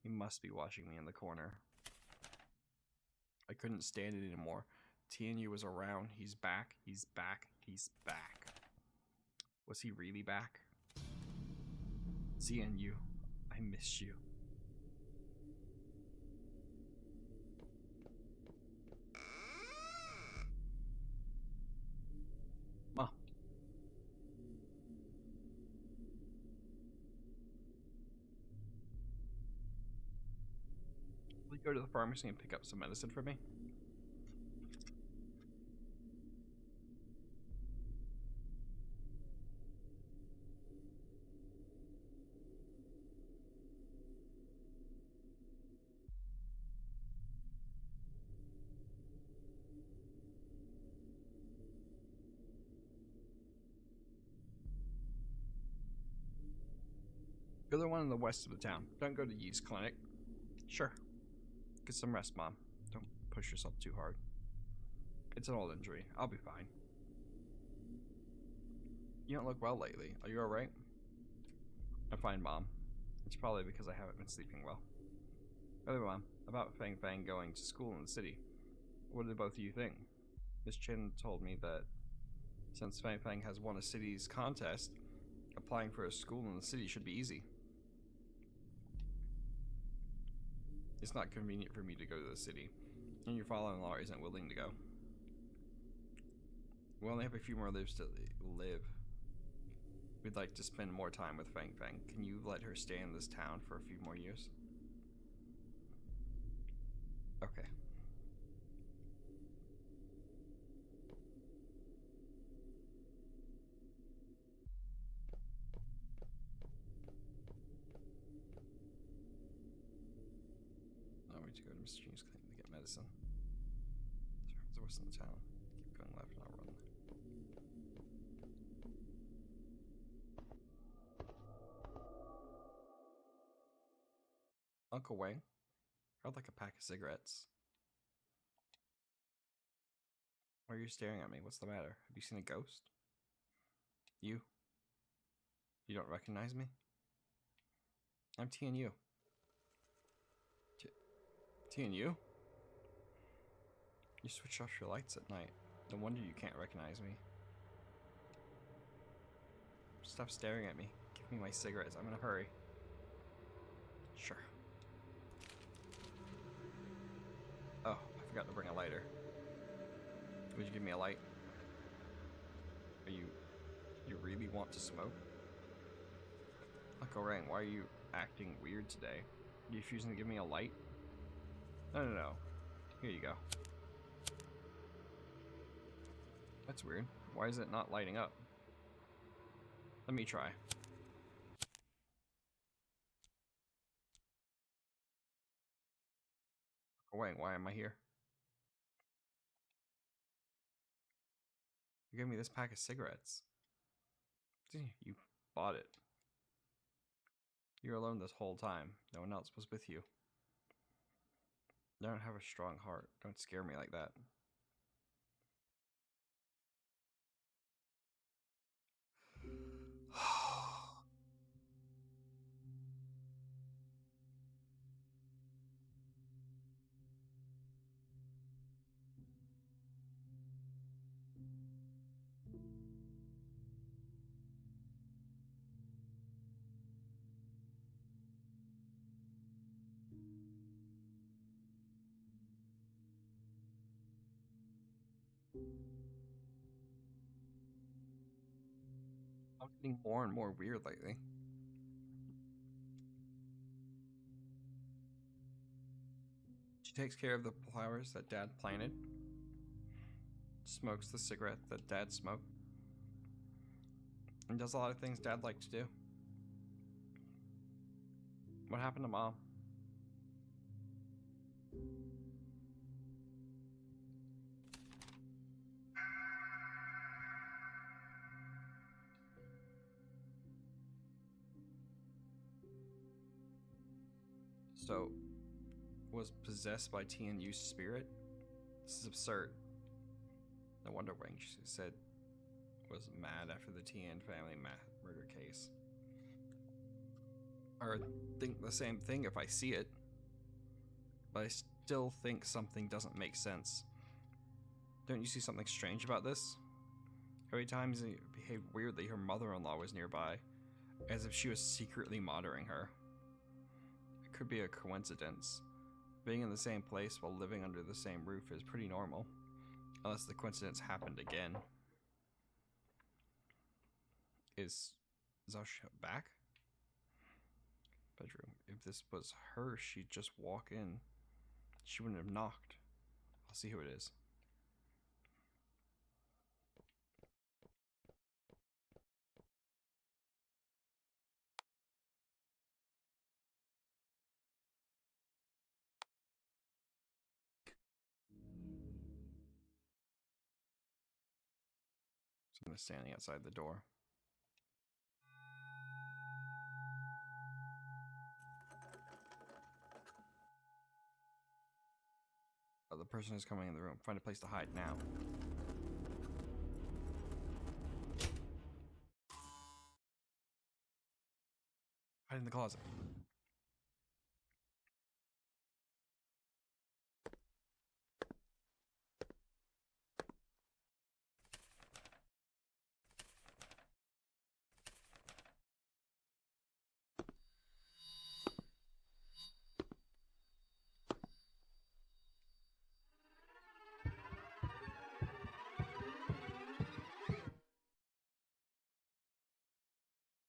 He must be watching me in the corner. I couldn't stand it anymore. TNU was around. He's back. He's back. He's back. Was he really back? TNU, I miss you. Ma. Will you go to the pharmacy and pick up some medicine for me? Go to the one in the west of the town. Don't go to Yee's clinic. Sure. Get some rest, Mom. Don't push yourself too hard. It's an old injury. I'll be fine. You don't look well lately. Are you alright? I'm fine, Mom. It's probably because I haven't been sleeping well. By the way, Mom, about Fang Fang going to school in the city. What did both of you think? Miss Chin told me that since Fang Fang has won a city's contest, applying for a school in the city should be easy. It's not convenient for me to go to the city, and your father-in-law isn't willing to go. We only have a few more lives to live. We'd like to spend more time with Fang Fang. Can you let her stay in this town for a few more years? Okay. Now we need to go to Mr. Jin's clinic to get medicine. It's the west in the town. Keep going left, not run. Uncle Wang, I'd like a pack of cigarettes. Why are you staring at me? What's the matter? Have you seen a ghost? You? You don't recognize me? I'm T and you. T and you? You switch off your lights at night. No wonder you can't recognize me. Stop staring at me. Give me my cigarettes. I'm in a hurry. Sure. Oh, I forgot to bring a lighter. Would you give me a light? Are you really want to smoke? Uncle Rang, why are you acting weird today? Are you refusing to give me a light? No. Here you go. That's weird. Why is it not lighting up? Let me try. Uncle Wang, why am I here? You gave me this pack of cigarettes. You bought it. You're alone this whole time. No one else was with you. I don't have a strong heart. Don't scare me like that. I'm getting more and more weird lately. She takes care of the flowers that Dad planted, smokes the cigarette that Dad smoked, and does a lot of things Dad liked to do. What happened to Mom? So, was possessed by TNU's spirit? This is absurd. No wonder Wang said was mad after the Tien family murder case. Or think the same thing if I see it. But I still think something doesn't make sense. Don't you see something strange about this? Every time he behaved weirdly, her mother-in-law was nearby, as if she was secretly monitoring her. It could be a coincidence. Being in the same place while living under the same roof is pretty normal. Unless the coincidence happened again. Is Zhao back? Bedroom. If this was her, she'd just walk in. She wouldn't have knocked. I'll see who it is. Someone standing outside the door. Oh, the person is coming in the room. Find a place to hide now. Hide in the closet.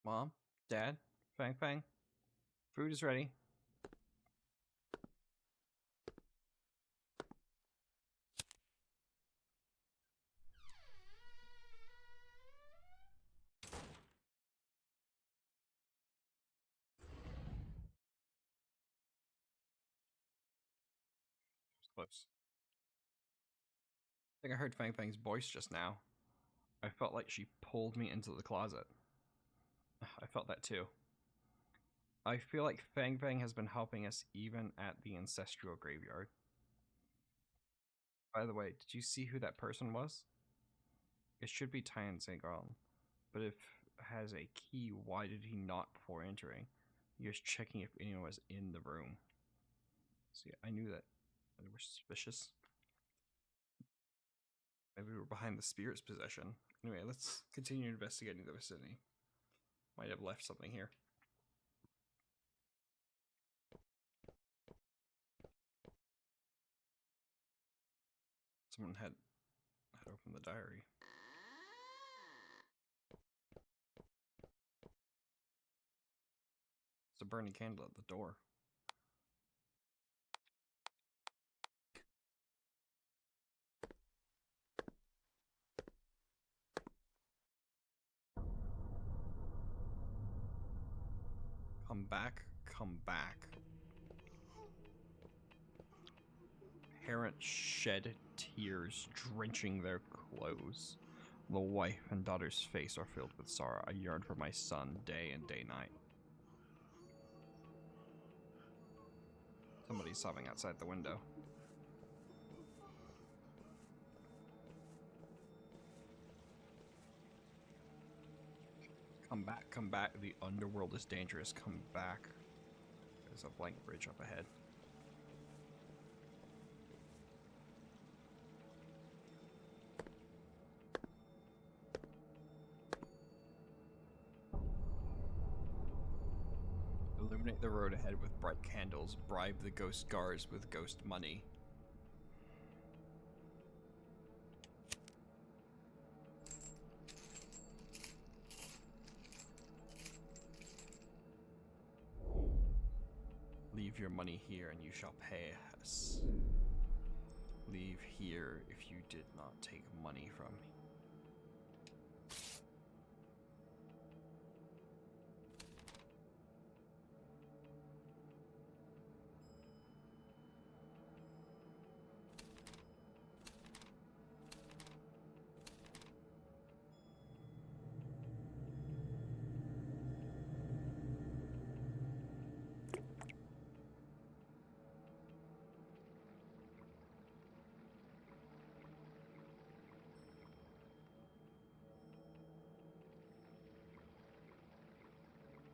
Mom? Dad? Fang Fang? Food is ready. It's close. I think I heard Fang Fang's voice just now. I felt like she pulled me into the closet. I felt that too. I feel like Fang Fang has been helping us even at the ancestral graveyard. By the way, did you see who that person was? It should be Tian Segal. But if it has a key, why did he knock before entering? He was checking if anyone was in the room. See, I knew that they were suspicious. Maybe we were behind the spirit's possession. Anyway, let's continue investigating the vicinity. Might have left something here. Someone had opened the diary. There's a burning candle at the door. Come back, come back. Parents shed tears, drenching their clothes. The wife and daughter's face are filled with sorrow. I yearn for my son day and night. Somebody's sobbing outside the window. Come back, come back. The underworld is dangerous. Come back. There's a blank bridge up ahead. Illuminate the road ahead with bright candles. Bribe the ghost guards with ghost money. Leave your money here and you shall pay us. Leave here if you did not take money from me.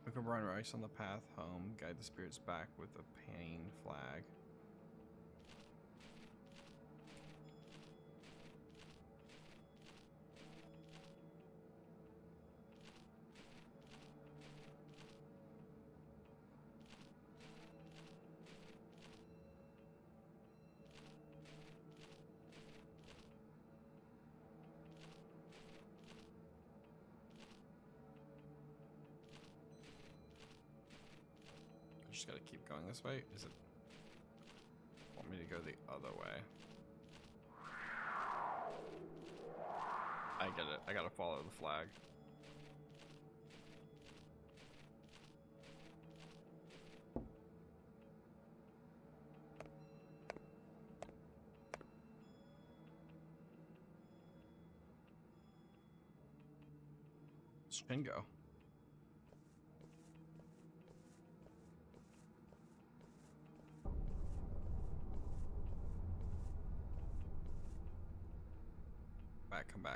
Look a bright rice on the path home. Guide the spirits back with a pain flag. Just gotta keep going this way? Is it want me to go the other way? I get it. I gotta follow the flag. Shingo.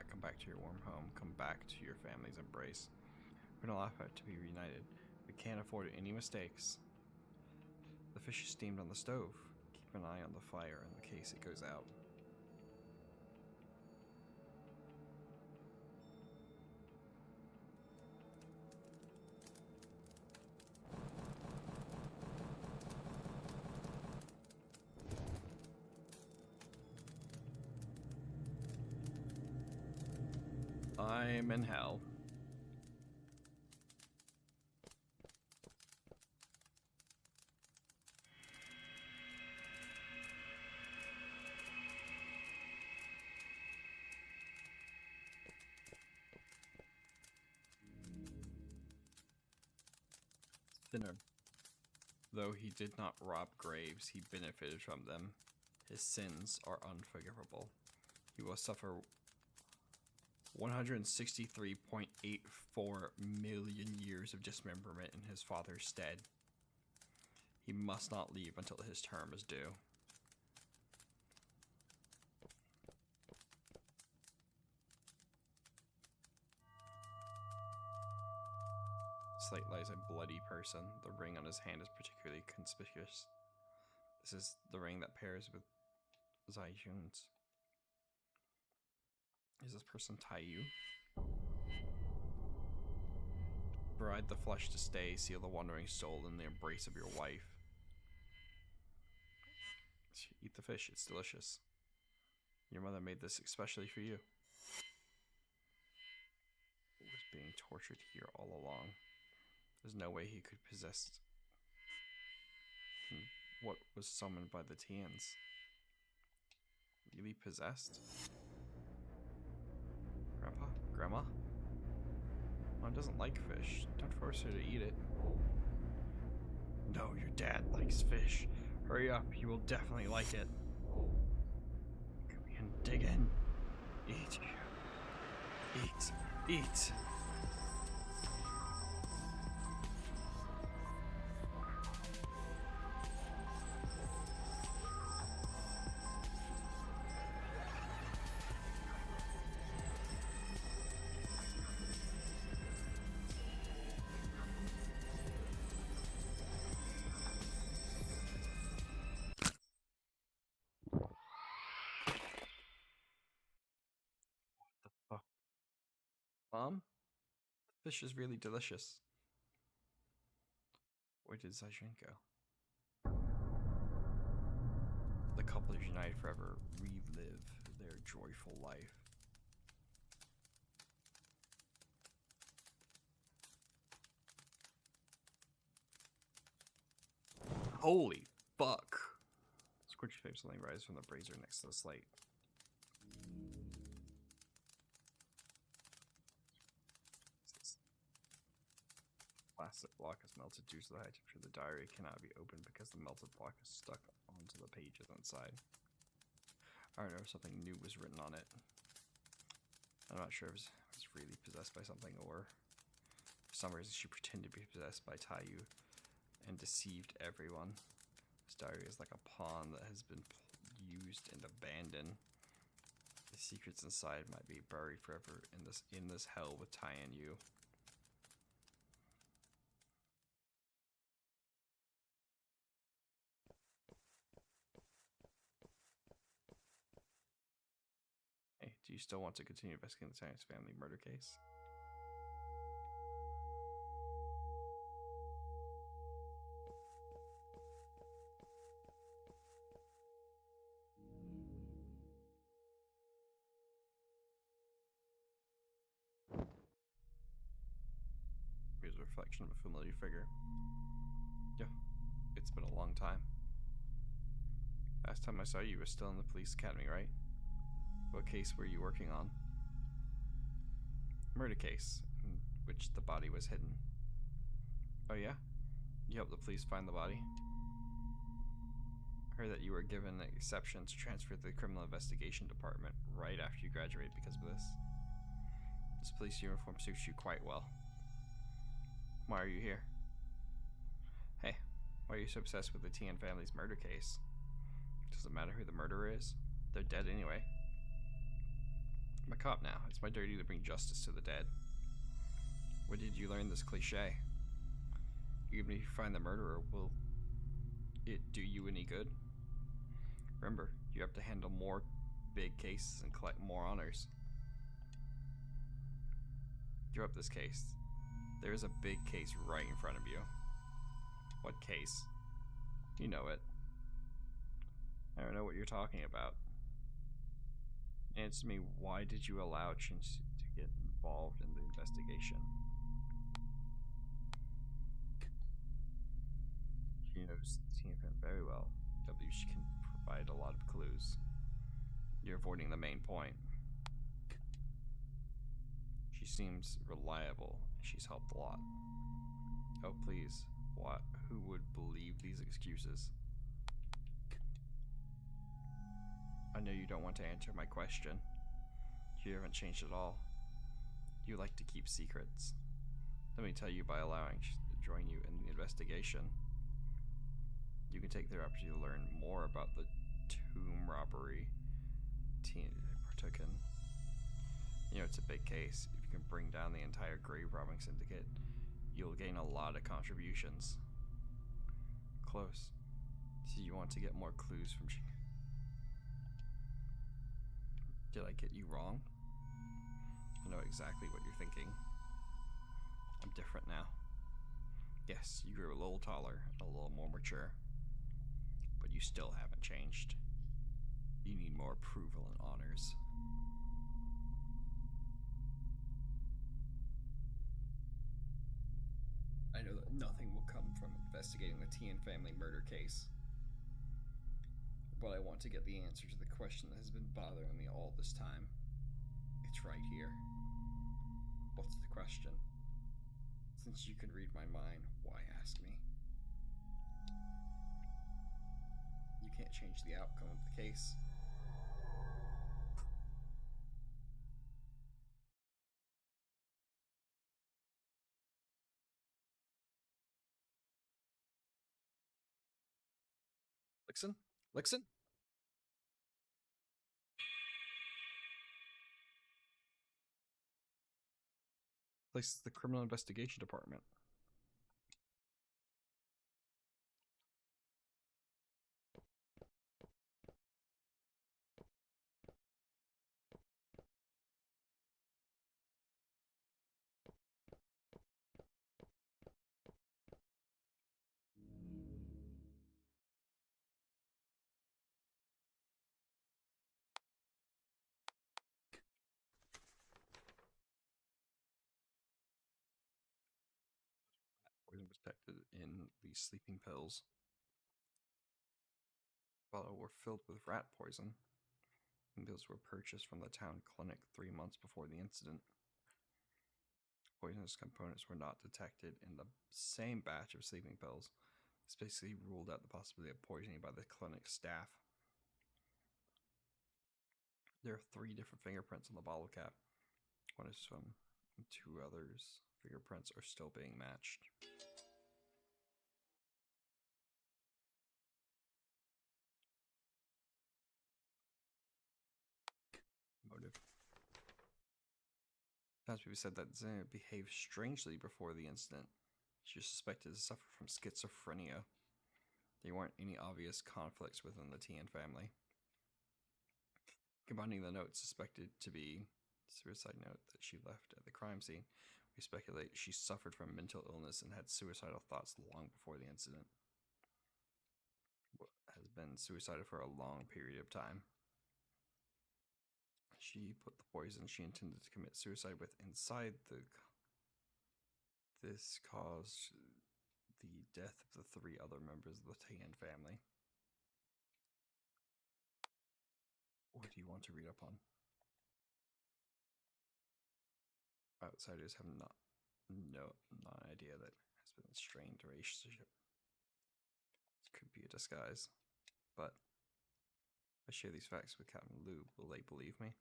Come back to your warm home. Come back to your family's embrace. We're gonna laugh at to be reunited. We can't afford any mistakes. The fish is steamed on the stove. Keep an eye on the fire in case it goes out. I'm in hell. Sinner. Though he did not rob graves, he benefited from them. His sins are unforgivable. He will suffer 163.84 million years of dismemberment in his father's stead. He must not leave until his term is due. slate lies a bloody person. The ring on his hand is particularly conspicuous. This is the ring that pairs with Zai Jun's. Is this person Taiyu? Bride the flesh to stay, seal the wandering soul in the embrace of your wife. Eat the fish, it's delicious. Your mother made this especially for you. He was being tortured here all along. There's no way he could possess what was summoned by the Tians. Really possessed? Grandpa? Grandma? Mom doesn't like fish. Don't force her to eat it. No, your dad likes fish. Hurry up, you will definitely like it. Come in, dig in. Eat. Eat. Eat. Mom? The fish is really delicious. Where did Zaijun go? The couple is united forever, relive their joyful life. Holy fuck! Scorched face only rise from the brazier next to the slate. Plastic block is melted due to the high temperature. The diary cannot be opened because the melted block is stuck onto the pages inside. I don't know if something new was written on it. I'm not sure if it's really possessed by something or for some reason she pretended to be possessed by Taiyu and deceived everyone. This diary is like a pawn that has been used and abandoned. The secrets inside might be buried forever in this hell with Tai and Yu. Hey, do you still want to continue investigating the Science family murder case? Here's a reflection of a familiar figure. Yeah, it's been a long time. Last time I saw you, you were still in the police academy, right? What case were you working on? Murder case, in which the body was hidden. Oh yeah? You helped the police find the body? I heard that you were given an exception to transfer to the criminal investigation department right after you graduated because of this. This police uniform suits you quite well. Why are you here? Hey, why are you so obsessed with the Tian family's murder case? Does it matter who the murderer is? They're dead anyway. I'm a cop now. It's my duty to bring justice to the dead. Where did you learn this cliche? Even if you find the murderer, will it do you any good? Remember, you have to handle more big cases and collect more honors. Give up this case. There is a big case right in front of you. What case? You know it. I don't know what you're talking about. Answer me, why did you allow Chin to get involved in the investigation? She knows the team very well. She can provide a lot of clues. You're avoiding the main point. She seems reliable, and she's helped a lot. Oh, please. What? Who would believe these excuses? I know you don't want to answer my question. You haven't changed at all. You like to keep secrets. Let me tell you, by allowing to join you in the investigation, you can take the opportunity to learn more about the tomb robbery Teen partook in. You know, it's a big case. If you can bring down the entire grave robbing syndicate, you'll gain a lot of contributions. Close. So you want to get more clues from... Did I get you wrong? I know exactly what you're thinking. I'm different now. Yes, you grew a little taller and a little more mature. But you still haven't changed. You need more approval and honors. I know that nothing will come from investigating the Tian family murder case. But I want to get the answer to the question that has been bothering me all this time. It's right here. What's the question? Since you can read my mind, why ask me? You can't change the outcome of the case. Lixon? Lixon? This is the Criminal Investigation Department. Poison was detected in the sleeping pills. Bottle were filled with rat poison, and those were purchased from the town clinic 3 months before the incident. Poisonous components were not detected in the same batch of sleeping pills. This basically ruled out the possibility of poisoning by the clinic staff. There are 3 different fingerprints on the bottle cap. One is from 2 others. Fingerprints are still being matched. Motive. Townspeople said that Zena behaved strangely before the incident. She was suspected to suffer from schizophrenia. There weren't any obvious conflicts within the Tian family. Combining the note suspected to be suicide note that she left at the crime scene, we speculate she suffered from mental illness and had suicidal thoughts long before the incident. Has been suicidal for a long period of time. She put the poison she intended to commit suicide with inside the... This caused the death of the 3 other members of the Tian family. What do you want to read up on? Outsiders have not an idea that has been a strained relationship. This could be a disguise, but if I share these facts with Captain Lou, will they believe me?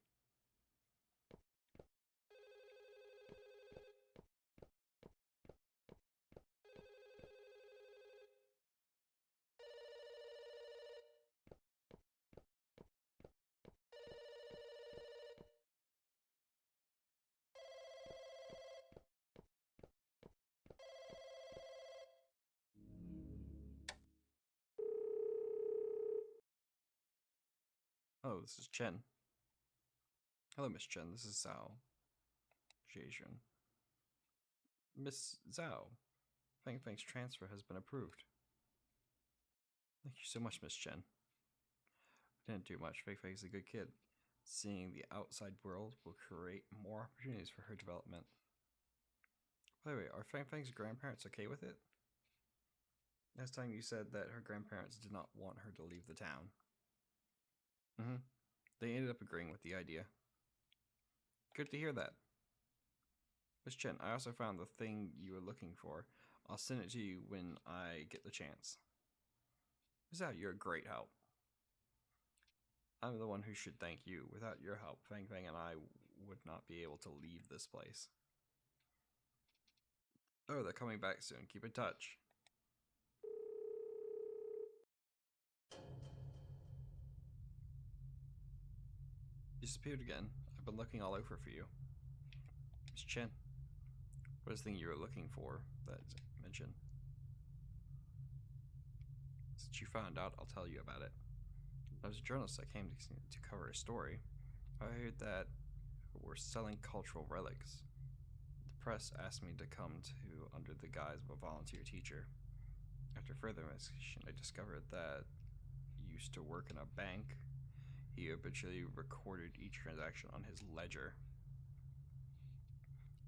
Oh, this is Chen. Hello, Miss Chen. This is Zhao Zhejian. Miss Zhao, Fang Fang's transfer has been approved. Thank you so much, Miss Chen. I didn't do much. Fei Fei's a good kid. Seeing the outside world will create more opportunities for her development. By the way, are Fang Fang's grandparents okay with it? Last time you said that her grandparents did not want her to leave the town. They ended up agreeing with the idea. Good to hear that. Miss Chen, I also found the thing you were looking for. I'll send it to you when I get the chance. Miss Zhao, you're a great help. I'm the one who should thank you. Without your help, Fang Fang and I would not be able to leave this place. Oh, they're coming back soon. Keep in touch. You disappeared again. I've been looking all over for you. Miss Chen, What is the thing you were looking for that mentioned? Since you found out, I'll tell you about it. I was a journalist that came to cover a story. I heard that we're selling cultural relics. The press asked me to come to under the guise of a volunteer teacher. After further investigation, I discovered that he used to work in a bank. He habitually recorded each transaction on his ledger.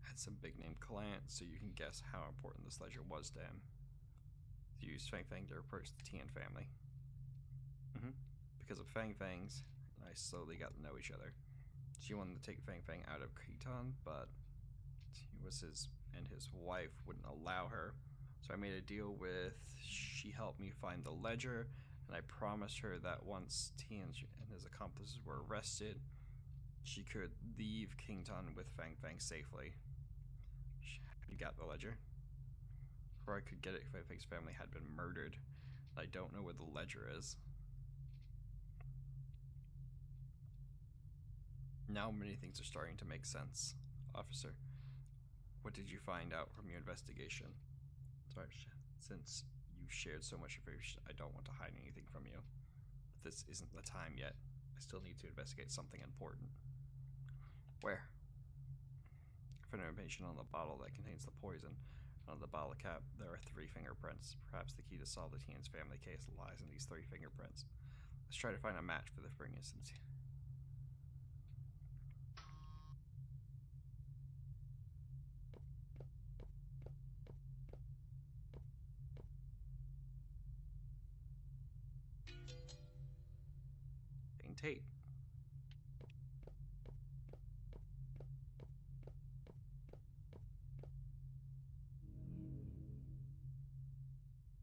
Had some big name clients, so you can guess how important this ledger was to him. He used Fang Fang to approach the Tian family. Because of Fang Fang's, I slowly got to know each other. She wanted to take Fang Fang out of Khitan, but his wife wouldn't allow her. So I made a deal with. She helped me find the ledger, and I promised her that once Tian and his accomplices were arrested, she could leave Kington with Fang Fang safely. You got the ledger? Before I could get it, Fang Fang's family had been murdered. I don't know where the ledger is. Now many things are starting to make sense. Officer, what did you find out from your investigation? Sorry, since you shared so much information, I don't want to hide anything from you. But this isn't the time yet. I still need to investigate something important. Where? I found information on the bottle that contains the poison. On the bottle cap, there are 3 fingerprints. Perhaps the key to solve the Tian's family case lies in these 3 fingerprints. Let's try to find a match for the spring instance. Tape.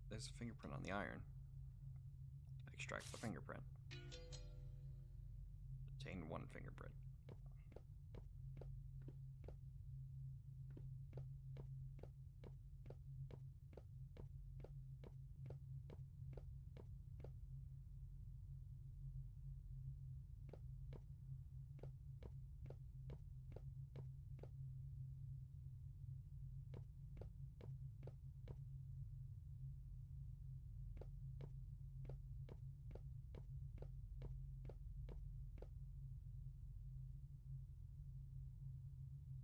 There's a fingerprint on the iron. Extract the fingerprint. Obtain 1 fingerprint.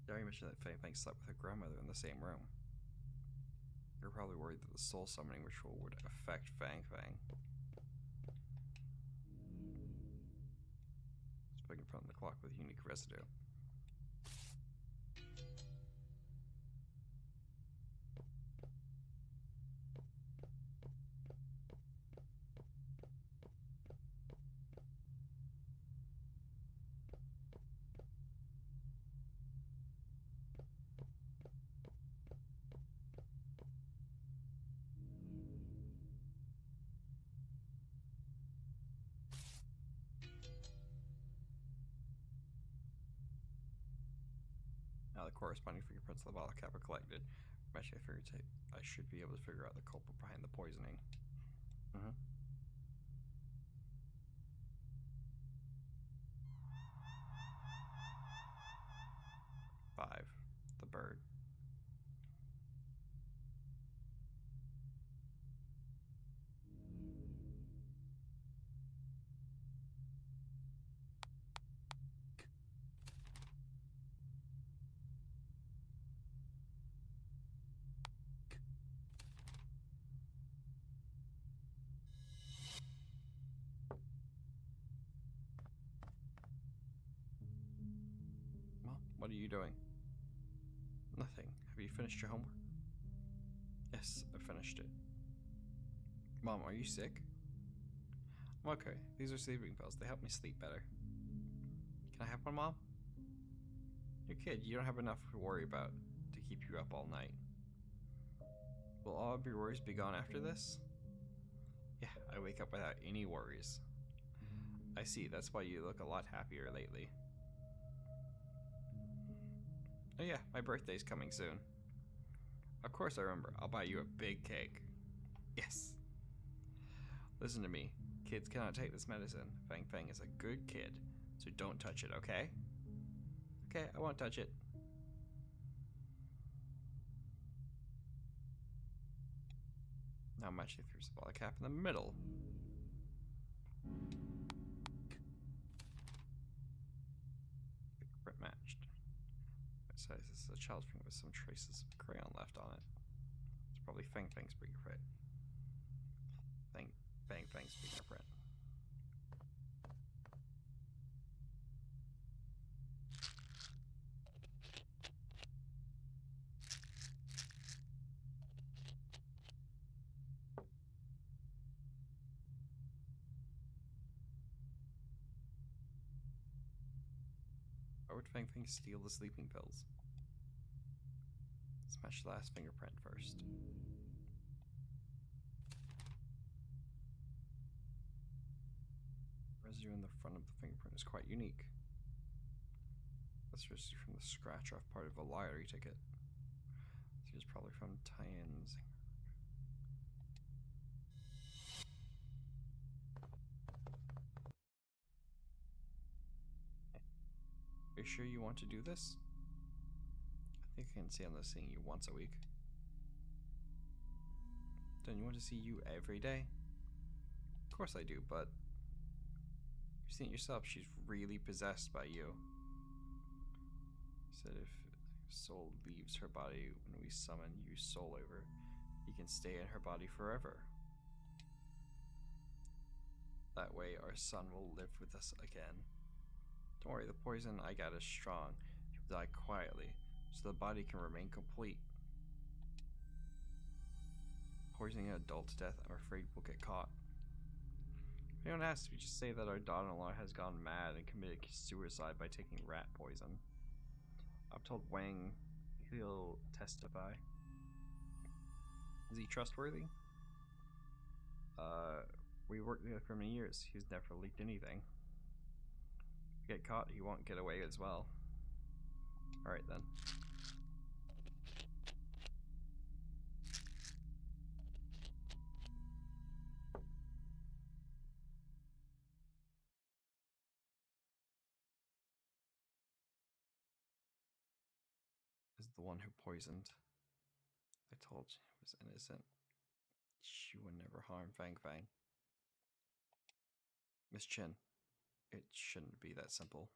Jerry mentioned that Fang Fang slept with her grandmother in the same room. You're probably worried that the soul summoning ritual would affect Fang Fang. Speaking from the clock with unique residue. Now the corresponding fingerprints of the bottle cap are collected. Matching the fingertip, I should be able to figure out the culprit behind the poisoning. 5. The bird. Mom, what are you doing? Nothing. Have you finished your homework? Yes, I finished it. Mom, are you sick? I'm okay. These are sleeping pills. They help me sleep better. Can I have one, Mom? You're a kid. You don't have enough to worry about to keep you up all night. Will all of your worries be gone after this? Yeah, I wake up without any worries. I see. That's why you look a lot happier lately. Oh yeah, my birthday's coming soon. Of course I remember. I'll buy you a big cake. Yes. Listen to me. Kids cannot take this medicine. Fang Fang is a good kid, so don't touch it, okay? Okay, I won't touch it. Now matching through the ball cap in the middle. Fingerprint matched. It says this is a child's finger with some traces of crayon left on it. It's probably Fang Fang's fingerprint. Fang Fang's fingerprint. Why would Fang Fang steal the sleeping pills? Let's match the last fingerprint first. The residue in the front of the fingerprint is quite unique. That's residue from the scratch off part of a lottery ticket. This is probably from tie-ins. Are you sure you want to do this? I think I can see on this seeing you once a week. Don't you want to see you every day? Of course I do, but you've seen it yourself. She's really possessed by you. Said if soul leaves her body when we summon you soul over, he can stay in her body forever. That way our son will live with us again. Don't worry, the poison I got is strong. He'll die quietly, so the body can remain complete. Poisoning an adult to death, I'm afraid we'll get caught. If anyone asks, we just say that our daughter-in-law has gone mad and committed suicide by taking rat poison. I've told Wang he'll testify. Is he trustworthy? We worked together for many years. He's never leaked anything. If we get caught, he won't get away as well. Alright then. Is the one who poisoned. I told you he was innocent. She would never harm Fang Fang. Miss Chin, it shouldn't be that simple.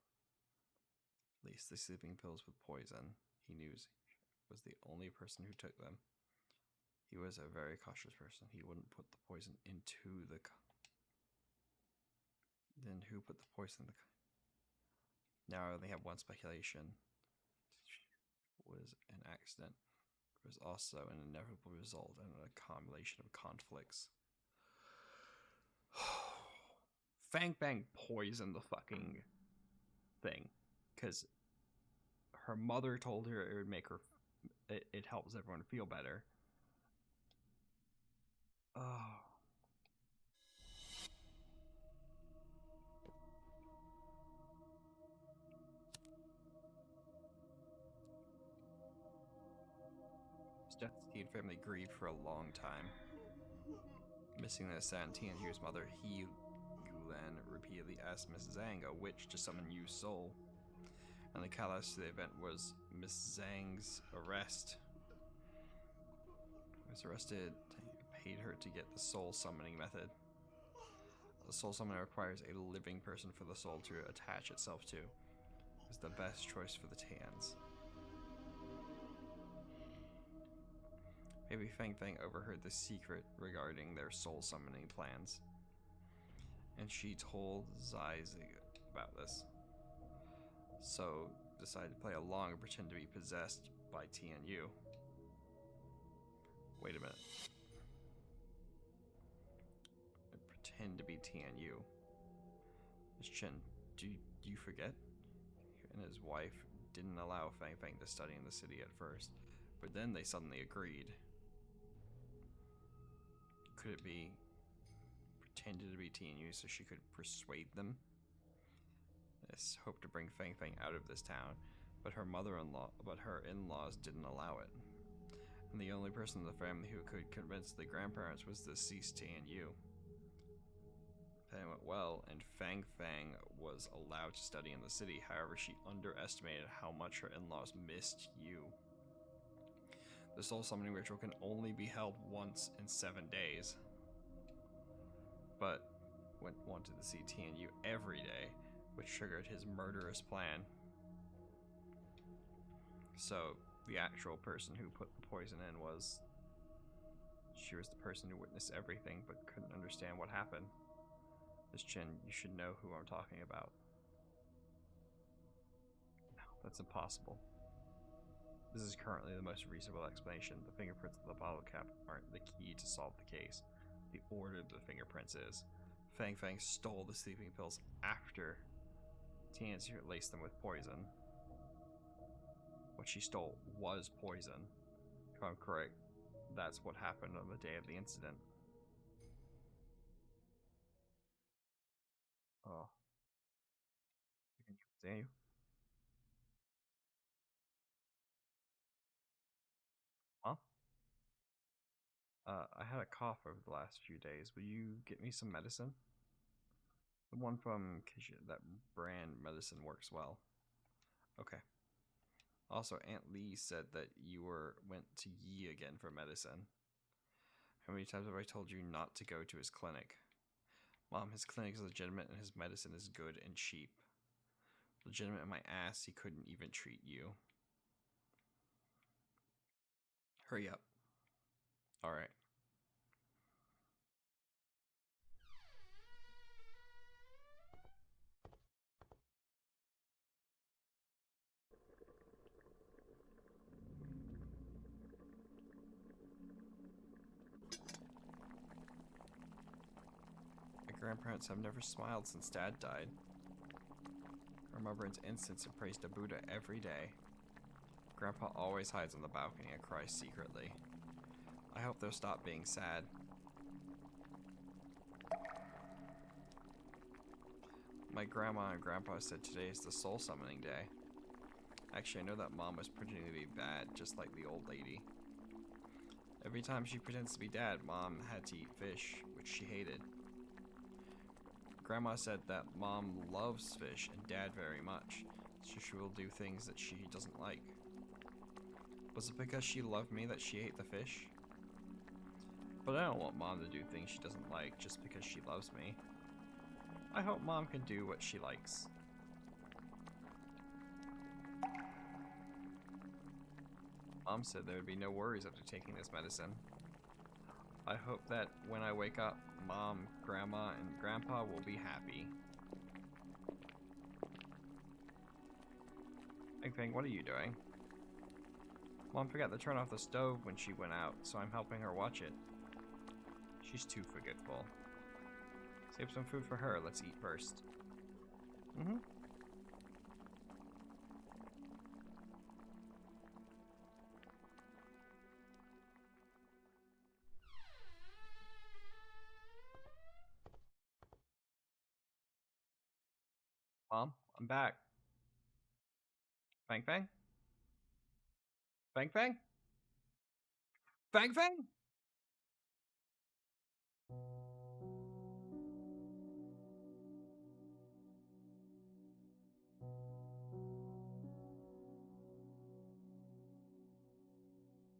At least the sleeping pills with poison, he knew was the only person who took them. He was a very cautious person. He wouldn't put the poison into the... Then who put the poison in the... Now I only have one speculation. It was an accident. It was also an inevitable result and an accumulation of conflicts. Fang Fang poisoned the fucking thing because her mother told her it would make her. It helps everyone feel better. Oh. His death, he and family grieved for a long time. Missing the sad Tianhu's mother, he Yulan repeatedly asked Mrs. Zhang, a witch, to summon Yu's soul. And the catalyst to the event was Miss Zhang's arrest. He was arrested, paid her to get the soul summoning method. The soul summoner requires a living person for the soul to attach itself to. It's the best choice for the Tans. Maybe Fang Fang overheard the secret regarding their soul summoning plans, and she told Zai about this. So decided to play along and pretend to be possessed by Tianyu. Wait a minute. Pretend to be Tianyu. Miss Chen, do you forget? He and his wife didn't allow Fang Fang to study in the city at first, but then they suddenly agreed. Could it be pretended to be Tianyu so she could persuade them? This hoped to bring Fang Fang out of this town, but her in-laws didn't allow it. And the only person in the family who could convince the grandparents was the deceased Tianyu. It went well, and Fang Fang was allowed to study in the city. However, she underestimated how much her in-laws missed Yu. The soul summoning ritual can only be held once in 7 days. But wanted to see TNU every day, which triggered his murderous plan. So the actual person who put the poison in was... She was the person who witnessed everything but couldn't understand what happened. Miss Chin, you should know who I'm talking about. No, that's impossible. This is currently the most reasonable explanation. The fingerprints of the bottle cap aren't the key to solve the case. The order of the fingerprints is. Fang Fang stole the sleeping pills after Tianzi laced them with poison. What she stole was poison. If I'm correct, that's what happened on the day of the incident. Oh. I can continue. Huh? I had a cough over the last few days. Will you get me some medicine? The one from Kisha, that brand medicine works well. Okay. Also, Aunt Lee said that you went to Yi again for medicine. How many times have I told you not to go to his clinic? Mom, his clinic is legitimate and his medicine is good and cheap. Legitimate in my ass, he couldn't even treat you. Hurry up. Alright. My grandparents have never smiled since Dad died. I remember his incense and prays to Buddha every day. Grandpa always hides on the balcony and cries secretly. I hope they'll stop being sad. My grandma and grandpa said today is the soul summoning day. Actually, I know that Mom was pretending to be bad, just like the old lady. Every time she pretends to be Dad, Mom had to eat fish, which she hated. Grandma said that Mom loves fish and Dad very much, so she will do things that she doesn't like. Was it because she loved me that she ate the fish? But I don't want Mom to do things she doesn't like just because she loves me. I hope Mom can do what she likes. Mom said there would be no worries after taking this medicine. I hope that when I wake up, Mom, Grandma, and Grandpa will be happy. Fang Fang, what are you doing? Mom forgot to turn off the stove when she went out, so I'm helping her watch it. She's too forgetful. Save some food for her. Let's eat first. Mom, I'm back. Fang Fang? Fang Fang? Fang Fang?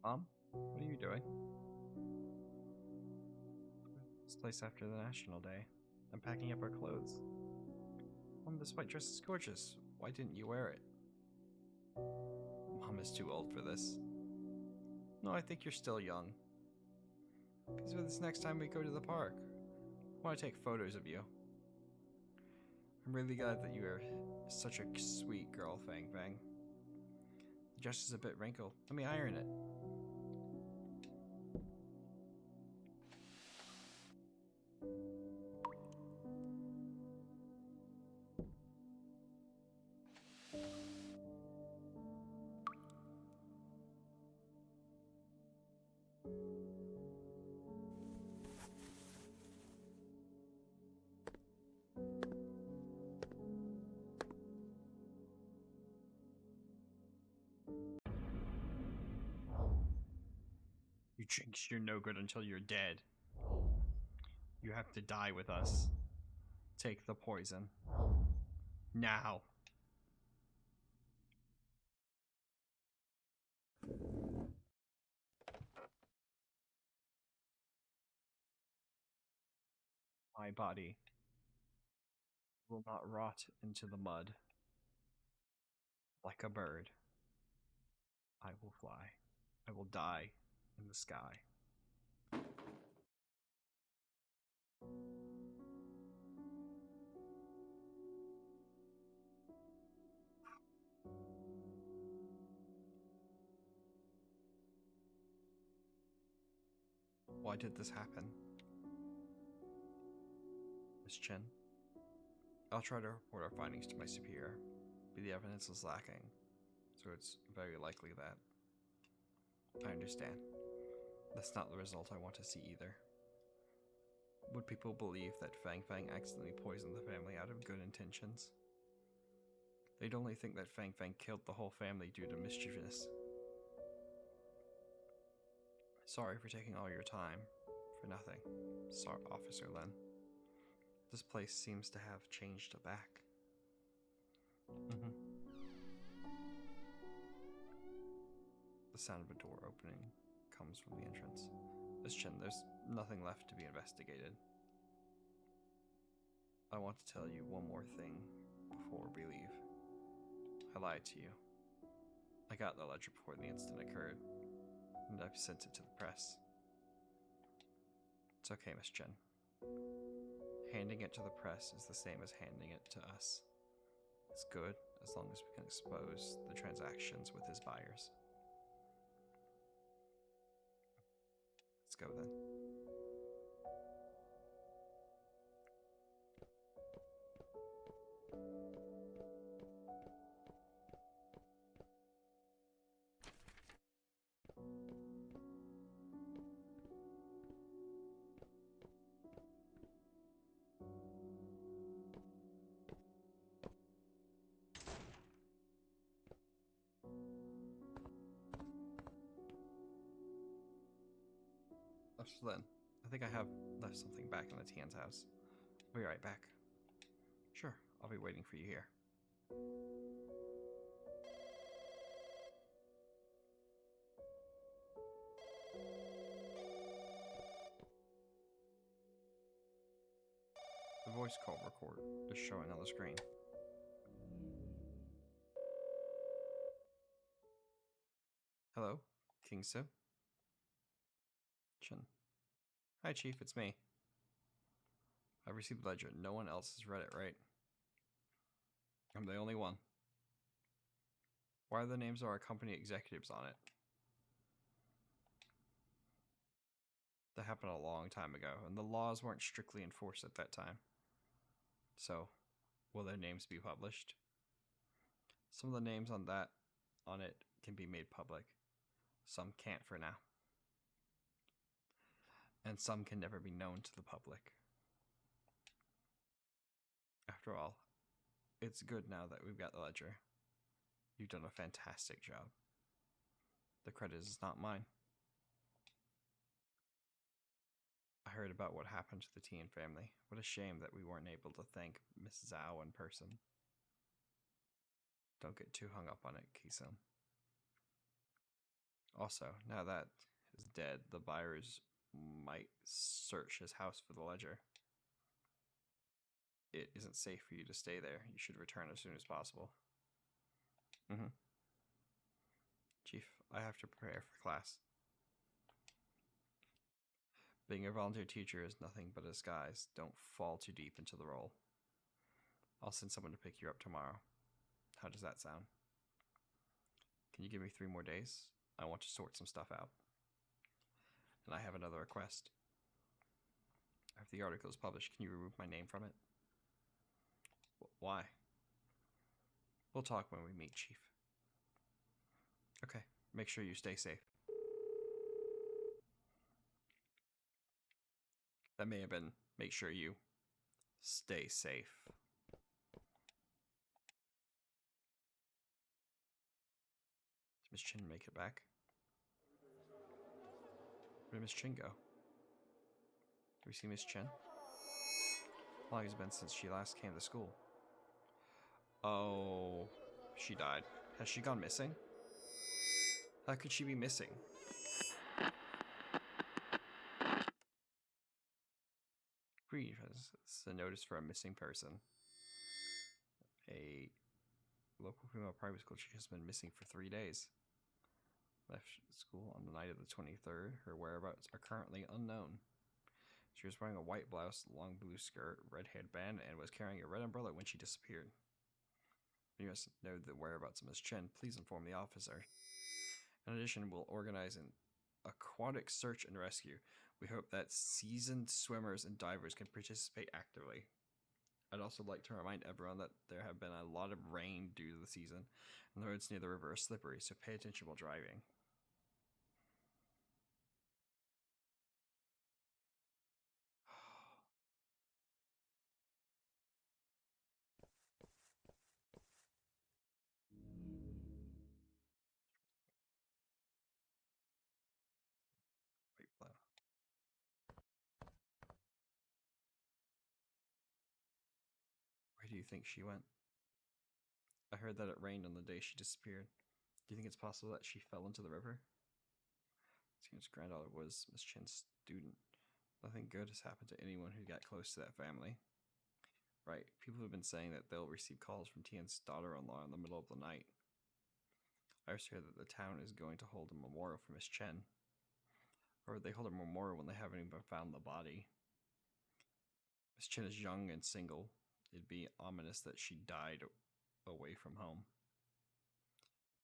Mom, what are you doing? This place after the National Day. I'm packing up our clothes. Mom, this white dress is gorgeous. Why didn't you wear it? Mom is too old for this. No, I think you're still young. Because for this next time we go to the park, I want to take photos of you. I'm really glad that you are such a sweet girl, Fang Fang. The dress is a bit wrinkled. Let me iron it. You jinx, you're no good until you're dead. You have to die with us. Take the poison. Now. My body will not rot into the mud. Like a bird, I will fly. I will die in the sky. Why did this happen? Miss Chen? I'll try to report our findings to my superior, but the evidence is lacking, so it's very likely that... I understand. That's not the result I want to see either. Would people believe that Fang Fang accidentally poisoned the family out of good intentions? They'd only think that Fang Fang killed the whole family due to mischievousness. Sorry for taking all your time. For nothing. Sorry, Officer Lin. This place seems to have changed back. The sound of a door opening comes from the entrance. Miss Chen, there's nothing left to be investigated. I want to tell you one more thing before we leave. I lied to you. I got the ledger before the incident occurred, and I've sent it to the press. It's okay, Miss Chen. Handing it to the press is the same as handing it to us. It's good as long as we can expose the transactions with his buyers. Let's go then. Lynn, I think I have left something back in the Tian's house. I'll be right back. Sure, I'll be waiting for you here. The voice call record is showing on the screen. Hello, King Su? Chen. Hi, Chief, it's me. I've received the ledger. No one else has read it, right? I'm the only one. Why are the names of our company executives on it? That happened a long time ago, and the laws weren't strictly enforced at that time. So, will their names be published? Some of the names on it can be made public. Some can't for now. And some can never be known to the public. After all, it's good now that we've got the ledger. You've done a fantastic job. The credit is not mine. I heard about what happened to the Tian family. What a shame that we weren't able to thank Miss Zhao in person. Don't get too hung up on it, Kisum. Also, now that he's dead, the buyers might search his house for the ledger. It isn't safe for you to stay there. You should return as soon as possible. Chief, I have to prepare for class. Being a volunteer teacher is nothing but a disguise. Don't fall too deep into the role. I'll send someone to pick you up tomorrow. How does that sound? Can you give me 3 more days? I want to sort some stuff out. And I have another request. After the article is published, can you remove my name from it? Why? We'll talk when we meet, Chief. Okay, make sure you stay safe. That may have been, make sure you stay safe. Did Miss Chin make it back? Where did Miss Chin go? Do we see Miss Chen? How long has it been since she last came to school? Oh, she died. Has she gone missing? How could she be missing? This is a notice for a missing person. A local female private school teacher has been missing for 3 days. Left school on the night of the 23rd. Her whereabouts are currently unknown. She was wearing a white blouse, long blue skirt, red headband, and was carrying a red umbrella when she disappeared. If you must know the whereabouts of Miss Chen, please inform the officer. In addition, we'll organize an aquatic search and rescue. We hope that seasoned swimmers and divers can participate actively. I'd also like to remind everyone that there have been a lot of rain due to the season, and the roads near the river are slippery, so pay attention while driving. White blouse. Where do you think she went? I heard that it rained on the day she disappeared. Do you think it's possible that she fell into the river? Seems granddaughter was Miss Chen's student. Nothing good has happened to anyone who got close to that family. Right, people have been saying that they'll receive calls from Tian's daughter-in-law in the middle of the night. I also hear that the town is going to hold a memorial for Miss Chen. Or they hold a memorial when they haven't even found the body. Miss Chen is young and single. It'd be ominous that she died away from home.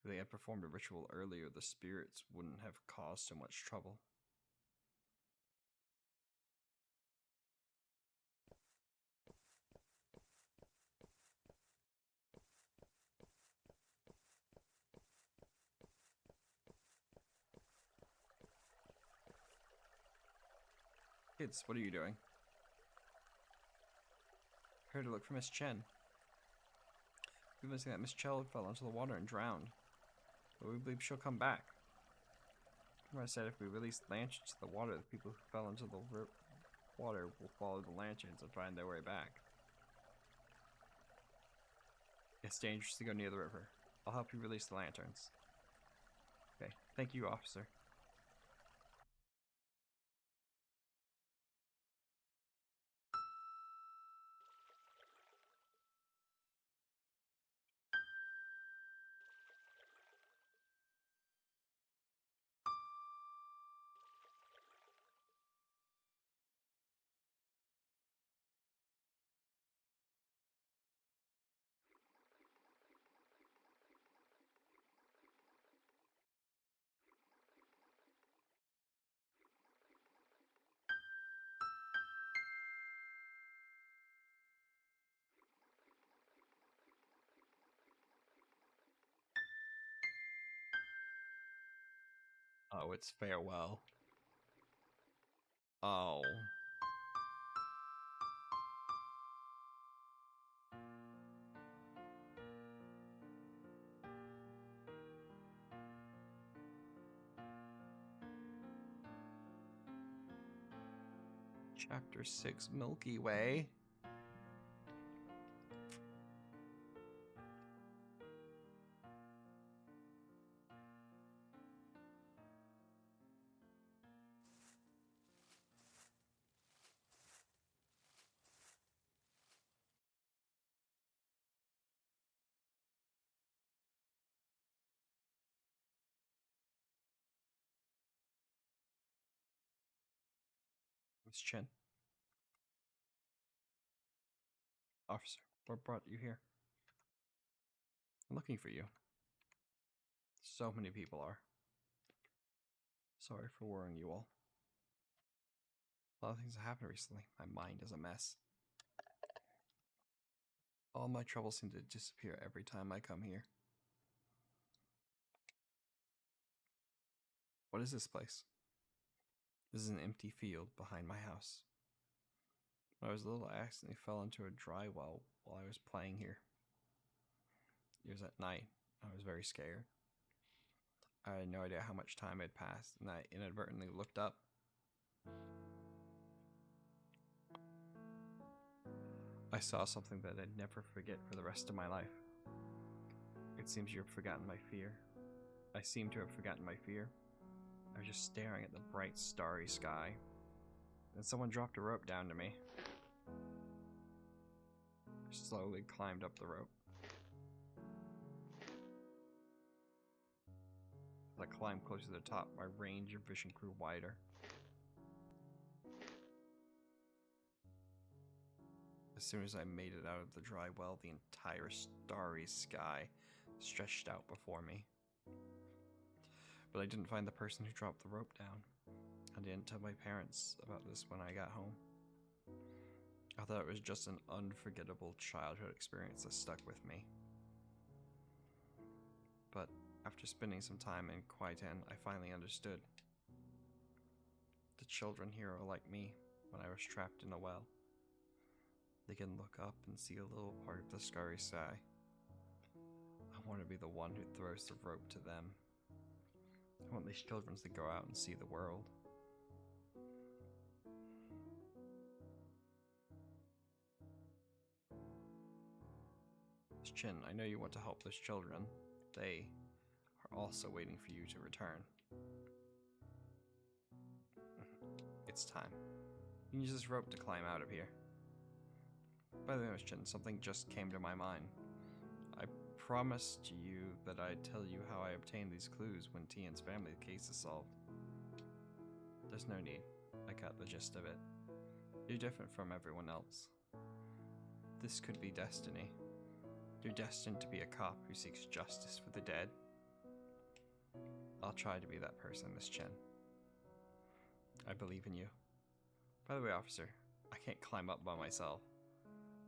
If they had performed a ritual earlier, the spirits wouldn't have caused so much trouble. Kids, what are you doing? Here to look for Miss Chen. We've been saying that Miss Chen fell into the water and drowned, but we believe she'll come back. I said if we release lanterns to the water, the people who fell into the water will follow the lanterns and find their way back. It's dangerous to go near the river. I'll help you release the lanterns. Okay, thank you, officer. Oh, it's farewell. Oh. Chapter 6, Milky Way. Miss Chen. Officer, what brought you here? I'm looking for you. So many people are. Sorry for worrying you all. A lot of things have happened recently. My mind is a mess. All my troubles seem to disappear every time I come here. What is this place? This is an empty field behind my house. When I was little, I accidentally fell into a dry well while I was playing here. It was at night. I was very scared. I had no idea how much time had passed, and I inadvertently looked up. I saw something that I'd never forget for the rest of my life. It seems you have forgotten my fear. I seem to have forgotten my fear. I was just staring at the bright, starry sky. Then someone dropped a rope down to me. slowly climbed up the rope. As I climbed closer to the top, my range of vision grew wider. As soon as I made it out of the dry well, the entire starry sky stretched out before me. But I didn't find the person who dropped the rope down. I didn't tell my parents about this when I got home. I thought it was just an unforgettable childhood experience that stuck with me. But after spending some time in Kwaitan, I finally understood. The children here are like me when I was trapped in a well. They can look up and see a little part of the starry sky. I want to be the one who throws the rope to them. I want these children to go out and see the world. Chin, I know you want to help those children. They are also waiting for you to return. It's time. You can use this rope to climb out of here. By the way, Miss Chin, something just came to my mind. I promised you that I'd tell you how I obtained these clues when Tian's family case is solved. There's no need. I got the gist of it. You're different from everyone else. This could be destiny. You're destined to be a cop who seeks justice for the dead. I'll try to be that person, Miss Chen. I believe in you. By the way, officer, I can't climb up by myself.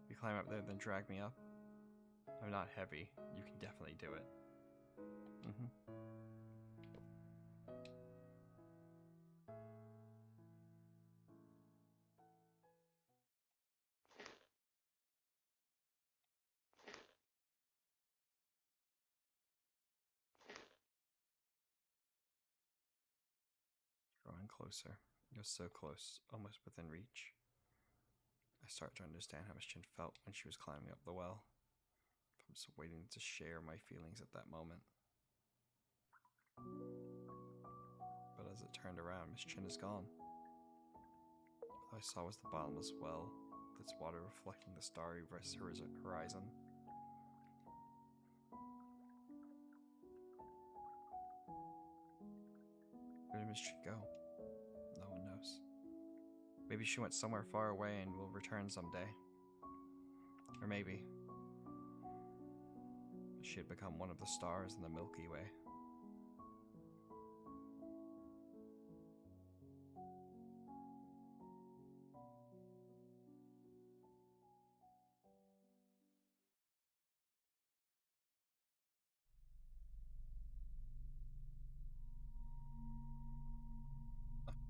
If you climb up there, then drag me up. I'm not heavy. You can definitely do it. Drawing closer. You're so close, almost within reach. I start to understand how Miss Chin felt when she was climbing up the well. I'm just waiting to share my feelings at that moment. But as it turned around, Miss Chin is gone. All I saw was the bottomless well, with its water reflecting the starry horizon. Where did Miss Chin go? No one knows. Maybe she went somewhere far away and will return someday. Or maybe she had become one of the stars in the Milky Way.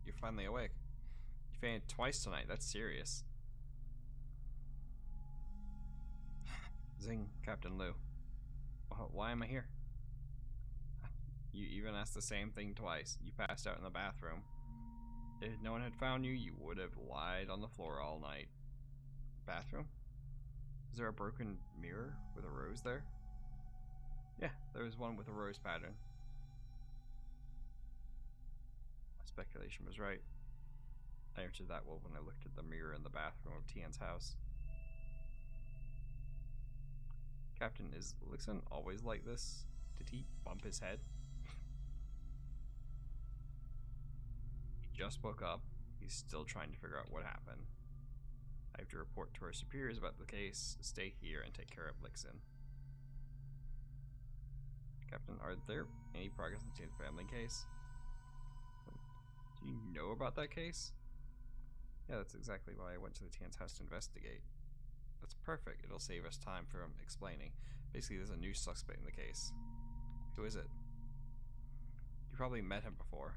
You're finally awake. You fainted twice tonight. That's serious. Zing, Captain Liu. Why am I here? You even asked the same thing twice. You passed out in the bathroom. If no one had found you, you would have lied on the floor all night. Bathroom? Is there a broken mirror with a rose there? Yeah, there was one with a rose pattern. My speculation was right. I answered that well when I looked at the mirror in the bathroom of Tian's house. Captain, is Lixin always like this? Did he bump his head? He just woke up. He's still trying to figure out what happened. I have to report to our superiors about the case, stay here, and take care of Lixin. Captain, are there any progress in the Tian's family case? Do you know about that case? Yeah, that's exactly why I went to the Tian's house to investigate. That's perfect. It'll save us time from explaining. Basically, there's a new suspect in the case. Who is it? You probably met him before.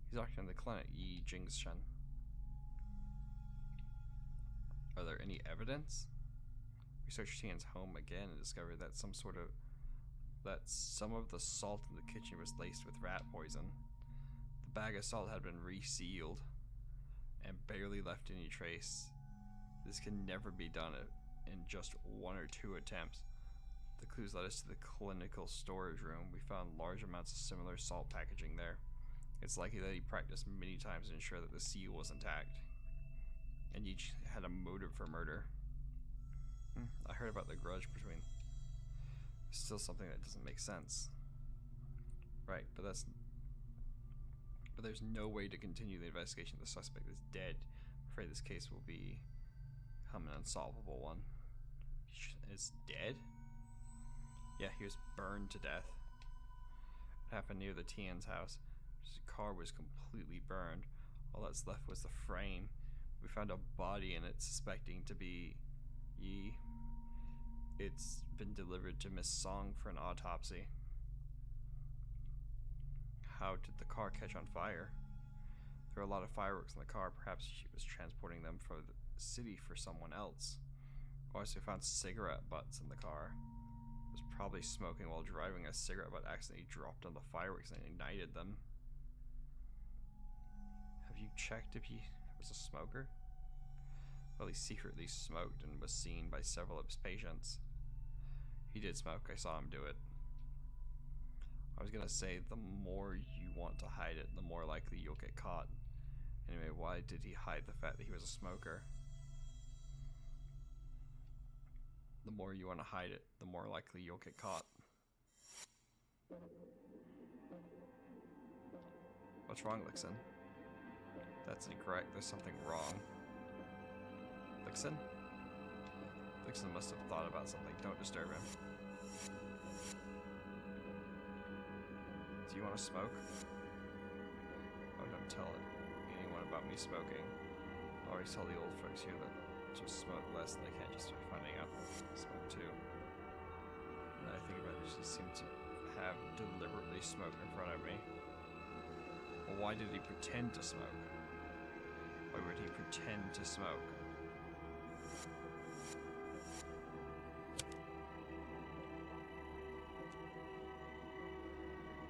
He's working in the clinic, Yi Jingshen. Are there any evidence? We searched Tian's home again and discovered that some of the salt in the kitchen was laced with rat poison. The bag of salt had been resealed and barely left any trace. This can never be done in just 1 or 2 attempts. The clues led us to the clinical storage room. We found large amounts of similar salt packaging there. It's likely that he practiced many times to ensure that the seal was intact. And each had a motive for murder. I heard about the grudge between. Still something that doesn't make sense. Right, but there's no way to continue the investigation. The suspect is dead. I'm afraid this case will become an unsolvable one. Is dead? Yeah, he was burned to death. It happened near the Tian's house. His car was completely burned. All that's left was the frame. We found a body in it, suspecting to be Yi. It's been delivered to Miss Song for an autopsy. How did the car catch on fire? There were a lot of fireworks in the car. Perhaps she was transporting them for the city for someone else. Also, found cigarette butts in the car. Was probably smoking while driving. A cigarette butt accidentally dropped on the fireworks and ignited them. Have you checked if he was a smoker? Well, he secretly smoked and was seen by several of his patients. He did smoke. I saw him do it. I was gonna say, the more you want to hide it, the more likely you'll get caught. Anyway, why did he hide the fact that he was a smoker? The more you want to hide it, the more likely you'll get caught. What's wrong, Lixon? That's incorrect. There's something wrong. Lixon? Lixon must have thought about something. Don't disturb him. Do you want to smoke? Oh, don't tell anyone about me smoking. I always tell the old folks here that just smoke less and they can't just start finding out smoke too. Now I think about it, he seemed to have deliberately smoked in front of me. Well, why did he pretend to smoke? Why would he pretend to smoke?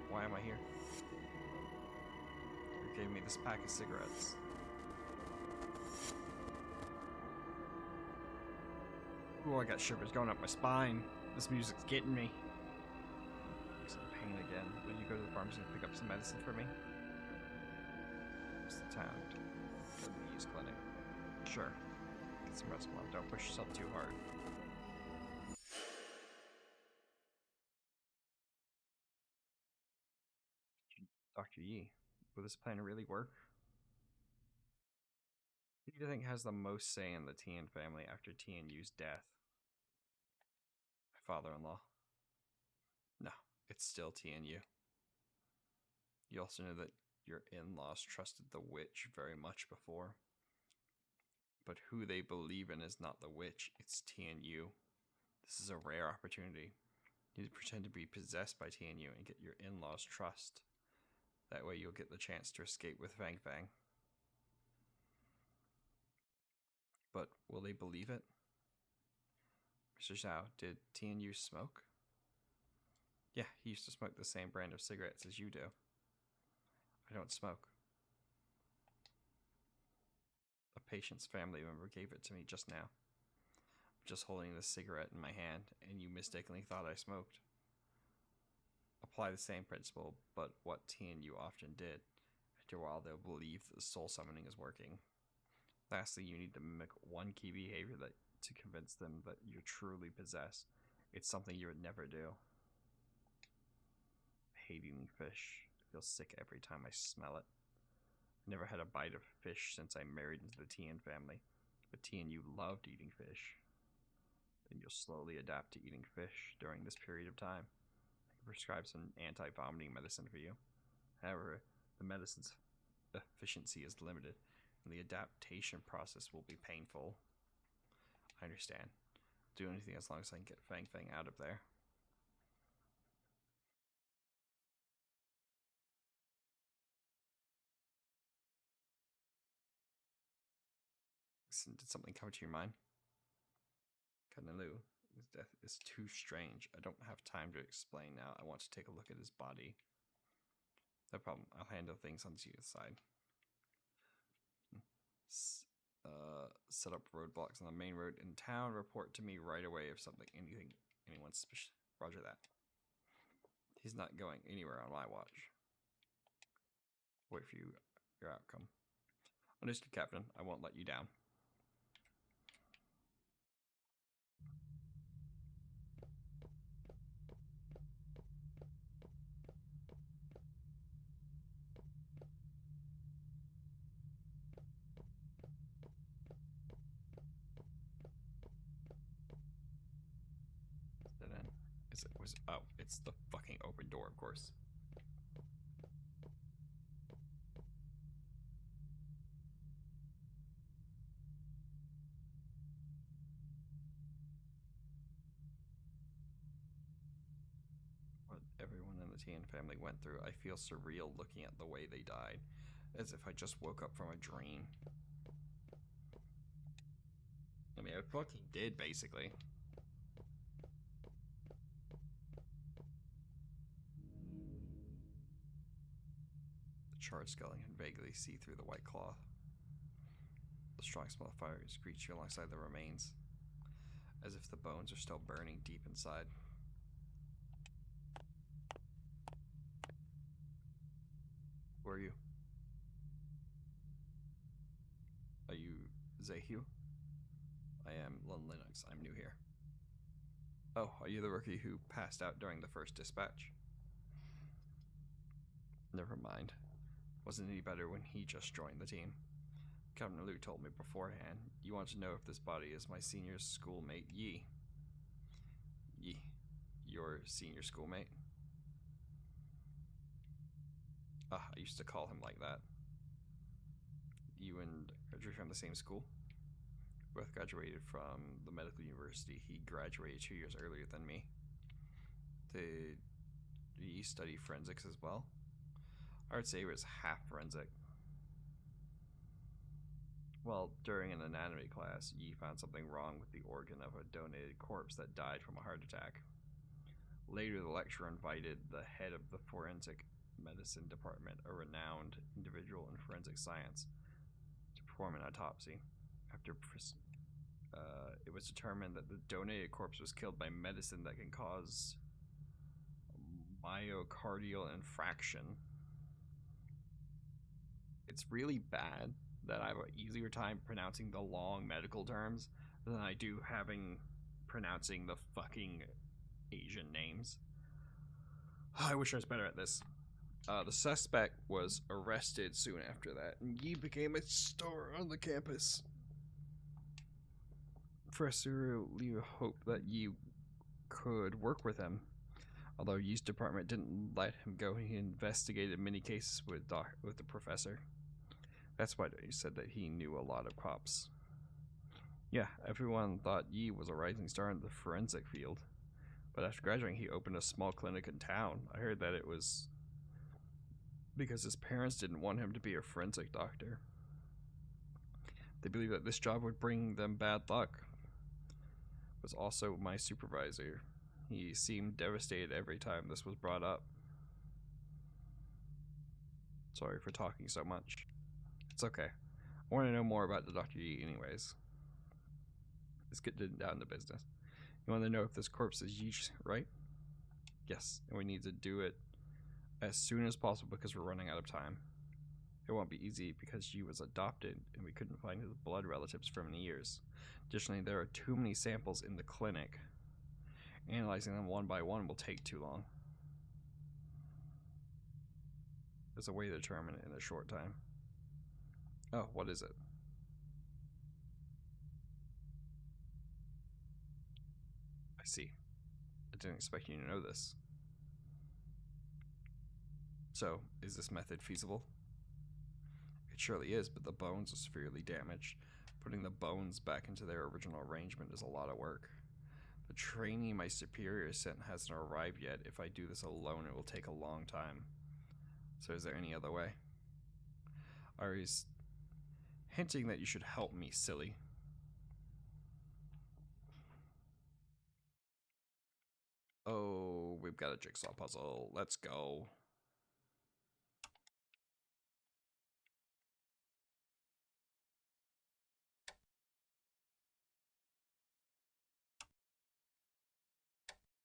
Why am I here? You gave me this pack of cigarettes. Ooh, I got shivers going up my spine. This music's getting me. I'm some pain again. Will you go to the pharmacy and pick up some medicine for me? What's the town? Go to the East Clinic. Sure. Get some rest, Mom. Don't push yourself too hard. Dr. Yi, will this plan really work? Who do you think has the most say in the Tian family after Tian Yu's death? My father-in-law. No, it's still Tian Yu. You also know that your in-laws trusted the witch very much before. But who they believe in is not the witch, it's Tian Yu. This is a rare opportunity. You need to pretend to be possessed by Tian Yu and get your in-laws' trust. That way you'll get the chance to escape with Fang Fang. But will they believe it? Mr. Zhao, did Tian Yu smoke? Yeah, he used to smoke the same brand of cigarettes as you do. I don't smoke. A patient's family member gave it to me just now. I'm just holding the cigarette in my hand, and you mistakenly thought I smoked. Apply the same principle, but what Tian Yu often did. After a while, they'll believe that the soul summoning is working. Lastly, you need to mimic one key behavior to convince them that you're truly possessed. It's something you would never do. I hate eating fish. I feel sick every time I smell it. I never had a bite of fish since I married into the Tian family, but Tian Yu loved eating fish. Then you'll slowly adapt to eating fish during this period of time. I can prescribe some anti-vomiting medicine for you. However, the medicine's efficiency is limited, and the adaptation process will be painful. I understand. Do anything as long as I can get Fang Fang out of there. Did something come to your mind? Kanalu, his death is too strange. I don't have time to explain now. I want to take a look at his body. No problem. I'll handle things on the side. Set up roadblocks on the main road in town. Report to me right away if anyone's suspicious. Roger that. He's not going anywhere on my watch. Wait for your outcome. Understood, Captain. I won't let you down. Oh, it's the fucking open door, of course. What everyone in the Tian family went through, I feel surreal looking at the way they died, as if I just woke up from a dream. I mean, I fucking did, basically. The charred skeleton can vaguely see through the white cloth. The strong smell of fire greets you alongside the remains, as if the bones are still burning deep inside. Who are you? Are you Zehu? I am Linux. I'm new here. Oh, are you the rookie who passed out during the first dispatch? Never mind. Wasn't any better when he just joined the team. Captain Liu told me beforehand. You want to know if this body is my senior schoolmate Yi. Yi. Your senior schoolmate? Ah, I used to call him like that. You and graduated from the same school? Both graduated from the medical university. He graduated 2 years earlier than me. Did you study forensics as well? I would say it was half forensic. Well, during an anatomy class, Yi found something wrong with the organ of a donated corpse that died from a heart attack. Later, the lecturer invited the head of the forensic medicine department, a renowned individual in forensic science, to perform an autopsy. After it was determined that the donated corpse was killed by medicine that can cause myocardial infarction. It's really bad that I have an easier time pronouncing the long medical terms than I do pronouncing the fucking Asian names. I wish I was better at this. The suspect was arrested soon after that, and Yi became a star on the campus. Professor Liu hoped that Yi could work with him. Although Yi's department didn't let him go, he investigated many cases with the professor. That's why he said that he knew a lot of cops. Yeah, everyone thought Yi was a rising star in the forensic field. But after graduating, he opened a small clinic in town. I heard that it was because his parents didn't want him to be a forensic doctor. They believed that this job would bring them bad luck. He was also my supervisor. He seemed devastated every time this was brought up. Sorry for talking so much. It's okay. I want to know more about the Dr. Yi anyways. Let's get down to business. You want to know if this corpse is Yi's, right? Yes, and we need to do it as soon as possible because we're running out of time. It won't be easy because Yi was adopted and we couldn't find his blood relatives for many years. Additionally, there are too many samples in the clinic. Analyzing them one by one will take too long. There's a way to determine it in a short time. Oh, what is it? I see. I didn't expect you to know this. So, is this method feasible? It surely is, but the bones are severely damaged. Putting the bones back into their original arrangement is a lot of work. The training my superior sent hasn't arrived yet. If I do this alone, it will take a long time. So is there any other way? Ari's hinting that you should help me, silly. Oh, we've got a jigsaw puzzle. Let's go.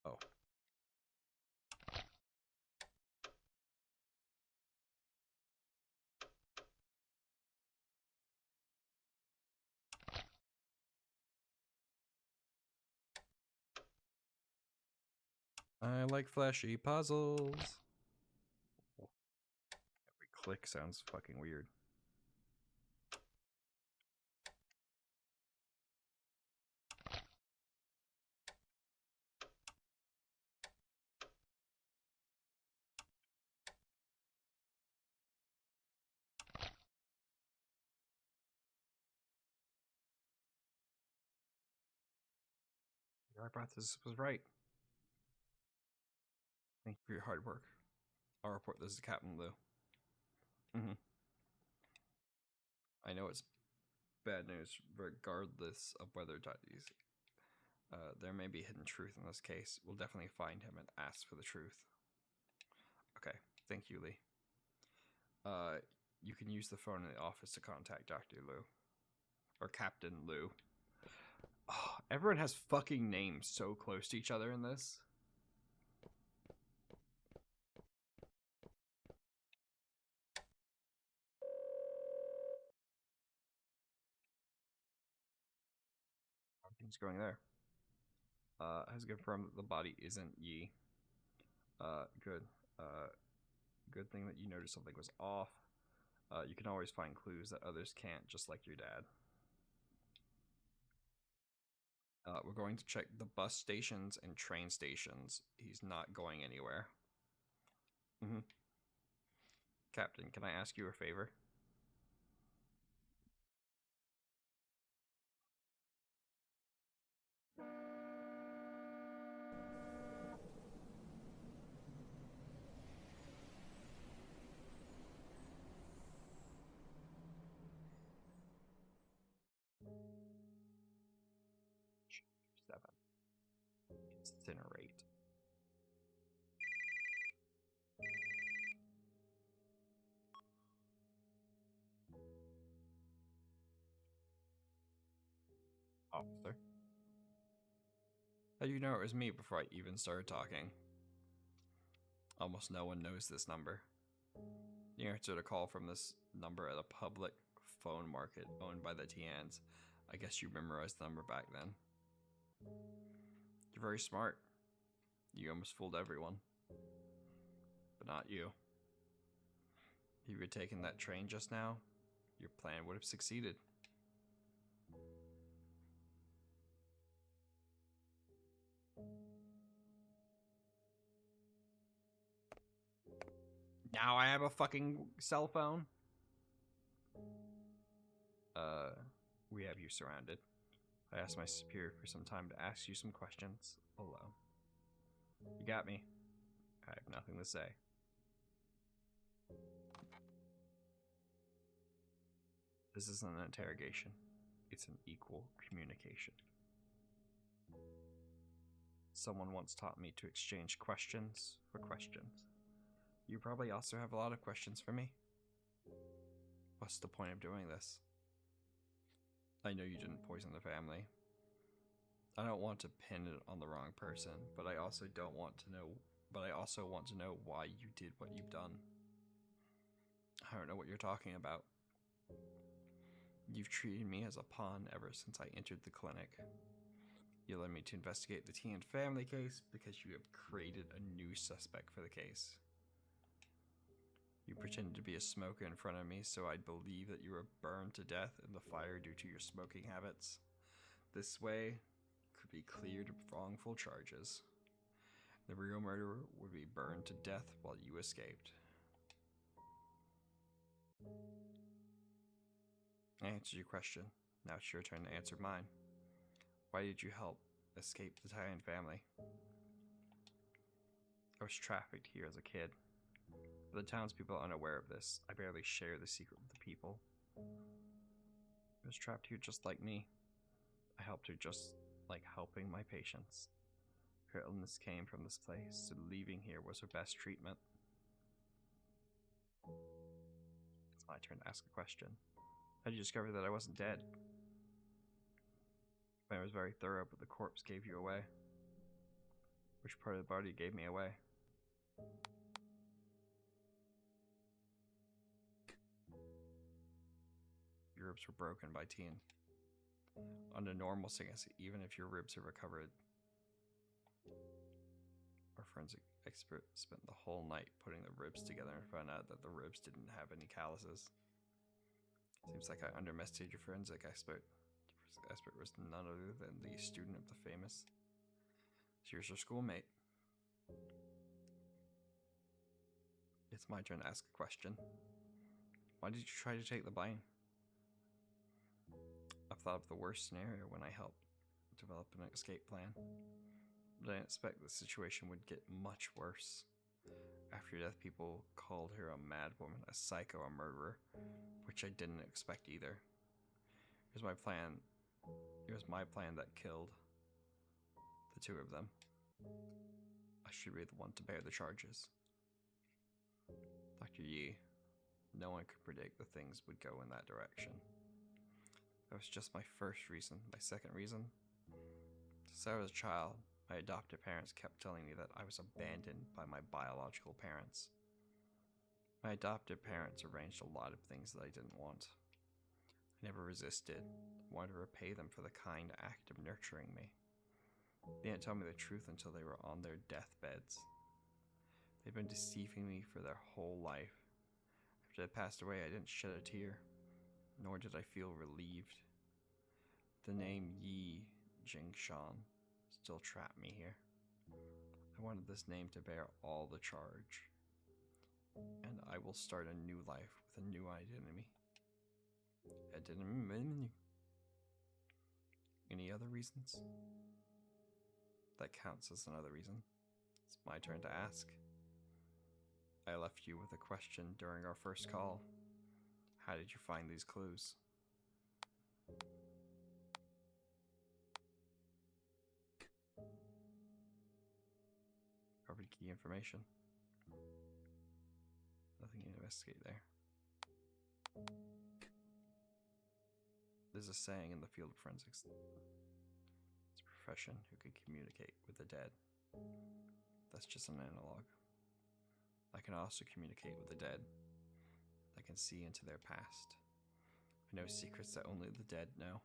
Oh. I like flashy puzzles. Every click sounds fucking weird. Our hypothesis was right. Thank you for your hard work. I'll report this to Captain Lou. I know it's bad news, regardless of whether it is. There may be hidden truth in this case. We'll definitely find him and ask for the truth. Okay, thank you, Lee. You can use the phone in the office to contact Dr. Lou. Or Captain Lou. Oh, everyone has fucking names so close to each other in this. Everything's going there. Has confirmed that the body isn't Yi. Good. Good thing that you noticed something was off. You can always find clues that others can't, just like your dad. We're going to check the bus stations and train stations. He's not going anywhere. Captain, can I ask you a favor? Chapter 7. Incinerate. Officer. How do you know it was me before I even started talking? Almost no one knows this number. You answered a call from this number at a public phone market owned by the Tians. I guess you memorized the number back then. You're very smart. You almost fooled everyone. But not you. If you had taken that train just now, your plan would have succeeded. Now I have a fucking cell phone. We have you surrounded. I asked my superior for some time to ask you some questions alone. You got me. I have nothing to say. This isn't an interrogation. It's an equal communication. Someone once taught me to exchange questions for questions. You probably also have a lot of questions for me. What's the point of doing this? I know you didn't poison the family. I don't want to pin it on the wrong person, but I also want to know why you did what you've done. I don't know what you're talking about. You've treated me as a pawn ever since I entered the clinic. You led me to investigate the Tian family case because you have created a new suspect for the case. You pretended to be a smoker in front of me so I'd believe that you were burned to death in the fire due to your smoking habits. This way could be cleared of wrongful charges. The real murderer would be burned to death while you escaped. I answered your question. Now it's your turn to answer mine. Why did you help escape the Tian family? I was trafficked here as a kid. But the townspeople are unaware of this. I barely share the secret with the people. I was trapped here just like me. I helped her just like helping my patients. Her illness came from this place, so leaving here was her best treatment. It's my turn to ask a question. How did you discover that I wasn't dead? I was very thorough, but the corpse gave you away. Which part of the body gave me away? Your ribs were broken by Tian. Under normal circumstances, even if your ribs are recovered, our forensic expert spent the whole night putting the ribs together and found out that the ribs didn't have any calluses. Seems like I underestimated your forensic expert. The expert was none other than the student of the famous. Here's your schoolmate. It's my turn to ask a question. Why did you try to take the blame? I've thought of the worst scenario when I helped develop an escape plan. But I didn't expect the situation would get much worse. After death, people called her a mad woman, a psycho, a murderer, which I didn't expect either. It was my plan. It was my plan that killed the two of them. I should be the one to bear the charges. Dr. Yi, no one could predict that things would go in that direction. That was just my first reason. My second reason? Since I was a child, my adopted parents kept telling me that I was abandoned by my biological parents. My adopted parents arranged a lot of things that I didn't want. I never resisted. I wanted to repay them for the kind act of nurturing me. They didn't tell me the truth until they were on their deathbeds. They'd been deceiving me for their whole life. After they passed away, I didn't shed a tear, nor did I feel relieved. The name Yi Jingshan still trapped me here. I wanted this name to bear all the charge, and I will start a new life with a new identity. Any other reasons? That counts as another reason. It's my turn to ask. I left you with a question during our first call. How did you find these clues? Covered key information. Nothing to investigate there. There's a saying in the field of forensics. It's a profession who can communicate with the dead. That's just an analog. I can also communicate with the dead. I can see into their past. I know secrets that only the dead know.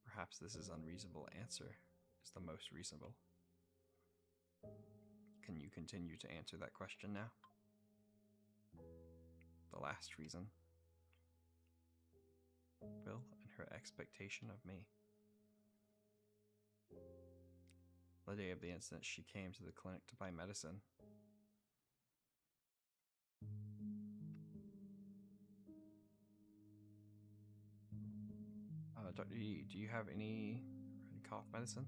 Perhaps this is unreasonable answer is the most reasonable. Can you continue to answer that question now? The last reason. Will and her expectation of me. The day of the incident, she came to the clinic to buy medicine. Dr. Yi, do you have any cough medicine?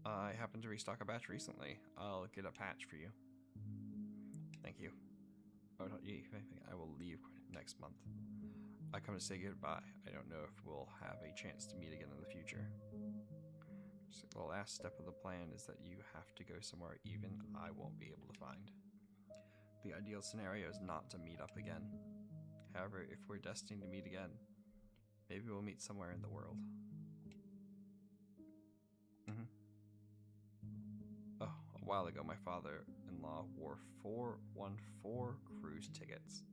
I happened to restock a batch recently. I'll get a patch for you. Thank you. Oh, Dr. Yi, if anything, I will leave next month. I come to say goodbye. I don't know if we'll have a chance to meet again in the future. So the last step of the plan is that you have to go somewhere even I won't be able to find. The ideal scenario is not to meet up again. However, if we're destined to meet again, maybe we'll meet somewhere in the world. Oh, a while ago, my father-in-law wore 414 cruise tickets.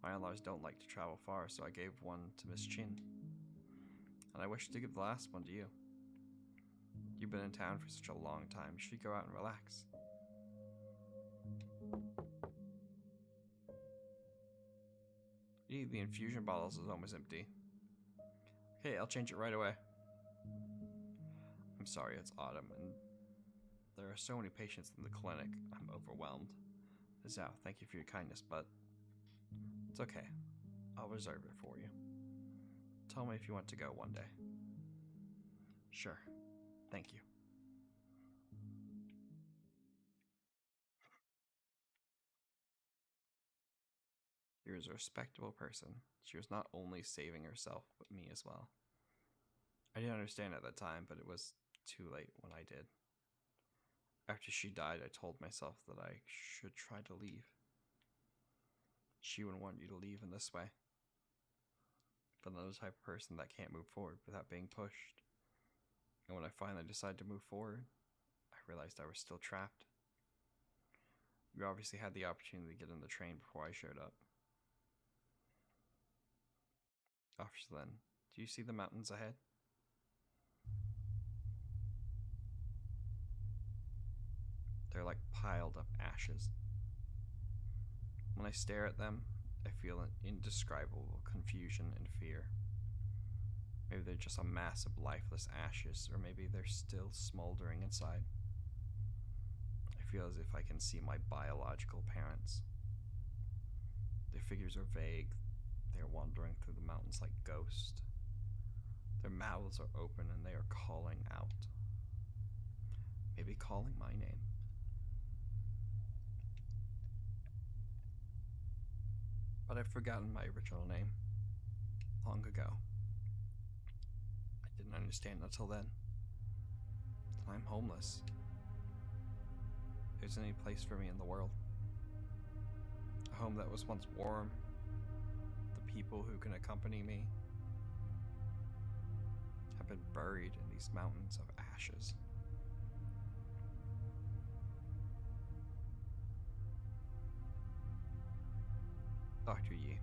My in-laws don't like to travel far, so I gave one to Miss Chin. And I wish to give the last one to you. You've been in town for such a long time. You should go out and relax. The infusion bottles is almost empty. Okay, I'll change it right away. I'm sorry, it's autumn, and there are so many patients in the clinic. I'm overwhelmed. Zhao, thank you for your kindness, but it's okay. I'll reserve it for you. Tell me if you want to go one day. Sure. Thank you. She was a respectable person. She was not only saving herself, but me as well. I didn't understand at that time, but it was too late when I did. After she died, I told myself that I should try to leave. She wouldn't want you to leave in this way. But I'm the type of person that can't move forward without being pushed. And when I finally decided to move forward, I realized I was still trapped. You obviously had the opportunity to get in the train before I showed up. Officer Lin, do you see the mountains ahead? They're like piled up ashes. When I stare at them, I feel an indescribable confusion and fear. Maybe they're just a mass of lifeless ashes, or maybe they're still smoldering inside. I feel as if I can see my biological parents. Their figures are vague. They are wandering through the mountains like ghosts. Their mouths are open and they are calling out. Maybe calling my name. But I've forgotten my original name long ago. I didn't understand until then. I'm homeless. If there's any place for me in the world. A home that was once warm. The people who can accompany me have been buried in these mountains of ashes. Dr. Yi,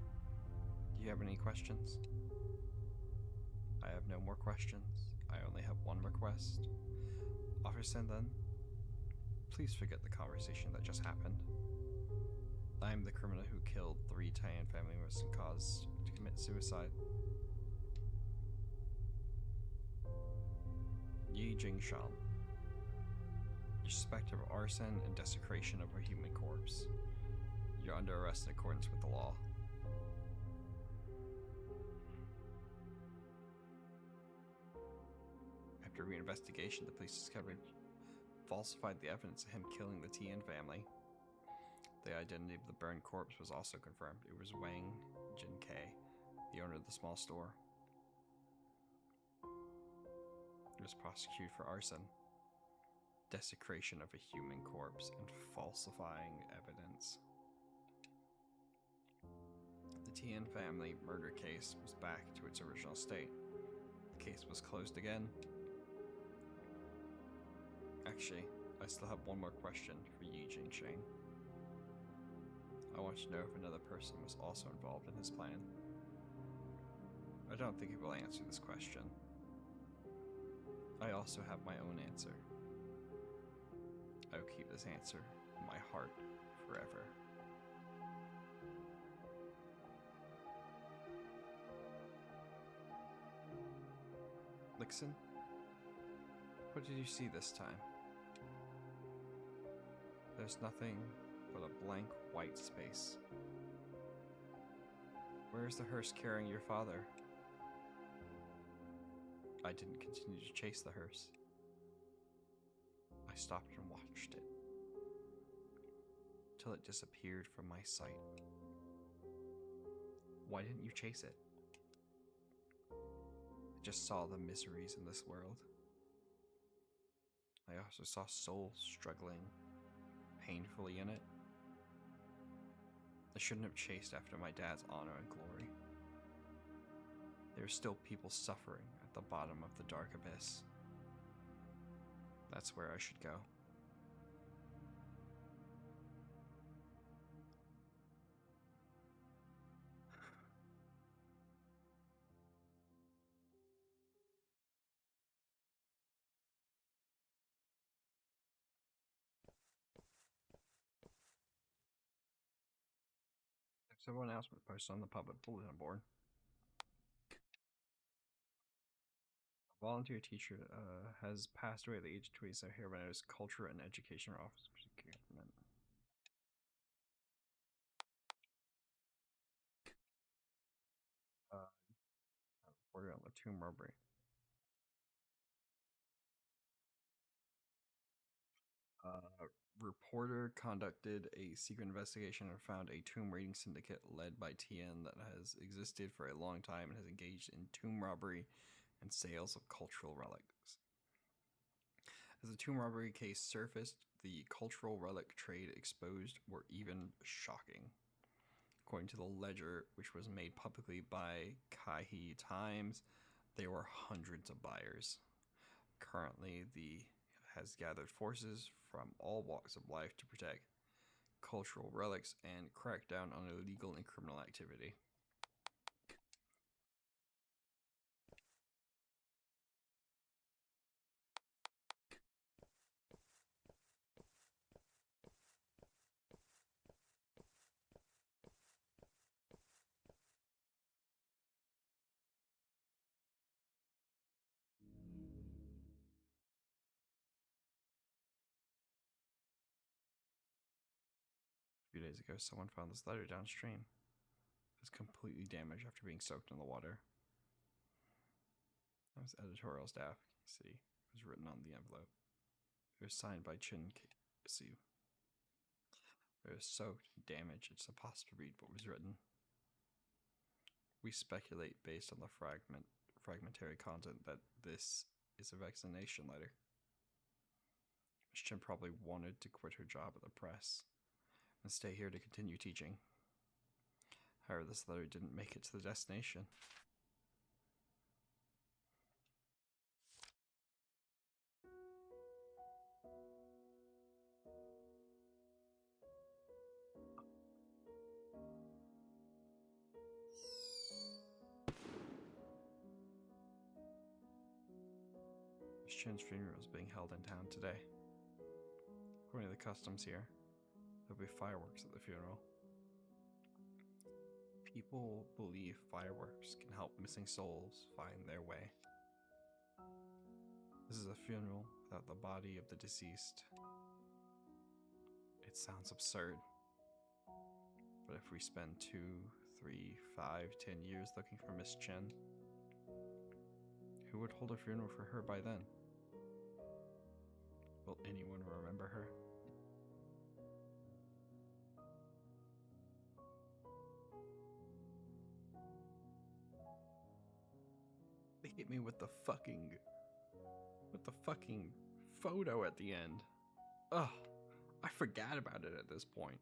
do you have any questions? I have no more questions. I only have one request. Officer then, please forget the conversation that just happened. I am the criminal who killed 3 Taiyan family members and caused to commit suicide. Yi Jingshan. You're suspected of arson and desecration of a human corpse. You're under arrest in accordance with the law. After reinvestigation, the police discovered falsified the evidence of him killing the Tian family. The identity of the burned corpse was also confirmed. It was Wang Jinkei, the owner of the small store. He was prosecuted for arson, desecration of a human corpse, and falsifying evidence. The Tian family murder case was back to its original state. The case was closed again. Actually, I still have one more question for Yi Jingsheng. I want to know if another person was also involved in his plan. I don't think he will answer this question. I also have my own answer. I will keep this answer in my heart forever. Lixin, what did you see this time? There's nothing but a blank white space. Where is the hearse carrying your father? I didn't continue to chase the hearse. I stopped and watched it till it disappeared from my sight. Why didn't you chase it? I just saw the miseries in this world. I also saw souls struggling painfully in it. I shouldn't have chased after my dad's honor and glory. There are still people suffering at the bottom of the dark abyss. That's where I should go. Several announcements posted on the public bulletin board. A volunteer teacher has passed away at the age of 27 here as Culture and Education Officer. Reported on the tomb robbery. Reporter conducted a secret investigation and found a tomb raiding syndicate led by Tian that has existed for a long time and has engaged in tomb robbery and sales of cultural relics. As the tomb robbery case surfaced, the cultural relic trade exposed were even shocking. According to the ledger, which was made publicly by Kaihe Times, there were hundreds of buyers. Currently, the has gathered forces from all walks of life to protect cultural relics and crack down on illegal and criminal activity. A few days ago, someone found this letter downstream. It was completely damaged after being soaked in the water. That was editorial staff. See, it was written on the envelope. It was signed by Chin See, it was soaked, damaged. It's impossible to read what was written. We speculate based on the fragmentary content that this is a vaccination letter. Miss Chen probably wanted to quit her job at the press and stay here to continue teaching. However, this letter didn't make it to the destination. Miss Chen's funeral is being held in town today. According to the customs here, there'll be fireworks at the funeral. People believe fireworks can help missing souls find their way. This is a funeral without the body of the deceased. It sounds absurd. But if we spend 2, 3, 5, 10 years looking for Miss Chen, who would hold a funeral for her by then? Will anyone remember her? They hit me with the fucking photo at the end. Ugh, I forgot about it at this point.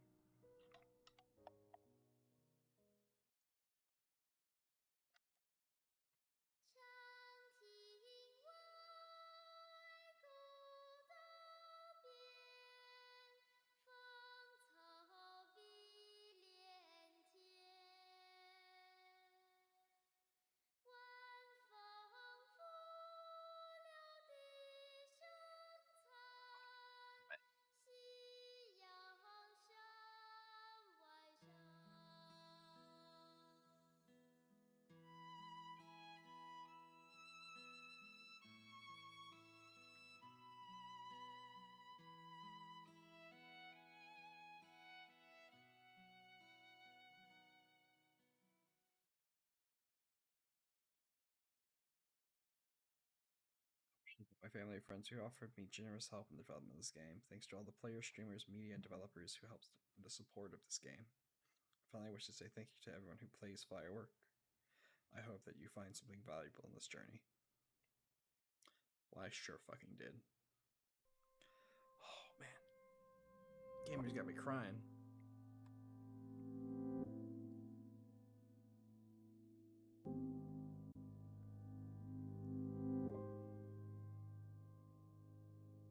My family and friends who offered me generous help in the development of this game. Thanks to all the players, streamers, media, and developers who helped in the support of this game. Finally, I wish to say thank you to everyone who plays Firework. I hope that you find something valuable in this journey. Well, I sure fucking did. Oh, man. Gamers got me crying.